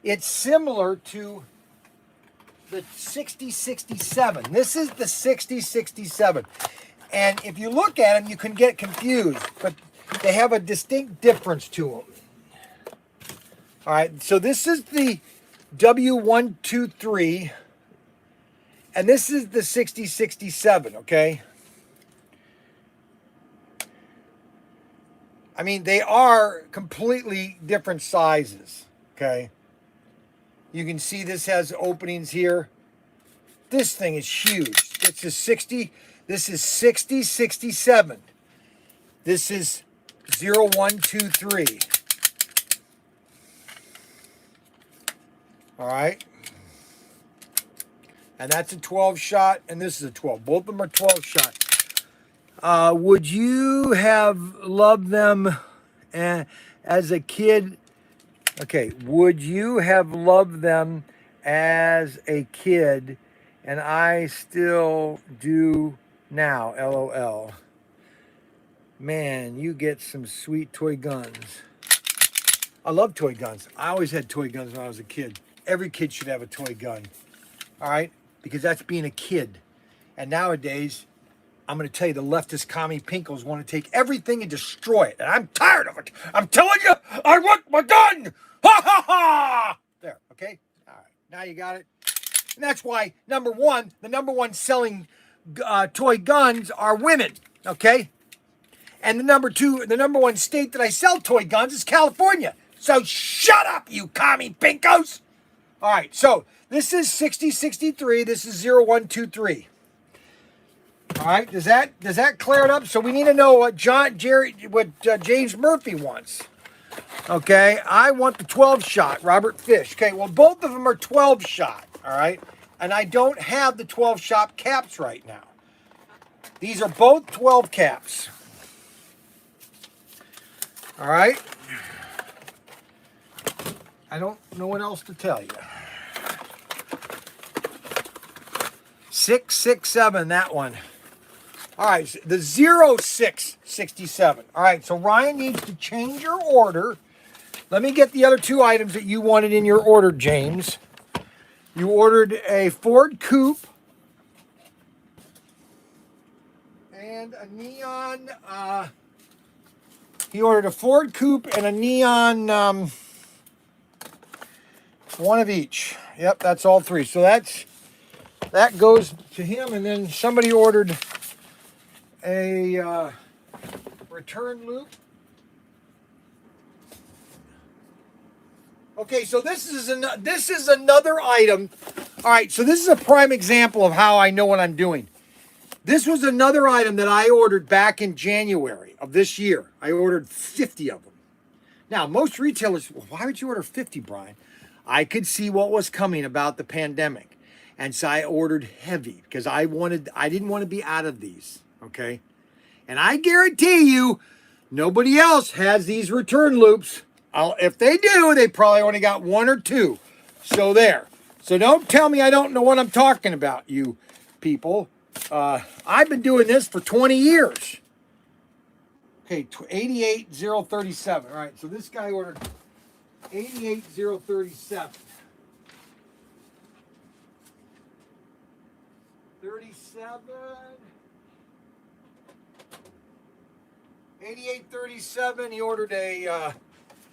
It's similar to the 6067. This is the 6067. And if you look at them, you can get confused, but they have a distinct difference to them. All right, so this is the W123, and this is the 6067, okay? I mean, they are completely different sizes, okay? You can see this has openings here. This thing is huge. This is 6067. This is 0123. All right. And that's a 12 shot, and this is a 12. Both of them are 12 shot. Would you have loved them as a kid? Okay, would you have loved them as a kid, and I still do now, LOL. Man, you get some sweet toy guns. I love toy guns. I always had toy guns when I was a kid. Every kid should have a toy gun, all right? Because that's being a kid. And nowadays, I'm going to tell you, the leftist commie pinkos want to take everything and destroy it. And I'm tired of it. I'm telling you, I want my gun. Ha, ha, ha. There, okay? All right, now you got it. And that's why, the number one selling toy guns are women, okay? And the number one state that I sell toy guns is California. So shut up, you commie pinkos. All right, so this is 6063. This is 0123. All right, does that clear it up? So we need to know what James Murphy wants. Okay, I want the 12 shot, Robert Fish. Okay, well, both of them are 12 shot, all right? And I don't have the 12 shot caps right now. These are both 12 caps. All right? I don't know what else to tell you. 667, that one. All right, so the 0667. All right, so Ryan needs to change your order. Let me get the other two items that you wanted in your order, James. You ordered a Ford Coupe and a neon. He ordered a Ford Coupe and a neon. One of each. Yep, that's all three. So that goes to him, and then somebody ordered a return loop. Okay, so this is another item. All right, so this is a prime example of how I know what I'm doing. This was another item that I ordered back in January of this year. I ordered 50 of them. Now, most retailers, well, why would you order 50, Brian? I could see what was coming about the pandemic. And so I ordered heavy because I didn't want to be out of these, okay? And I guarantee you, nobody else has these return loops. If they do, they probably only got one or two. So there. So don't tell me I don't know what I'm talking about, you people. I've been doing this for 20 years. Okay, 88037. All right, so this guy ordered 88037. 37. 8837. He ordered a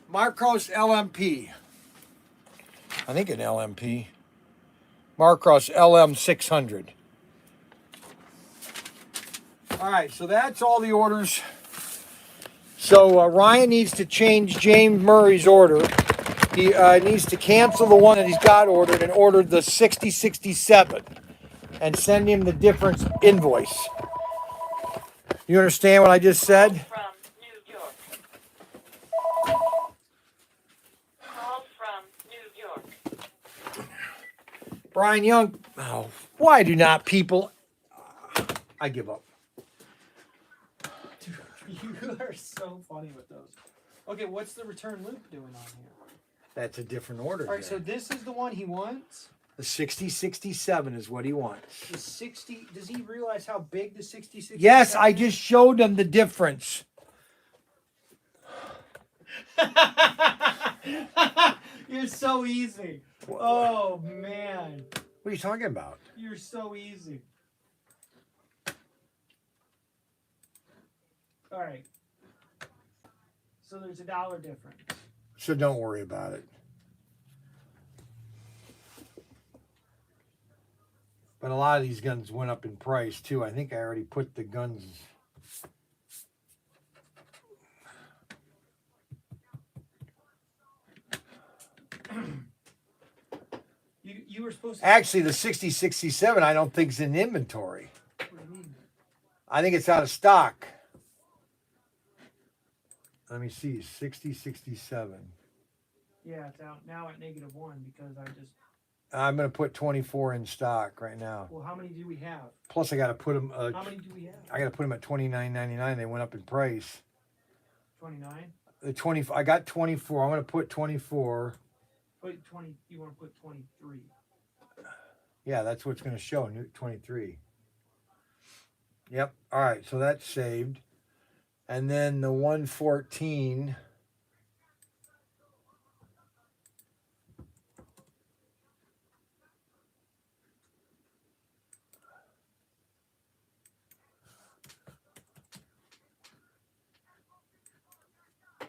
Marcos LMP. I think an LMP. Marcos LM600. All right, so that's all the orders. So Ryan needs to change James Murray's order. He needs to cancel the one that he's got ordered and ordered the 6067. and send him the difference invoice. You understand what I just said? From New York. Call from New York. Brian Young. Oh, why do not people? I give up. Dude, you are so funny with those. Okay, what's the return loop doing on here? That's a different order. All right, so this is the one he wants. The 6067 is what he wants. The 60. Does he realize how big the 6067? Yes, I just showed him the difference. You're so easy. Oh man, What are you talking about? you're so easy. All right. So there's $1 difference. So don't worry about it. But a lot of these guns went up in price too. I think I already put the guns. You were supposed to. Actually, the 6067 I don't think's in inventory. What do you mean? I think it's out of stock. Let me see, 6067. Yeah, it's out now at -1 because I just. I'm gonna put 24 in stock right now. Well, how many do we have? Plus, I gotta put them. How many do we have? I gotta put them at $29.99. They went up in price. 29. The 20. I got 24. I'm gonna put 24. Put 20. You want to put 23? Yeah, that's what's gonna show. New 23. Yep. All right. So that's saved. And then the 114.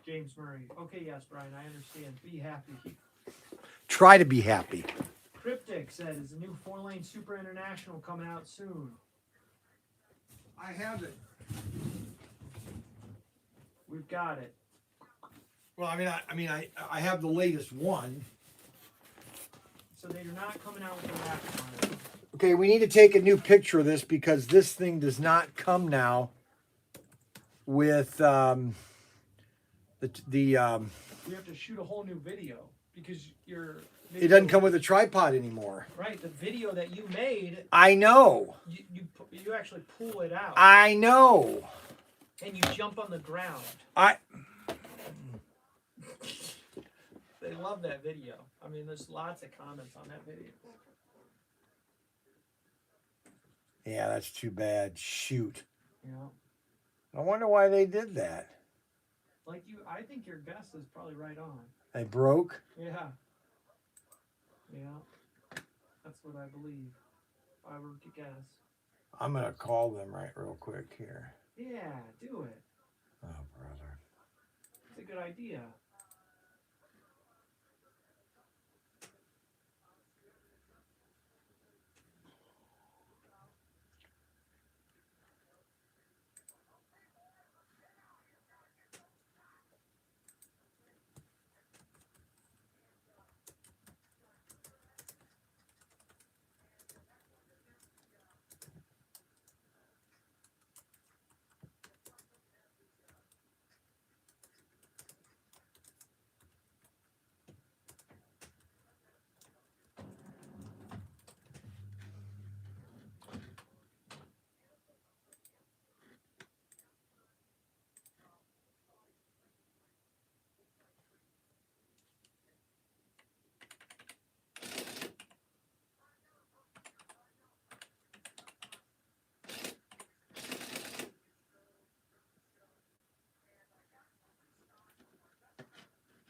James Murray. Okay, yes, Brian, I understand. Be happy. Try to be happy. Cryptic said, is the new 4-lane Super International coming out soon? I have it. We've got it. Well, I have the latest one. So they're not coming out with the wraps on it. Okay, we need to take a new picture of this because this thing does not come now with We have to shoot a whole new video because your. It doesn't come with a tripod anymore. Right, the video that you made, I know. you actually pull it out I know. and you jump on the ground. They love that video. I mean, there's lots of comments on that video. Yeah, that's too bad. Shoot. You know, I wonder why they did that. like I think your guess is probably right on. They broke. Yeah. Yeah. That's what I believe. If I were to guess. I'm gonna call them right real quick here. Yeah, do it. Oh, brother. It's a good idea.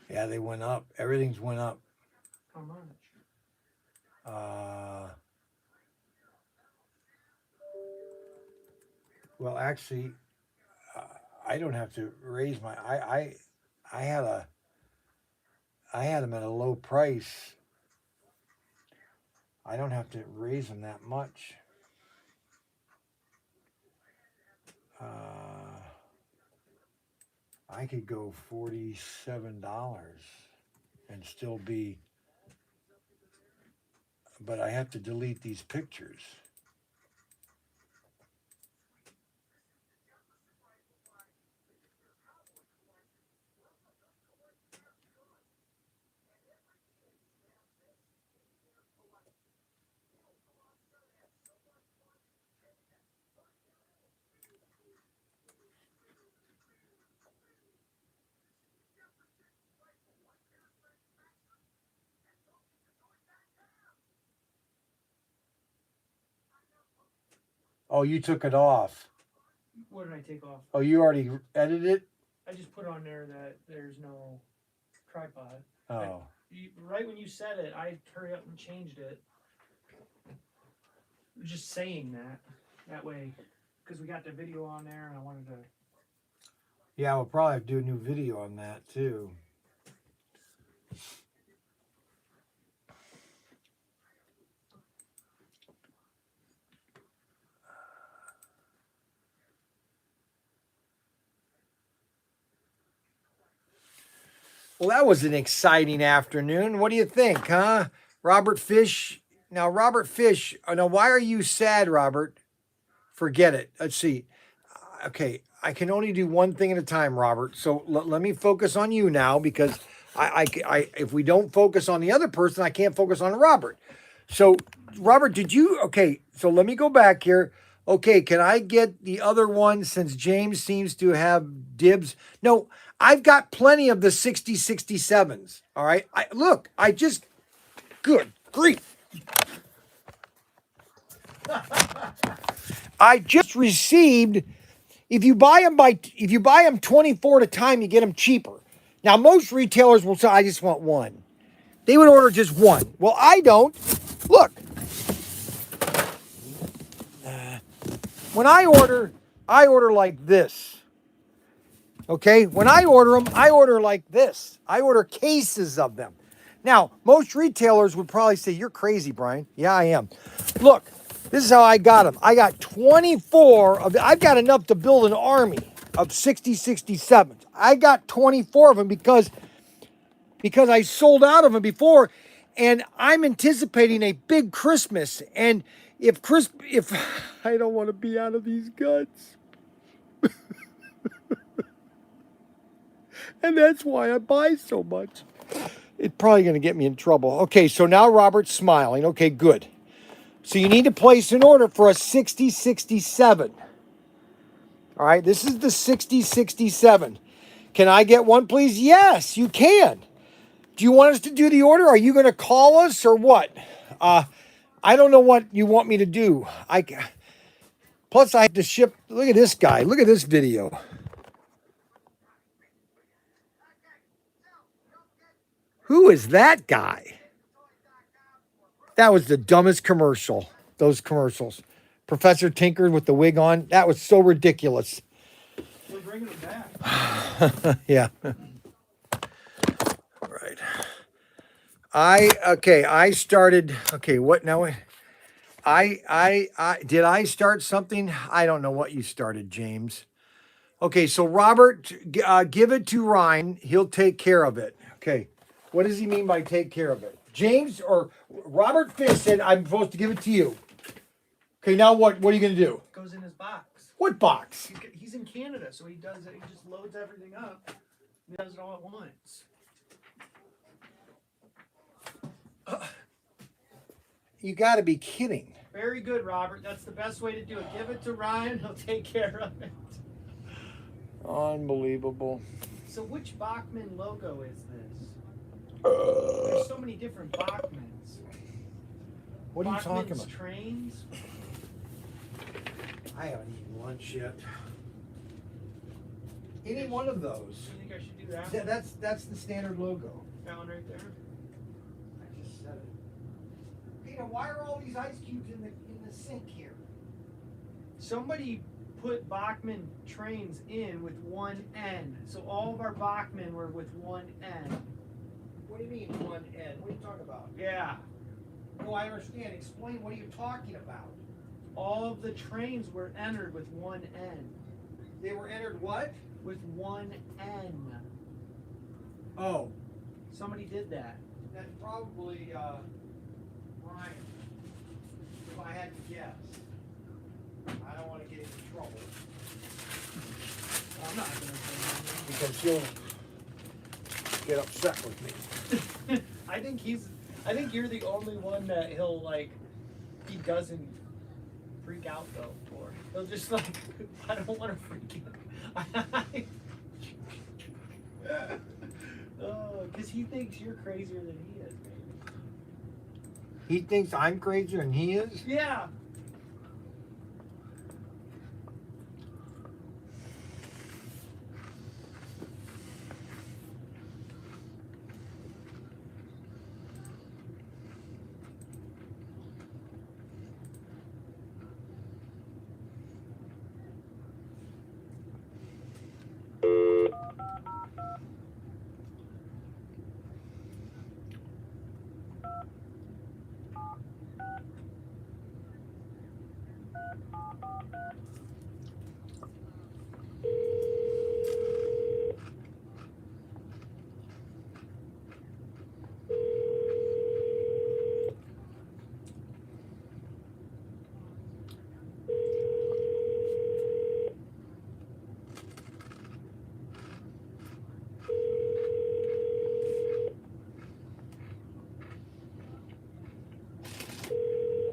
Yeah, they went up. Everything's went up. How much? Well, actually, I don't have to raise my. I had them at a low price. I don't have to raise them that much. I could go $47 and still be, but I have to delete these pictures. Oh, you took it off. What did I take off? Oh, you already edited it? I just put on there that there's no tripod. Oh. Right when you said it, I hurried up and changed it. Just saying that. That way, because we got the video on there and I wanted to. Yeah, we'll probably have to do a new video on that too. Well, that was an exciting afternoon. What do you think, huh? Robert Fish. Now, Robert Fish. Now, why are you sad, Robert? Forget it. Let's see. Okay, I can only do one thing at a time, Robert. So let me focus on you now because if we don't focus on the other person, I can't focus on Robert. So, Robert, did you? Okay, so let me go back here. Okay, can I get the other one since James seems to have dibs? No, I've got plenty of the 6067s. All right. Good grief. I just received, if you buy them 24 at a time, you get them cheaper. Now, most retailers will say, I just want one. They would order just one. Well, I don't. Look. When I order like this. Okay? When I order them, I order like this. I order cases of them. Now, most retailers would probably say, you're crazy, Brian. Yeah, I am. Look, this is how I got them. I got 24 of them. I've got enough to build an army of 6067s. I got 24 of them because I sold out of them before, and I'm anticipating a big Christmas. And if I don't want to be out of these guts. And that's why I buy so much. It's probably going to get me in trouble. Okay, so now Robert's smiling. Okay, good. So you need to place an order for a 6067. All right, this is the 6067. Can I get one, please? Yes, you can. Do you want us to do the order? Are you going to call us or what? I don't know what you want me to do. Plus, I have to ship. Look at this guy. Look at this video. Who is that guy? That was the dumbest commercial. Those commercials. Professor Tinker with the wig on. That was so ridiculous. We're bringing it back. Yeah. Right. I started. Okay, what now? Did I start something? I don't know what you started, James. Okay, so Robert, give it to Ryan. He'll take care of it. Okay. What does he mean by take care of it? James or Robert Fish said I'm supposed to give it to you. Okay, now what are you going to do? It goes in his box. What box? He's in Canada, so he does it. He just loads everything up. He does it all at once. You got to be kidding. Very good, Robert. That's the best way to do it. Give it to Ryan. He'll take care of it. Unbelievable. So which Bachman logo is this? There's so many different Bachmans. What are you talking Bachman's about? Trains. I haven't eaten lunch yet. Any one of those. You think I should do that? Yeah, that's the standard logo. That one right there. I just said it. Hey, now why are all these ice cubes in the sink here? Somebody put Bachman Trains in with one N. So all of our Bachman were with one N. What do you mean one N? What are you talking about? Yeah. No, I understand. Explain. What are you talking about? All of the trains were entered with one N. They were entered what? With one N. Oh, Somebody did that. that's probably Ryan. If I had to guess. I don't want to get into trouble I'm not gonna say because he'll get upset with me. anything. I think you're the only one that he doesn't freak out though for. He'll just I don't want to freak out. Because he thinks you're crazier than he is, maybe. He thinks I'm crazier than he is? Yeah.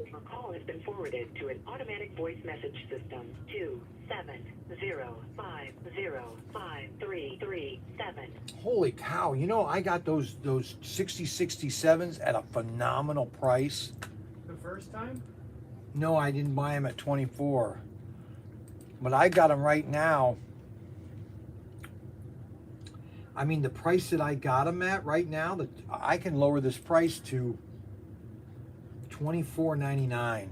Your call has been forwarded to an automatic voice message system. 270505337. Holy cow! You know, I got those 6067s at a phenomenal price. The first time? No, I didn't buy them at 24, but I got them right now. I mean, the price that I got them at right now, that I can lower this price to $24.99.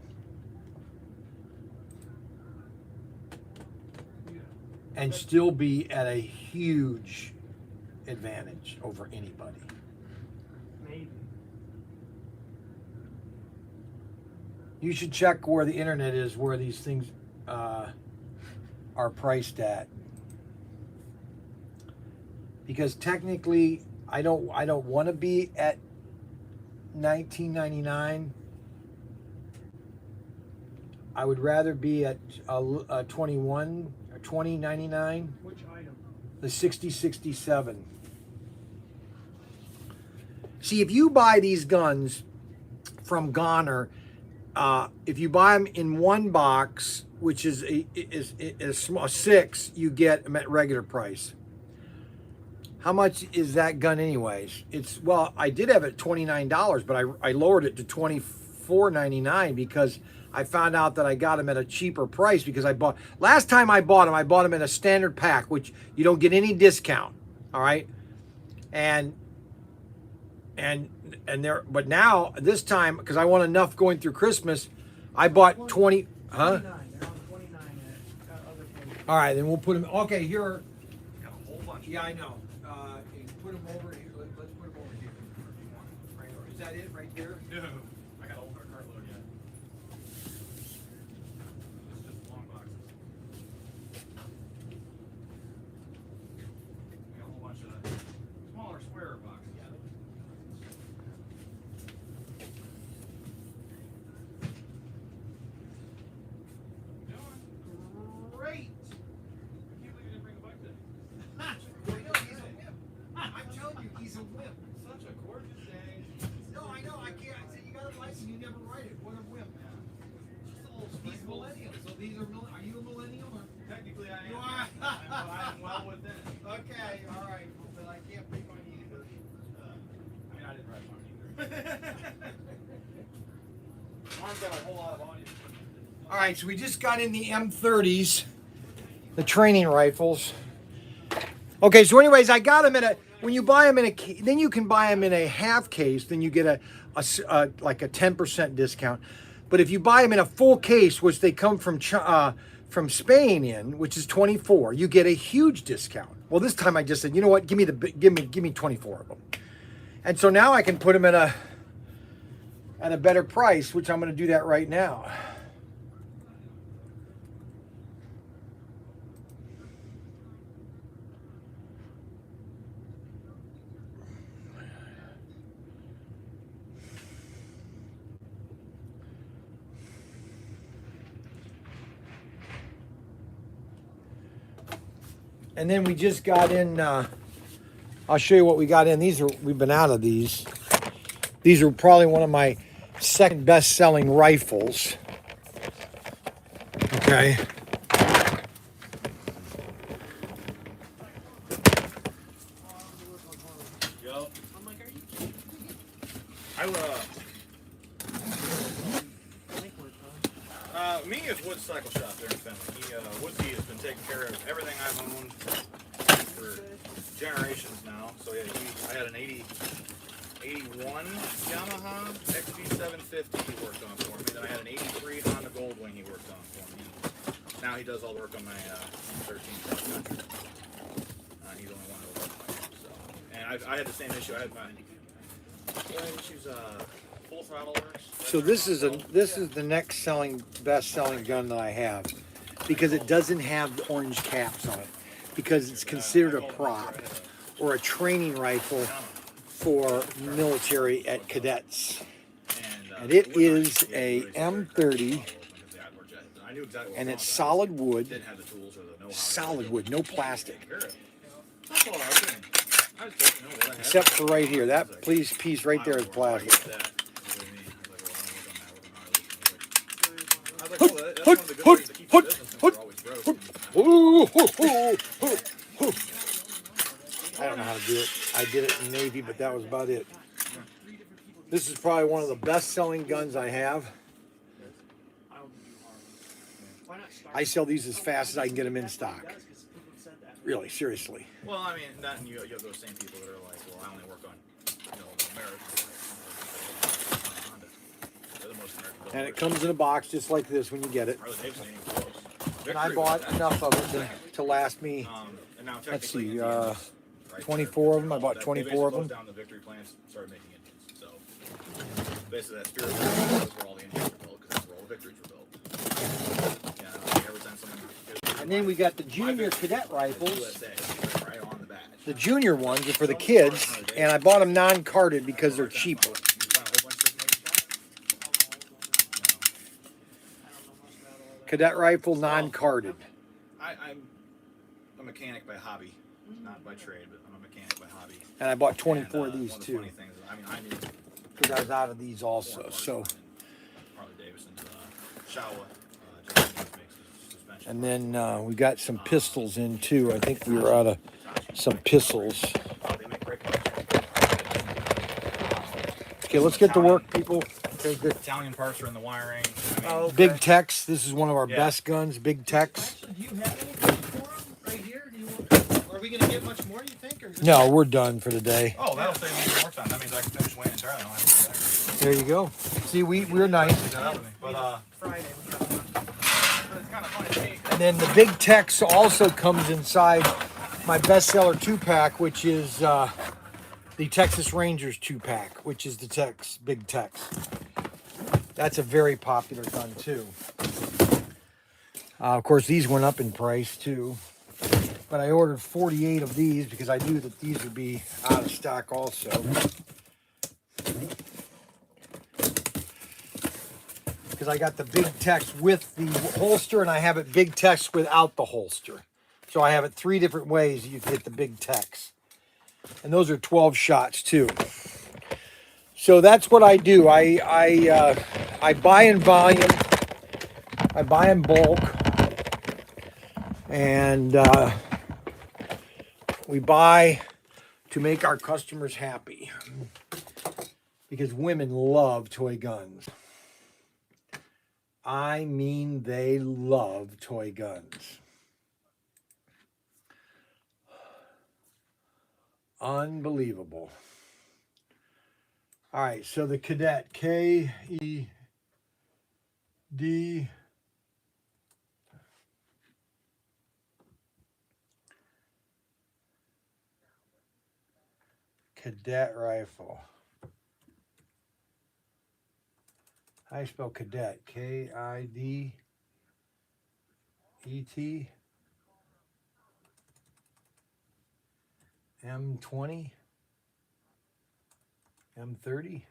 And still be at a huge advantage over anybody. Maybe. You should check where the internet is, where these things are priced at. Because technically, I don't want to be at $19.99. I would rather be at a 21 or $20.99. Which item? The 6067. See, if you buy these guns from Goner, if you buy them in one box, which is a small 6, you get them at regular price. How much is that gun anyways? It's, well, I did have it at $29, but I lowered it to $24.99 because I found out that I got them at a cheaper price because last time I bought them in a standard pack, which you don't get any discount. All right. But now this time, because I want enough going through Christmas, I bought 20, huh? 29. They're on 29 at other places. All right, then we'll put them, okay, here. Got a whole bunch. Yeah, I know. Put them over here. Let's put them over here. Right over. Is that it right there? No, I got a whole cartload yet. It's just long boxes. I got a whole bunch of smaller square boxes. Great! I can't believe you didn't bring a bike today. I'm telling you, he's a wimp. Such a gorgeous day. No, I know, I can't. I said, you got a license, you never ride it. What a wimp. Just a little He's sprinkle. millennial, so these are, are you a millennial or? Technically, I am. You are? I'm well within it. Okay, all right, but I can't pick on you either. I mean, I didn't ride mine either. Mine's got a whole lot of volume. All right, so we just got in the M30s, the training rifles. Okay, so anyways, I got them in when you buy them in then you can buy them in a half case, then you get like a 10% discount. But if you buy them in a full case, which they come from Spain in, which is 24, you get a huge discount. Well, this time I just said, you know what, give me 24 of them. And so now I can put them at a better price, which I'm going to do that right now. And then we just got in, I'll show you what we got in. We've been out of these. These are probably one of my second best selling rifles. Okay. Yup. I'm like, are you kidding? Me is Wood's Cycle Shop there in Finland. Woodsy has been taking care of everything I've owned for generations now. So yeah, I had an 81 Yamaha XB750 he worked on for me. Then I had an 83 Honda Goldwing he worked on for me. Now he does all the work on my 13 cross country. He's the only one that will work on it. So, and I had the same issue. I had issues. Full throttle works. So this is the next best selling gun that I have, because it doesn't have the orange caps on it, because it's considered a prop or a training rifle for military at cadets. And it is a M30, and it's solid wood, no plastic. Except for right here, that piece right there is plastic. I don't know how to do it. I did it in the Navy, but that was about it. This is probably one of the best selling guns I have. I sell these as fast as I can get them in stock. Really, seriously. Well, I mean, that and you have those same people that are like, well, I only work on, American. They're the most American. And it comes in a box just like this when you get it. And I bought enough of it to last me, let's see, 24 of them. I bought 24 of them. Down the victory plants, started making engines. So basically, that spirit is where all the engines were built, because that's where all the victories were built. Yeah, every time someone. And then we got the junior cadet rifles. Right on the badge. The junior ones are for the kids, and I bought them non-carded because they're cheaper. Cadet rifle non-carded. I'm a mechanic by hobby, not by trade, but I'm a mechanic by hobby. And I bought 24 of these one of the too, funny things, I knew because I was out of these also. So, Harley Davidson's Shawa. and then we got some pistols in too. I think we were out of some pistols. Okay, let's get to work, people. Okay, good. Italian parts are in the wiring. Big Tex. This is one of our best guns. Big Tex. Do you have anything for them right here? Are we gonna get much more? You think? Or No, we're done for the day. Oh, that'll save me more time. That means I can finish weighing entirely. I don't have to do that. There you go. See, we're nice. But Friday. And then the Big Tex also comes inside my bestseller 2-pack, which is the Texas Rangers 2-pack, which is the Big Tex. That's a very popular gun too. Of course, these went up in price too. But I ordered 48 of these because I knew that these would be out of stock also. Because I got the Big Tex with the holster, and I have it Big Tex without the holster. So I have it 3 different ways you can get the Big Tex. And those are 12 shots too. So that's what I do. I buy in volume. I buy in bulk. And we buy to make our customers happy. Because women love toy guns. I mean, they love toy guns. Unbelievable. All right, so the Cadet, K-E-D, Cadet rifle. How do you spell cadet? K-I-D-E-T. M20. M30.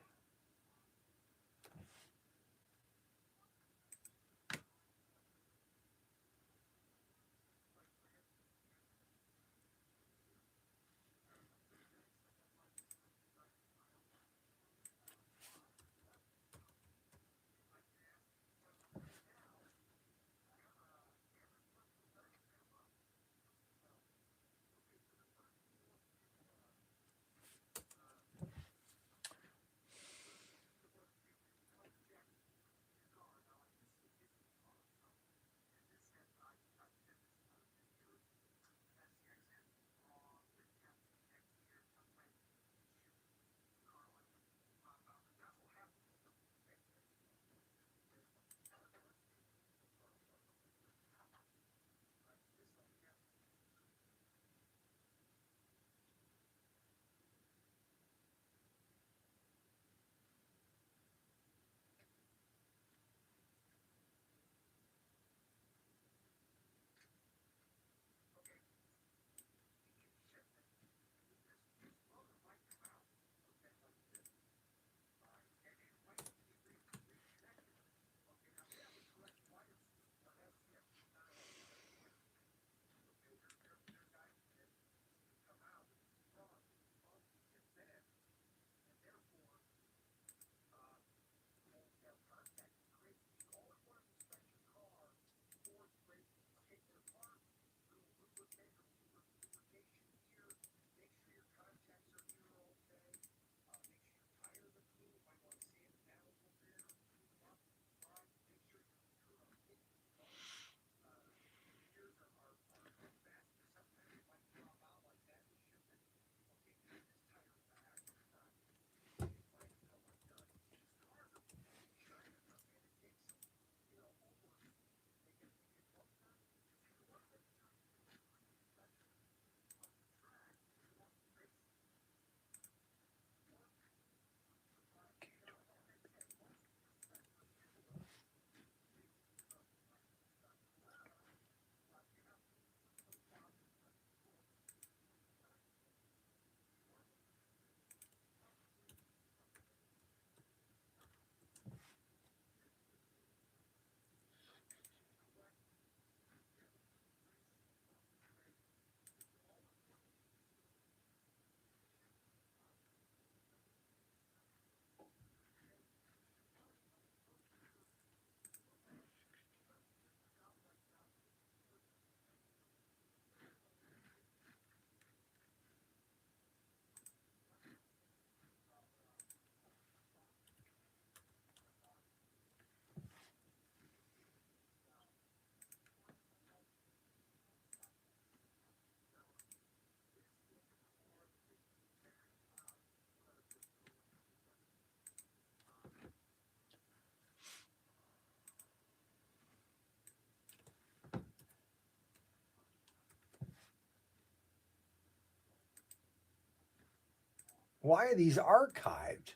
Why are these archived?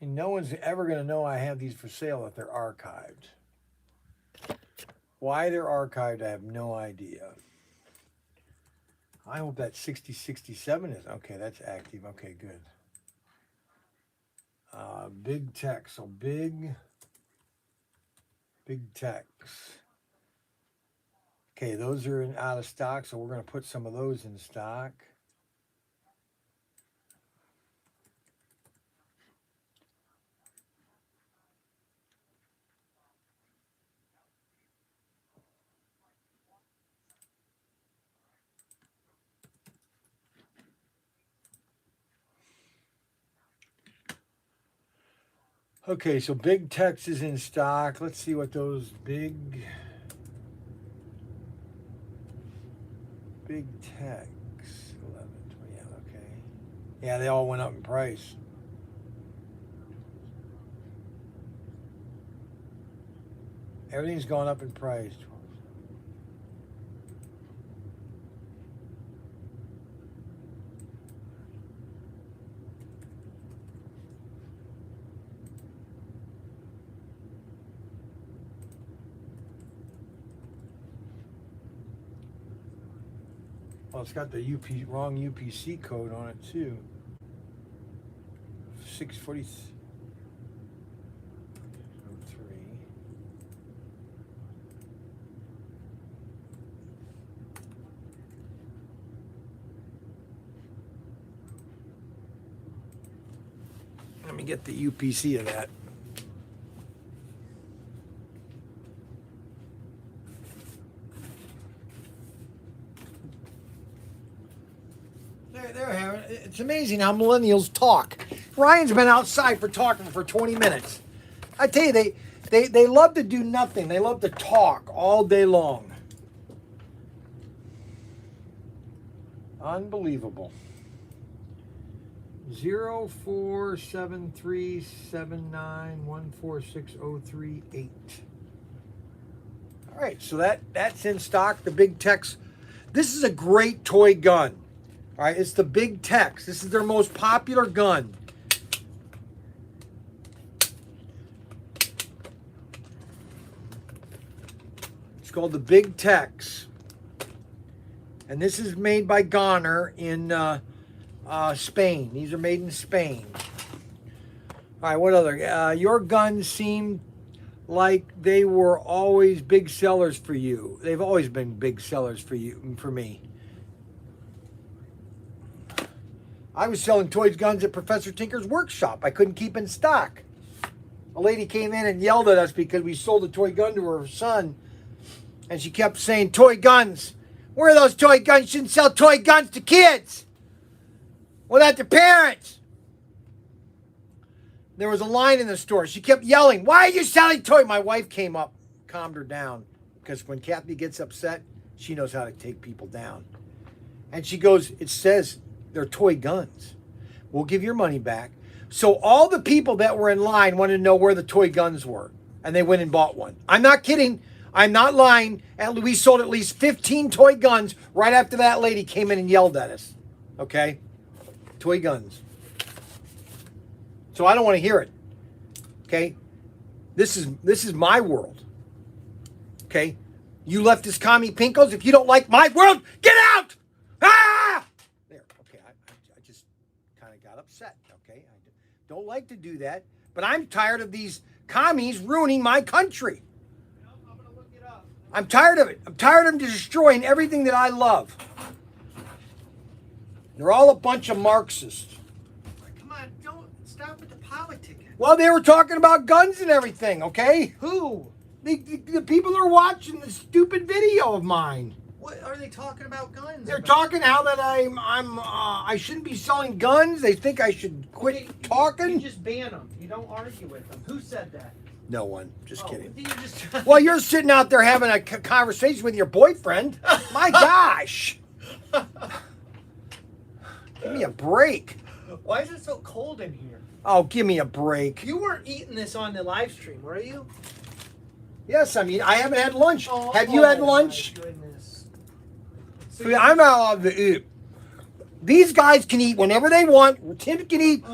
And no one's ever going to know I have these for sale if they're archived. Why they're archived, I have no idea. I hope that 6067 is okay. That's active. Okay, good. Big tech. So big techs. Okay, those are out of stock, so we're going to put some of those in stock. Okay, so big text is in stock. Let's see what those big text 11, 20, yeah, okay. Yeah, they all went up in price. Everything's gone up in price. Well, it's got the wrong UPC code on it too. 640. 03. Let me get the UPC of that. It's amazing how millennials talk. Ryan's been outside for talking for 20 minutes. I tell you, they love to do nothing. They love to talk all day long. Unbelievable. 047379146038. All right, so that's in stock. The Big Tex. This is a great toy gun. All right, it's the Big Tex. This is their most popular gun. It's called the Big Tex. And this is made by Goner in Spain. These are made in Spain. All right, what other? Your guns seem like they were always big sellers for you. They've always been big sellers for you, for me. I was selling toys guns at Professor Tinker's workshop. I couldn't keep in stock. A lady came in and yelled at us because we sold a toy gun to her son. And she kept saying, toy guns. Where are those toy guns? You shouldn't sell toy guns to kids without their parents. There was a line in the store. She kept yelling, why are you selling toy? My wife came up, calmed her down. Because when Kathy gets upset, she knows how to take people down. And she goes, it says they're toy guns. We'll give your money back. So all the people that were in line wanted to know where the toy guns were. And they went and bought one. I'm not kidding. I'm not lying. We sold at least 15 toy guns right after that lady came in and yelled at us. Okay? Toy guns. So I don't want to hear it. Okay? This is my world. Okay? You leftist commie pinkos, if you don't like my world, get out! Ah! There. Okay, I just kind of got upset. Okay? I don't like to do that, but I'm tired of these commies ruining my country. I'm tired of it. I'm tired of them destroying everything that I love. They're all a bunch of Marxists. Come on, don't stop with the politicking. Well, they were talking about guns and everything, okay? Who? The people are watching the stupid video of mine. What are they talking about guns? They're talking how that I shouldn't be selling guns. They think I should quit talking. You just ban them. You don't argue with them. Who said that? No one. Just kidding. You just... Well, you're sitting out there having a conversation with your boyfriend. My gosh. Give me a break. Why is it so cold in here? Oh, give me a break. You weren't eating this on the live stream, were you? Yes, I mean, I haven't had lunch. Have you had lunch? My goodness. So I'm not allowed to eat. These guys can eat whenever they want. Tim can eat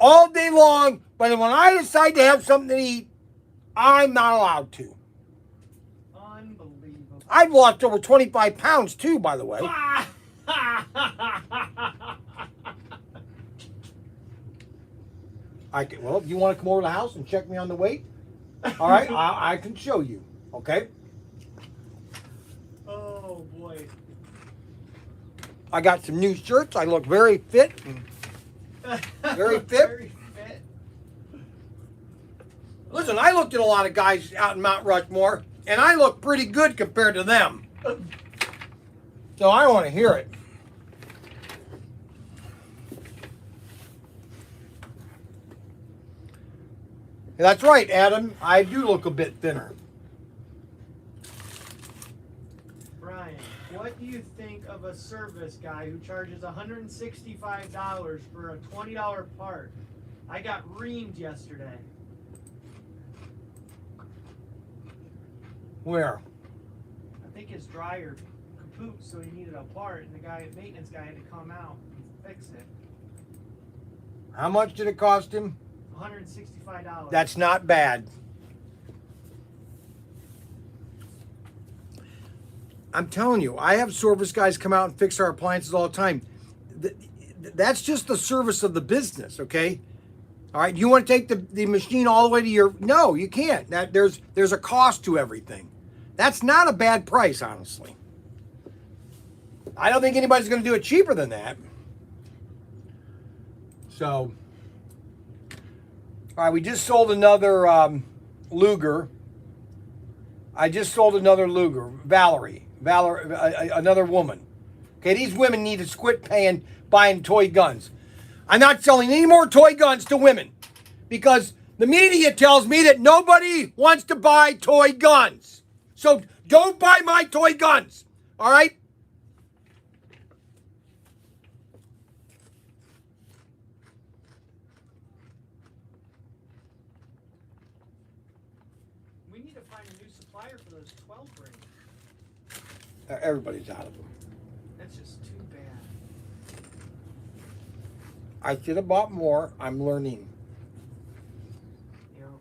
all day long, but when I decide to have something to eat, I'm not allowed to. Unbelievable. I've lost over 25 pounds too, by the way. Well, if you want to come over to the house and check me on the weight, all right, I can show you. Okay. Oh boy. I got some new shirts. I look very fit. Very fit. Very fit. Listen, I looked at a lot of guys out in Mount Rushmore, and I look pretty good compared to them. So I want to hear it. That's right, Adam. I do look a bit thinner. Brian, what do you think of a service guy who charges $165 for a $20 part? I got reamed yesterday. Where? I think his dryer kaput, so he needed a part, and the maintenance guy had to come out and fix it. How much did it cost him? $165. That's not bad. I'm telling you, I have service guys come out and fix our appliances all the time. That's just the service of the business, okay? All right, you want to take the machine all the way to your... No, you can't. There's a cost to everything. That's not a bad price, honestly. I don't think anybody's going to do it cheaper than that. So... All right, we just sold another Luger. I just sold another Luger. Valerie, another woman. Okay, these women need to quit buying toy guns. I'm not selling any more toy guns to women because the media tells me that nobody wants to buy toy guns. So don't buy my toy guns, all right? We need to find a new supplier for those 12 rings. Everybody's out of them. That's just too bad. I should have bought more. I'm learning. You know.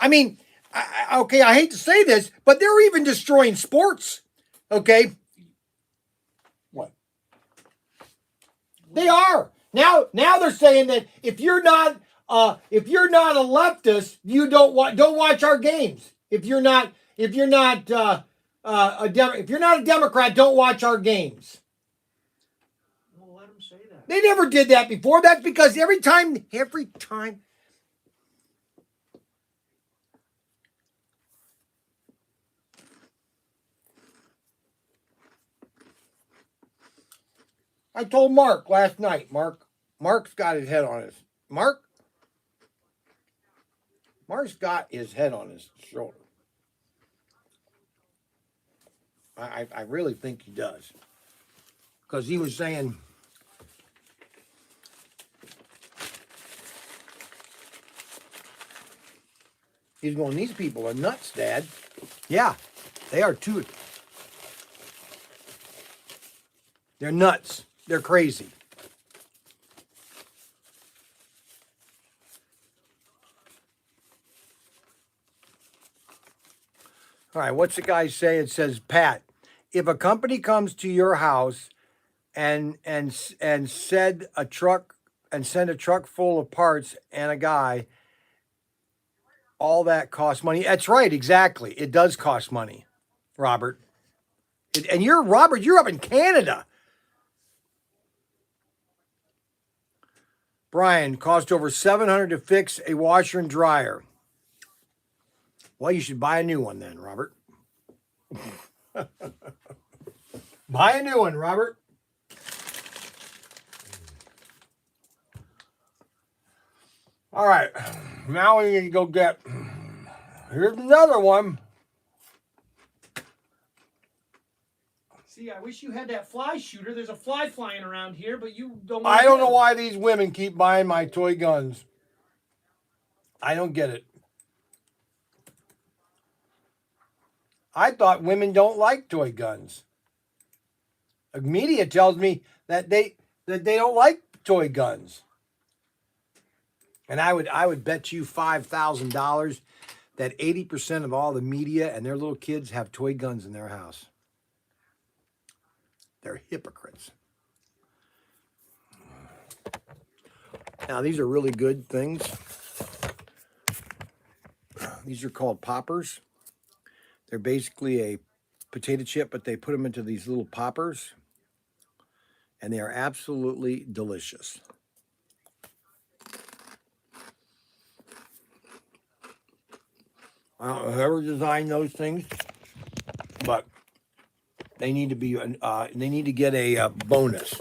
I mean, okay, I hate to say this, but they're even destroying sports. Okay? What? They are. Now they're saying that if you're not a leftist, you don't watch our games. If you're not a Democrat, don't watch our games. Well, let them say that. They never did that before. That's because every time I told Mark last night. Mark's got his head on his Mark's got his head on his shoulder. I really think he does. Because he was saying he's going, these people are nuts, Dad. Yeah, they are too. They're nuts. They're crazy. All right, what's the guy say? It says, Pat, if a company comes to your house and send a truck full of parts and a guy, all that costs money. That's right, exactly. It does cost money, Robert. And you're up in Canada. Brian, cost over $700 to fix a washer and dryer. Well, you should buy a new one then, Robert. Buy a new one, Robert. All right, now we need to go get, here's another one. See, I wish you had that fly shooter. There's a fly flying around here, but you don't. I don't know why these women keep buying my toy guns. I don't get it. I thought women don't like toy guns. The media tells me that they don't like toy guns. And I would bet you $5,000 that 80% of all the media and their little kids have toy guns in their house. They're hypocrites. Now these are really good things. These are called poppers. They're basically a potato chip, but they put them into these little poppers. And they are absolutely delicious. I don't know whoever designed those things, but they need to be. They need to get a bonus.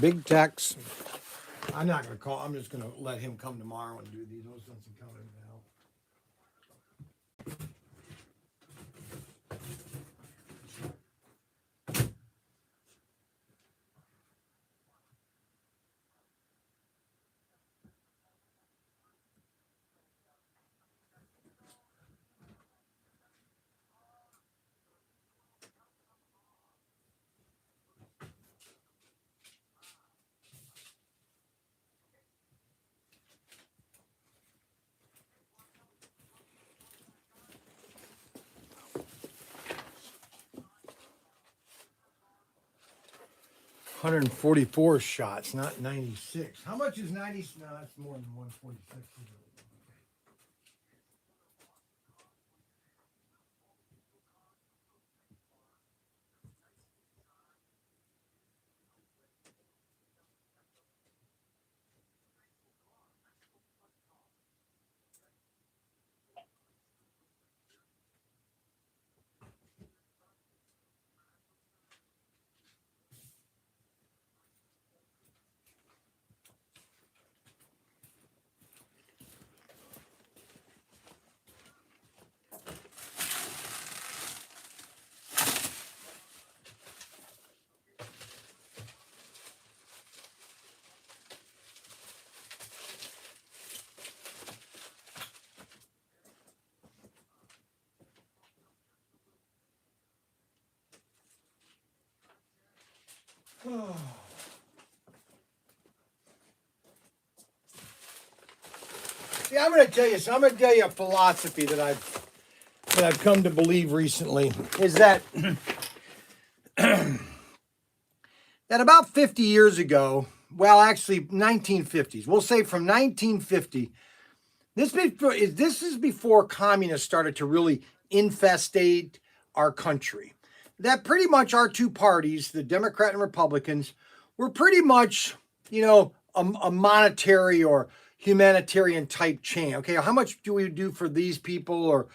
Big Tex. I'm not going to call. I'm just going to let him come tomorrow and do these. Those doesn't come in now. $144 shots, not 96. How much is 90? No, that's more than 146. See, I'm going to tell you. So I'm going to tell you a philosophy that I've come to believe recently is that that about 50 years ago, well, actually 1950s. We'll say from 1950. This is before communists started to really infestate our country. That pretty much our two parties, the Democrat and Republicans, were pretty much, a monetary or humanitarian type chain. Okay, how much do we do for these people, or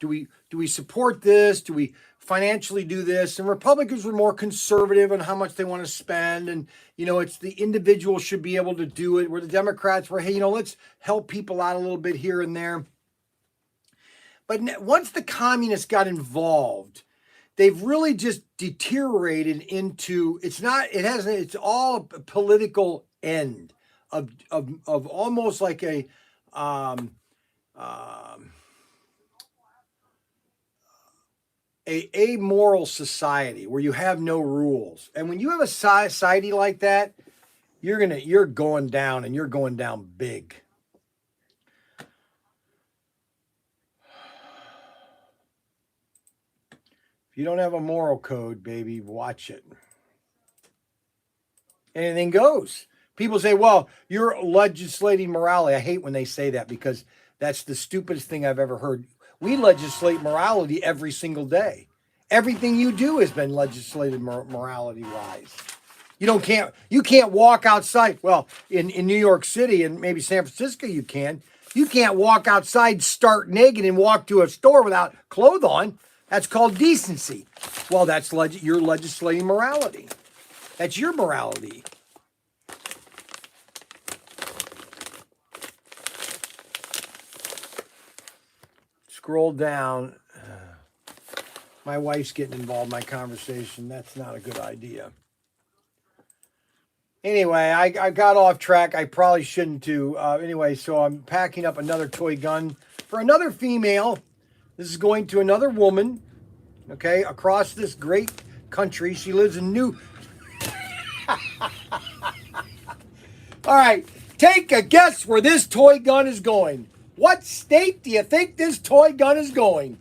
do we support this? Do we financially do this? And Republicans were more conservative on how much they want to spend, and it's the individual should be able to do it. Where the Democrats were, hey, let's help people out a little bit here and there. But once the communists got involved, they've really just deteriorated into it's all a political end of almost like a amoral society where you have no rules. And when you have a society like that, you're going down, and you're going down big. If you don't have a moral code, baby, watch it. Anything goes. People say, well, you're legislating morality. I hate when they say that, because that's the stupidest thing I've ever heard. We legislate morality every single day. Everything you do has been legislated morality-wise. You can't walk outside. Well, in New York City and maybe San Francisco you can, You can't walk outside stark naked and walk to a store without clothes on. That's called decency. Well, that's you're legislating morality. That's your morality. Scroll down. My wife's getting involved in my conversation. That's not a good idea. Anyway, I got off track. I probably shouldn't do. Anyway, so I'm packing up another toy gun for another female. This is going to another woman, okay, across this great country. She lives in New... All right, take a guess where this toy gun is going. What state do you think this toy gun is going?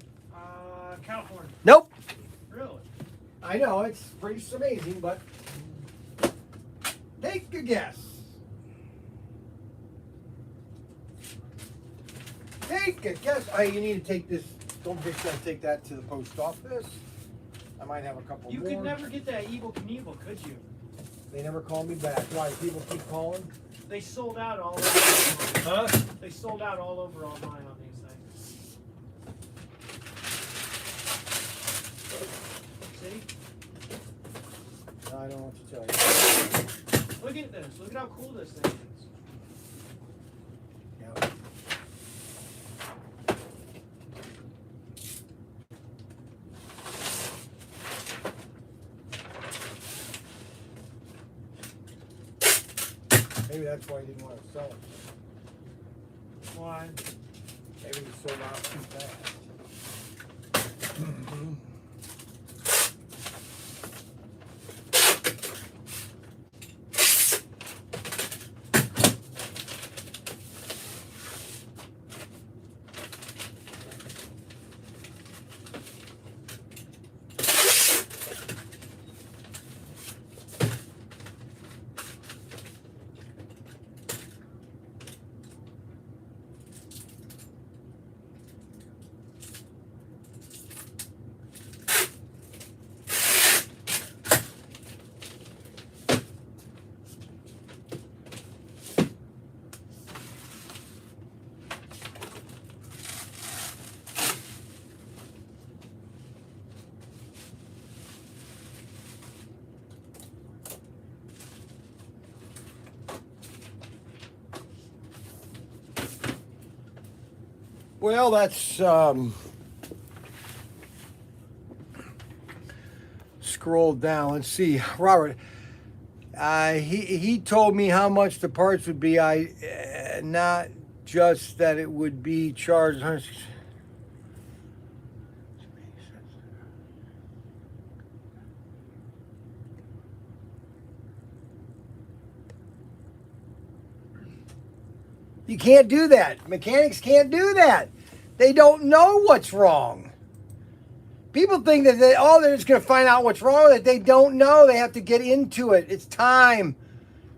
California. Nope. Really? I know, it's pretty amazing, but take a guess. Take a guess. Oh, you need to take this. Don't forget to take that to the post office. I might have a couple You more. could never get that Evel Knievel, could you? They never call me back. Why? People keep calling? They sold out all over. Huh? They sold out all over online on these things. See? I don't know what to tell you. Look at this. Look at how cool this thing is. Yeah. Maybe that's why he didn't want to sell it. Why? Maybe he sold out too fast. Well, that's scroll down. Let's see, Robert. He told me how much the parts would be. Not just that it would be charged. You can't do that. Mechanics can't do that. They don't know what's wrong. People think that they're just going to find out what's wrong with it. They don't know. They have to get into it. It's time.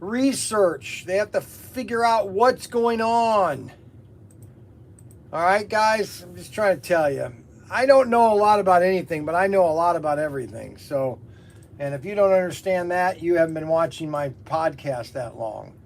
Research. They have to figure out what's going on. All right, guys? I'm just trying to tell you. I don't know a lot about anything, but I know a lot about everything. So, and if you don't understand that, you haven't been watching my podcast that long.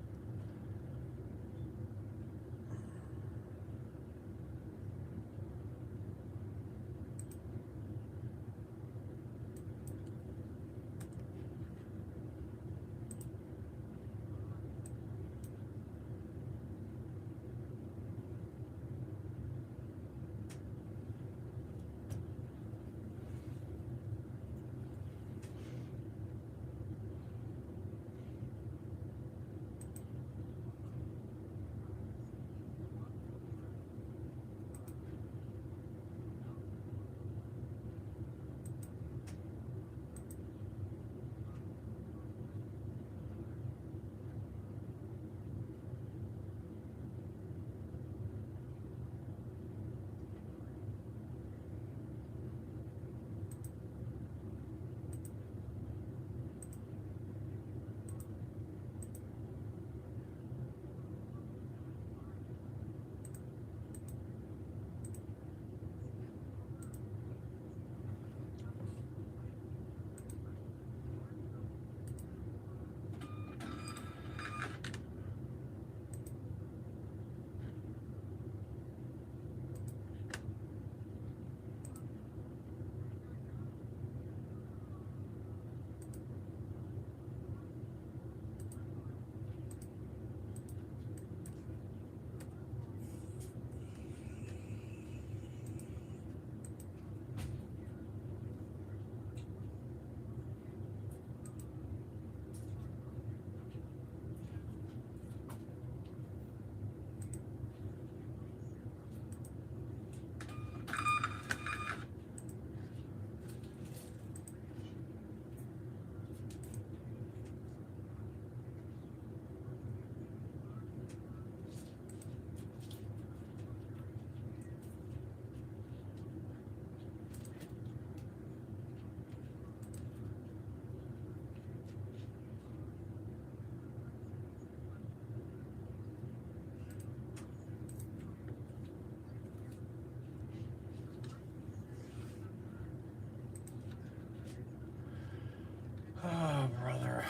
Oh, brother.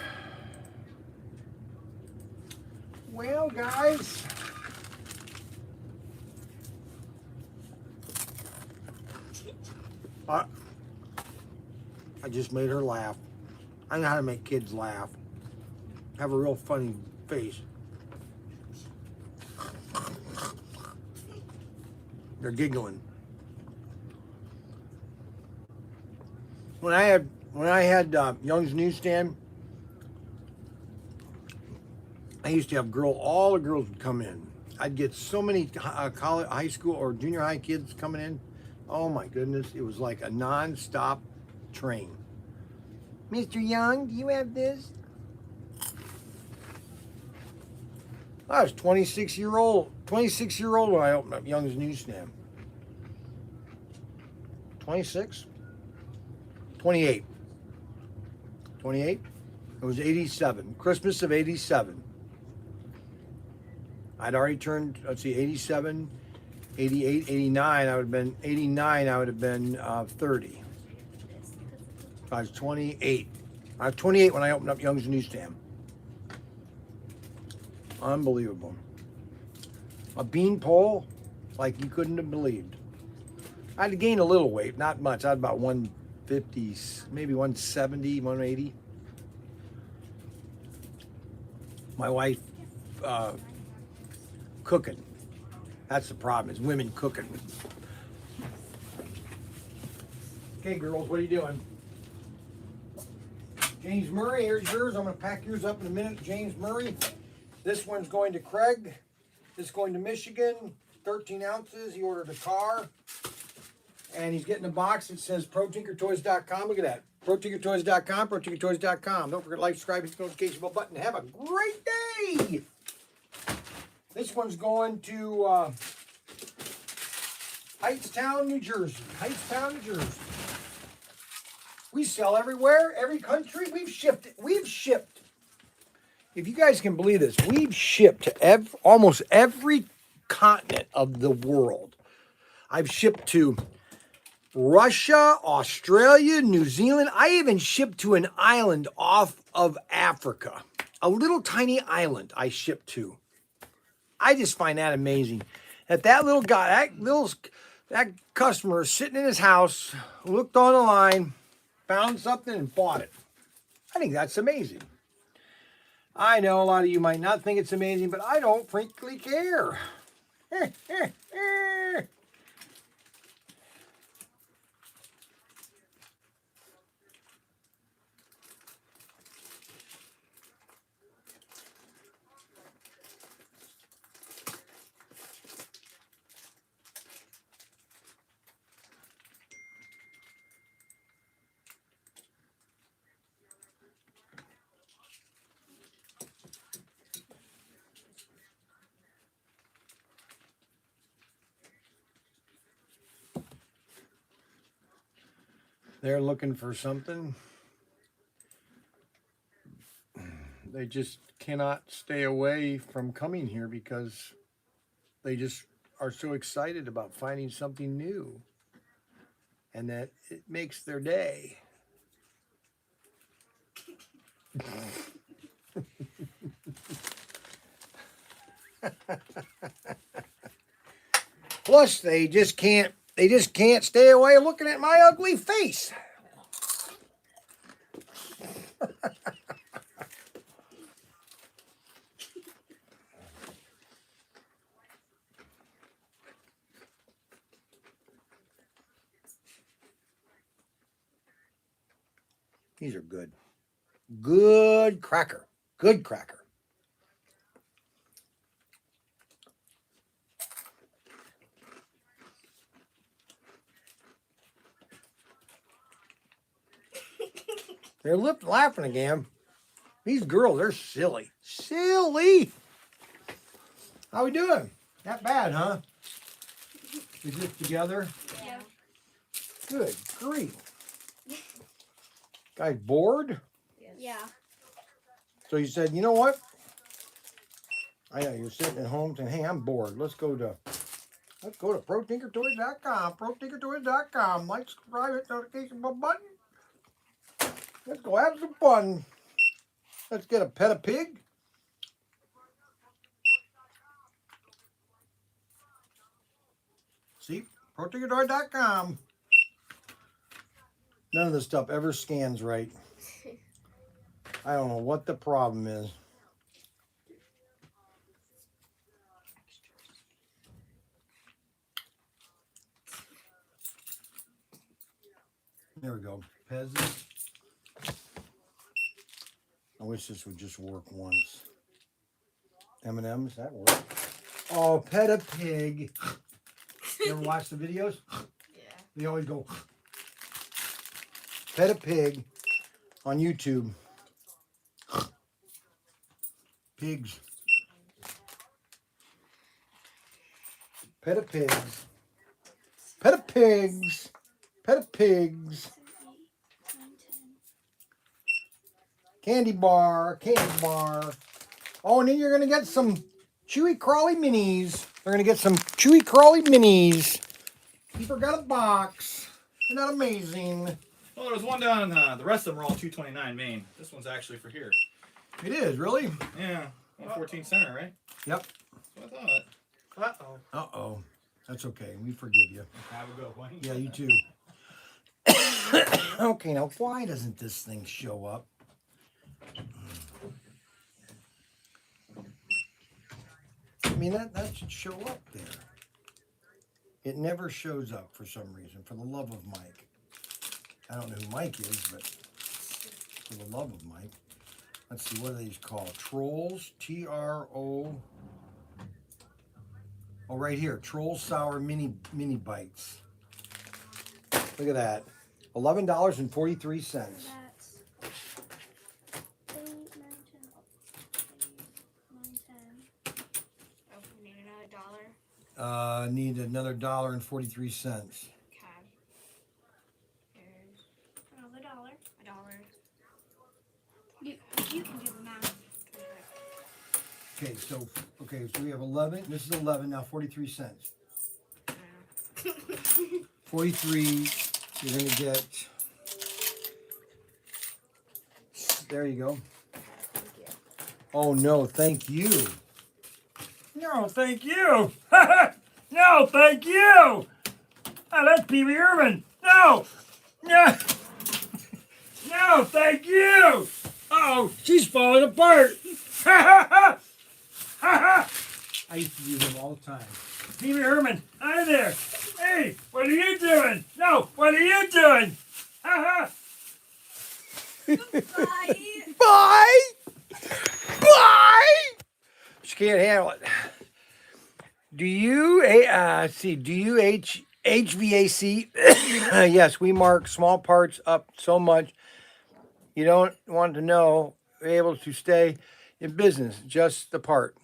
Well, guys. I just made her laugh. I know how to make kids laugh. Have a real funny face. They're giggling. When I had Young's Newsstand, I used to have all the girls would come in. I'd get so many college, high school or junior high kids coming in. Oh my goodness, it was like a non-stop train. Mr. Young, do you have this? I was 26 years old when I opened up Young's Newsstand. 26? 28. 28? It was 87. Christmas of 87. I'd already turned, let's see, 87, 88, 89. I would have been 89. I would have been 30. I was 28. I was 28 when I opened up Young's Newsstand. Unbelievable. A bean pole like you couldn't have believed. I had to gain a little weight, not much. I had about 150, maybe 170, 180. My wife cooking. That's the problem, is women cooking. Okay, girls, what are you doing? James Murray, here's yours. I'm going to pack yours up in a minute. James Murray. This one's going to Craig. This is going to Michigan. 13 ounces. He ordered a car. And he's getting a box that says ProTinkerToys.com. Look at that. ProTinkerToys.com, ProTinkerToys.com. Don't forget to like, subscribe, hit the notification bell button. Have a great day. This one's going to Hightstown, New Jersey. Hightstown, New Jersey. We sell everywhere, every country. We've shipped it. We've shipped. If you guys can believe this, we've shipped to almost every continent of the world. I've shipped to Russia, Australia, New Zealand. I even shipped to an island off of Africa. A little tiny island I shipped to. I just find that amazing. That little guy, that customer is sitting in his house, looked on the line, found something and bought it. I think that's amazing. I know a lot of you might not think it's amazing, but I don't frankly care. They're looking for something. They just cannot stay away from coming here because they just are so excited about finding something new and that it makes their day. Plus, they just can't stay away looking at my ugly face. These are good. Good cracker. Good cracker. They're laughing again. These girls are silly. Silly. How we doing? Not bad, huh? Is this together? Yeah. Good grief. Guys bored? Yeah. So you said, you know what? I know you're sitting at home saying, hey, I'm bored. Let's go to ProTinkerToys.com. ProTinkerToys.com. Like, subscribe, hit the notification bell button. Let's go have some fun. Let's get a pet a pig. See, ProTinkerToys.com. None of this stuff ever scans right. I don't know what the problem is. There we go. Peasant. I wish this would just work once. M&M's, that works. Oh, pet a pig. You ever watch the videos? Yeah. They always go, pet a pig on YouTube. Pigs. Pet a pigs. Pet a pigs. Pet a pigs. Candy bar. Candy bar. Oh, and then you're going to get some Chewy Crawly Minis. They're going to get some Chewy Crawly Minis. You forgot a box. Isn't that amazing? Well, there was one down in the rest of them are all 229 Main. This one's actually for here. It is, really? Yeah. 114 center, right? Yep. That's what I thought. Uh-oh. Uh-oh. That's okay. We forgive you. Have a good one. Yeah, you too. Okay, now why doesn't this thing show up? I mean, that should show up there. It never shows up for some reason, for the love of Mike. I don't know who Mike is, but for the love of Mike. Let's see, what are these called? Trolls, T-R-O. Oh, right here, Troll Sour Mini Bites. Look at that. $11.43. That's 8, 9, 10. 9, 10. Oh, we need another dollar. Need another $1.43. Okay. Here's another dollar. A dollar. You can do the math. Okay, so we have 11. This is 11 now. 43 cents. 43. You're gonna get. There you go. Thank you. Oh no, thank you. No, thank you. No, thank you. Oh, that's Pee Wee Herman. No. No. No, thank you. Uh-oh, she's falling apart. I used to do them all the time. Pee Wee Herman, hi there. Hey, what are you doing? No, what are you doing? Bye. Bye. Bye. She can't handle it. Do you HVAC? Yes, we mark small parts up so much you don't want to know. We're able to stay in business. Just the part.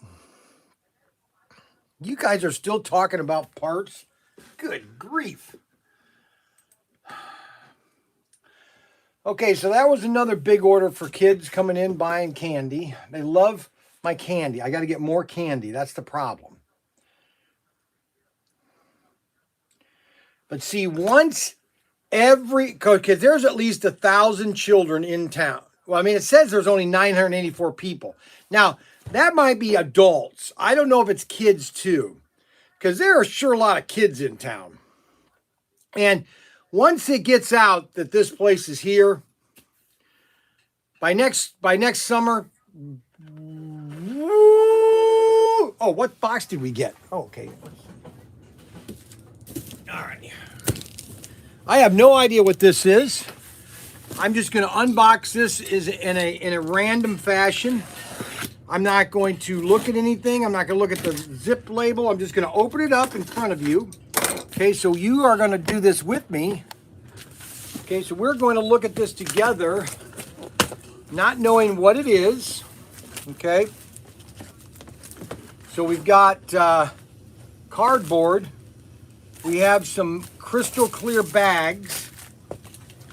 You guys are still talking about parts? Good grief. Okay, so that was another big order for kids coming in buying candy. They love my candy. I got to get more candy. That's the problem. But see, once because there's at least 1,000 children in town. Well, I mean, it says there's only 984 people. Now, that might be adults. I don't know if it's kids too, because there are sure a lot of kids in town. And once it gets out that this place is here, by next summer, oh, what box did we get? Oh, okay. All right. I have no idea what this is. I'm just going to unbox this in a random fashion. I'm not going to look at anything. I'm not going to look at the zip label. I'm just going to open it up in front of you. Okay, so you are going to do this with me. Okay, so we're going to look at this together, not knowing what it is. Okay. So we've got cardboard. We have some crystal clear bags.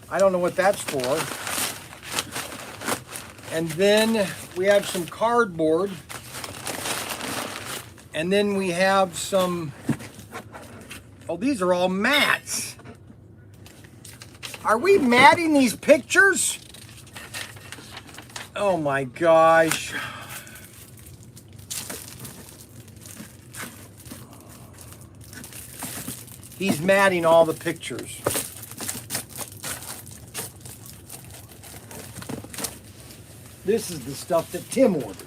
I don't know what that's for. And then we have some cardboard. And then we have some, oh, these are all mats. Are we matting these pictures? Oh my gosh. He's matting all the pictures. This is the stuff that Tim ordered.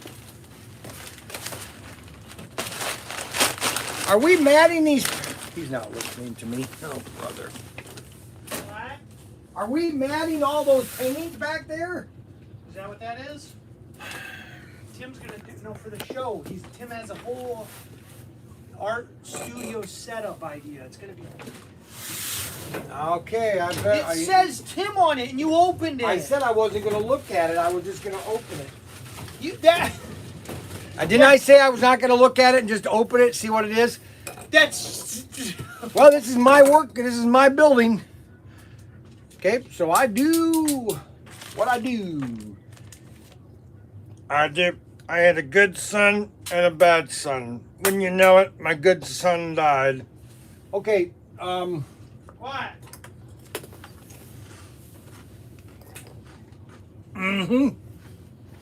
Are we matting these? He's not listening to me. Oh, brother. What? Are we matting all those paintings back there? Is that what that is? Tim's gonna do for the show. Tim has a whole art studio setup idea. It's gonna be. Okay, I bet. It says Tim on it, and you opened it. I said I wasn't going to look at it. I was just going to open it. Didn't I say I was not going to look at it and just open it, see what it is? That's. Well, this is my work. This is my building. Okay, so I do what I do. I had a good son and a bad son. Wouldn't you know it, my good son died. Okay, What? You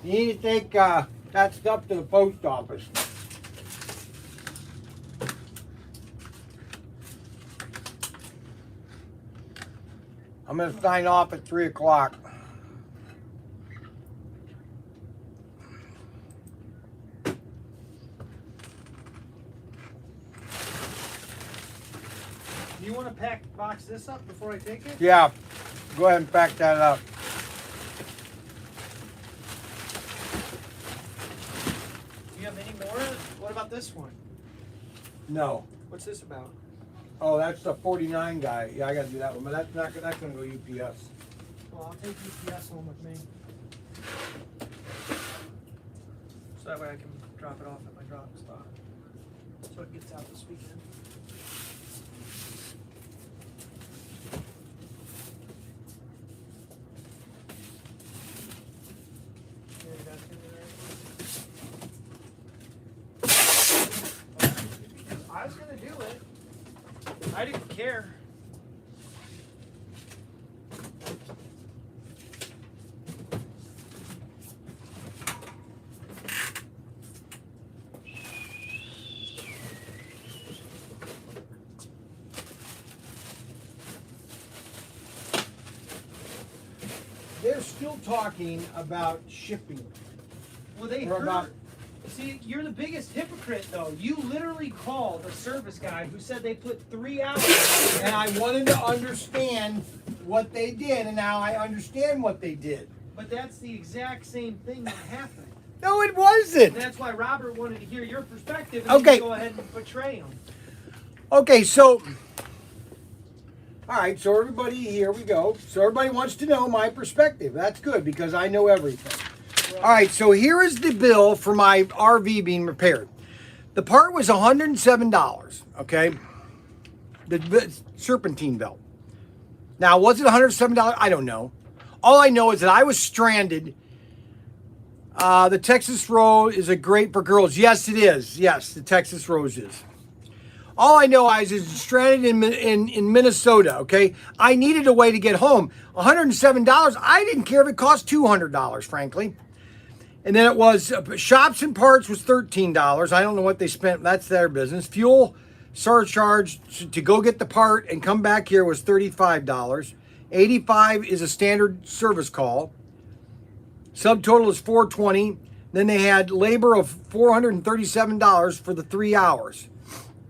need to take that stuff to the post office. I'm going to sign off at 3 o'clock. You want to box this up before I take it? Yeah, go ahead and pack that up. Do you have any more? What about this one? No. What's this about? Oh, that's the 49 guy. Yeah, I got to do that one, but that's going to go UPS. Well, I'll take UPS home with me. So that way I can drop it off at my drop spot. So it gets out this weekend. Yeah, you guys can do that. I was gonna do it. I didn't care. They're still talking about shipping. Well, they Or heard. about- See, you're the biggest hypocrite, though. You literally called a service guy who said they put 3 hours. And I wanted to understand what they did, and now I understand what they did. But that's the exact same thing that happened. No, it wasn't. And that's why Robert wanted to hear your perspective and Okay. you go ahead and portray him. Okay, so, all right, so everybody, here we go. So everybody wants to know my perspective. That's good because I know everything. All right, so here is the bill for my RV being repaired. The part was $107, okay? The serpentine belt. Now, was it $107? I don't know. All I know is that I was stranded. The Texas Rose is a great for girls. Yes, it is. Yes, the Texas Rose is. All I know is stranded in Minnesota, okay? I needed a way to get home. $107, I didn't care if it cost $200, frankly. And then it was shops and parts was $13. I don't know what they spent. That's their business. Fuel surcharge to go get the part and come back here was $35. $85 is a standard service call. Subtotal is $420. Then they had labor of $437 for the 3 hours.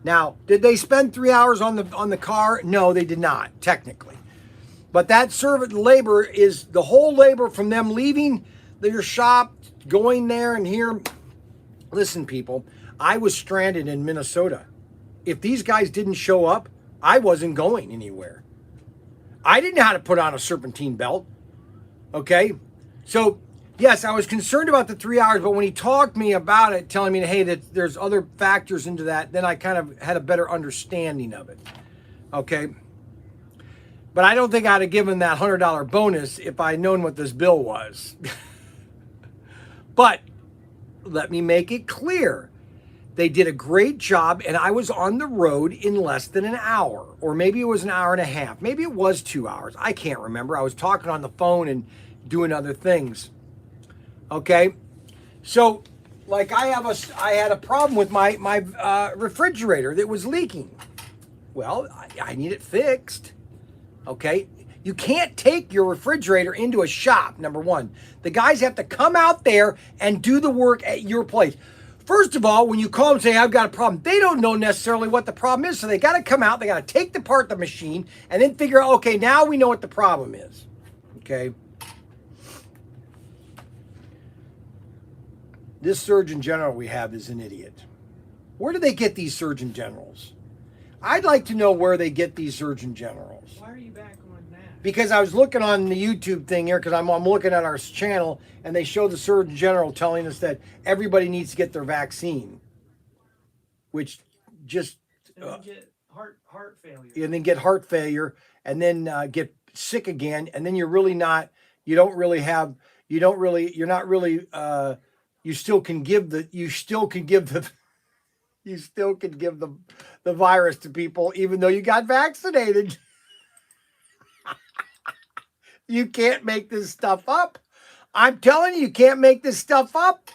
Now, did they spend 3 hours on the car? No, they did not, technically. But that labor is the whole labor from them leaving their shop, going there and here. Listen, people, I was stranded in Minnesota. If these guys didn't show up, I wasn't going anywhere. I didn't know how to put on a serpentine belt. Okay? So, yes, I was concerned about the 3 hours, but when he talked to me about it, telling me, hey, that there's other factors into that, then I kind of had a better understanding of it. Okay? But I don't think I'd have given that $100 bonus if I'd known what this bill was. But let me make it clear. They did a great job, and I was on the road in less than an hour. Or maybe it was an hour and a half. Maybe it was 2 hours. I can't remember. I was talking on the phone and doing other things. Okay, so like I had a problem with my refrigerator that was leaking. Well, I need it fixed. Okay, you can't take your refrigerator into a shop. Number one, the guys have to come out there and do the work at your place. First of all, when you call them and say, I've got a problem, they don't know necessarily what the problem is. So they got to come out, they got to take apart the machine and then figure out, okay, now we know what the problem is. Okay. This Surgeon General we have is an idiot. Where do they get these Surgeon Generals? I'd like to know where they get these Surgeon Generals. Why are you back on that? Because I was looking on the YouTube thing here, because I'm looking at our channel, and they show the Surgeon General telling us that everybody needs to get their vaccine, which just And then get heart failure. and then get heart failure, and then get sick again, and then you're really not. You don't really have. You don't really. You're not really. You still can give the. You still can give the. You still can give the virus to people, even though you got vaccinated. You can't make this stuff up. I'm telling you, you can't make this stuff up.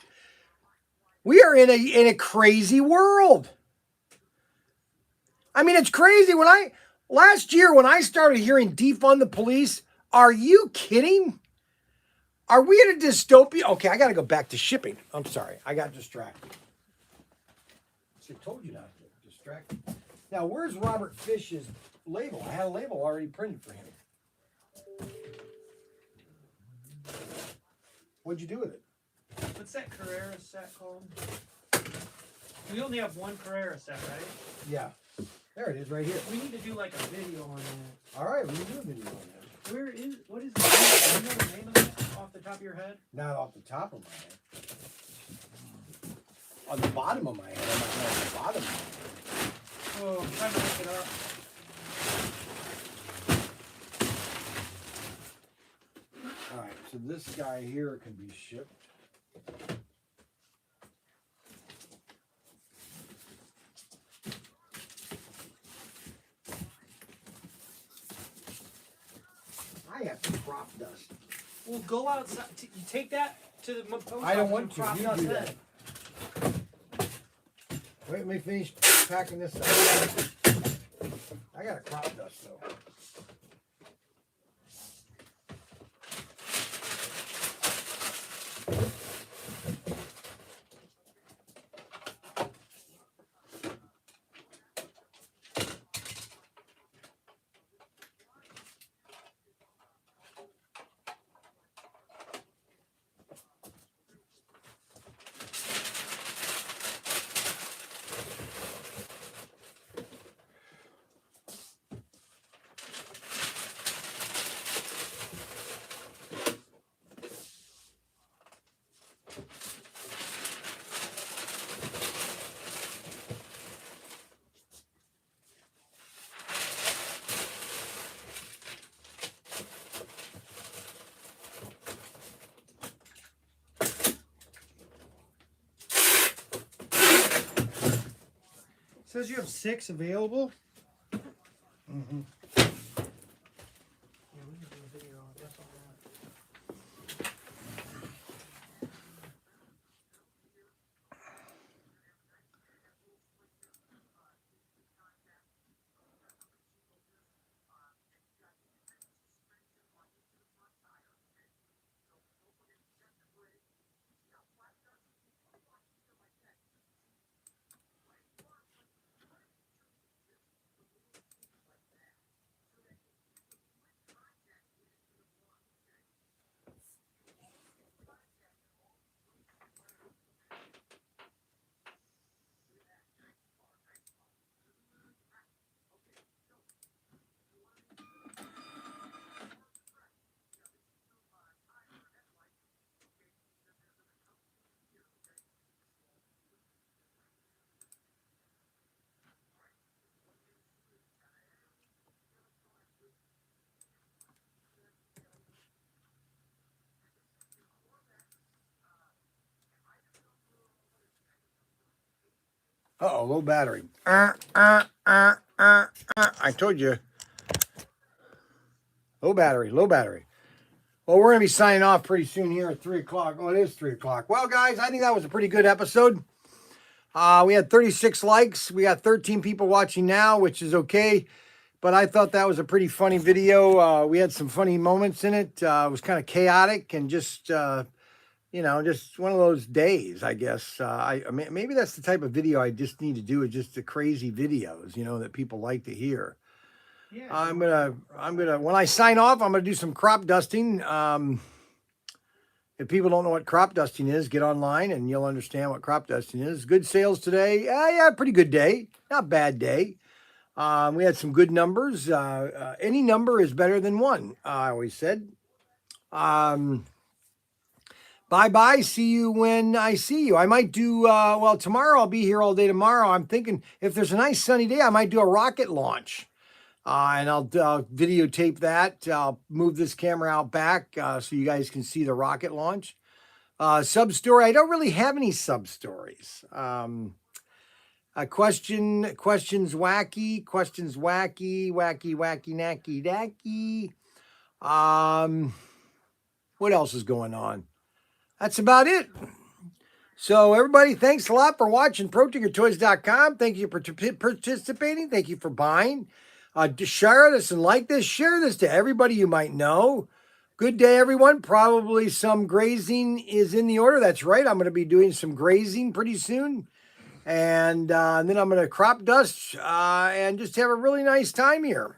We are in a crazy world. I mean, it's crazy. Last year when I started hearing defund the police, are you kidding? Are we in a dystopia? Okay, I got to go back to shipping. I'm sorry, I got distracted. I told you not to get distracted. Now, where's Robert Fish's label? I had a label already printed for him. What'd you do with it? What's that Carrera set called? We only have one Carrera set, right? Yeah. There it is right here. We need to do like a video on that. All right, we can do a video on that. What is the name? Do you know the name of that off the top of your head? Not off the top of my head. On the bottom of my head. I'm not on the bottom of my head. Oh, I'm trying to look it up. All right, so this guy here can be shipped. I have to crop dust. Well, go outside. You take that to the post office. I don't want to. crop You dust do then. that. Wait, let me finish packing this up. I got a crop dust though. Says you have 6 available. Mm-hmm. Yeah, we can do a video on this on that. Uh-oh, low battery. I told you. Low battery, low battery. Well, we're going to be signing off pretty soon here at 3 o'clock. Oh, it is 3 o'clock. Well, guys, I think that was a pretty good episode. We had 36 likes. We got 13 people watching now, which is okay. But I thought that was a pretty funny video. We had some funny moments in it. It was kind of chaotic and just, just one of those days, I guess. I mean, maybe that's the type of video I just need to do, is just the crazy videos, that people like to hear. Yeah. I'm gonna, when I sign off, I'm gonna do some crop dusting. If people don't know what crop dusting is, get online and you'll understand what crop dusting is. Good sales today. Yeah, pretty good day. Not bad day. We had some good numbers. Any number is better than one, I always said. Bye-bye. See you when I see you. I might do, tomorrow I'll be here all day tomorrow. I'm thinking if there's a nice sunny day, I might do a rocket launch. And I'll videotape that. I'll move this camera out back so you guys can see the rocket launch. Sub-story. I don't really have any sub-stories. A questions wacky, wacky, nacky. What else is going on? That's about it. So everybody, thanks a lot for watching ProTinkerToys.com. Thank you for participating. Thank you for buying. Share this and like this. Share this to everybody you might know. Good day, everyone. Probably some grazing is in the order. That's right. I'm going to be doing some grazing pretty soon. And then I'm going to crop dust and just have a really nice time here.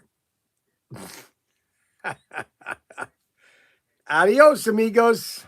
Adios, amigos.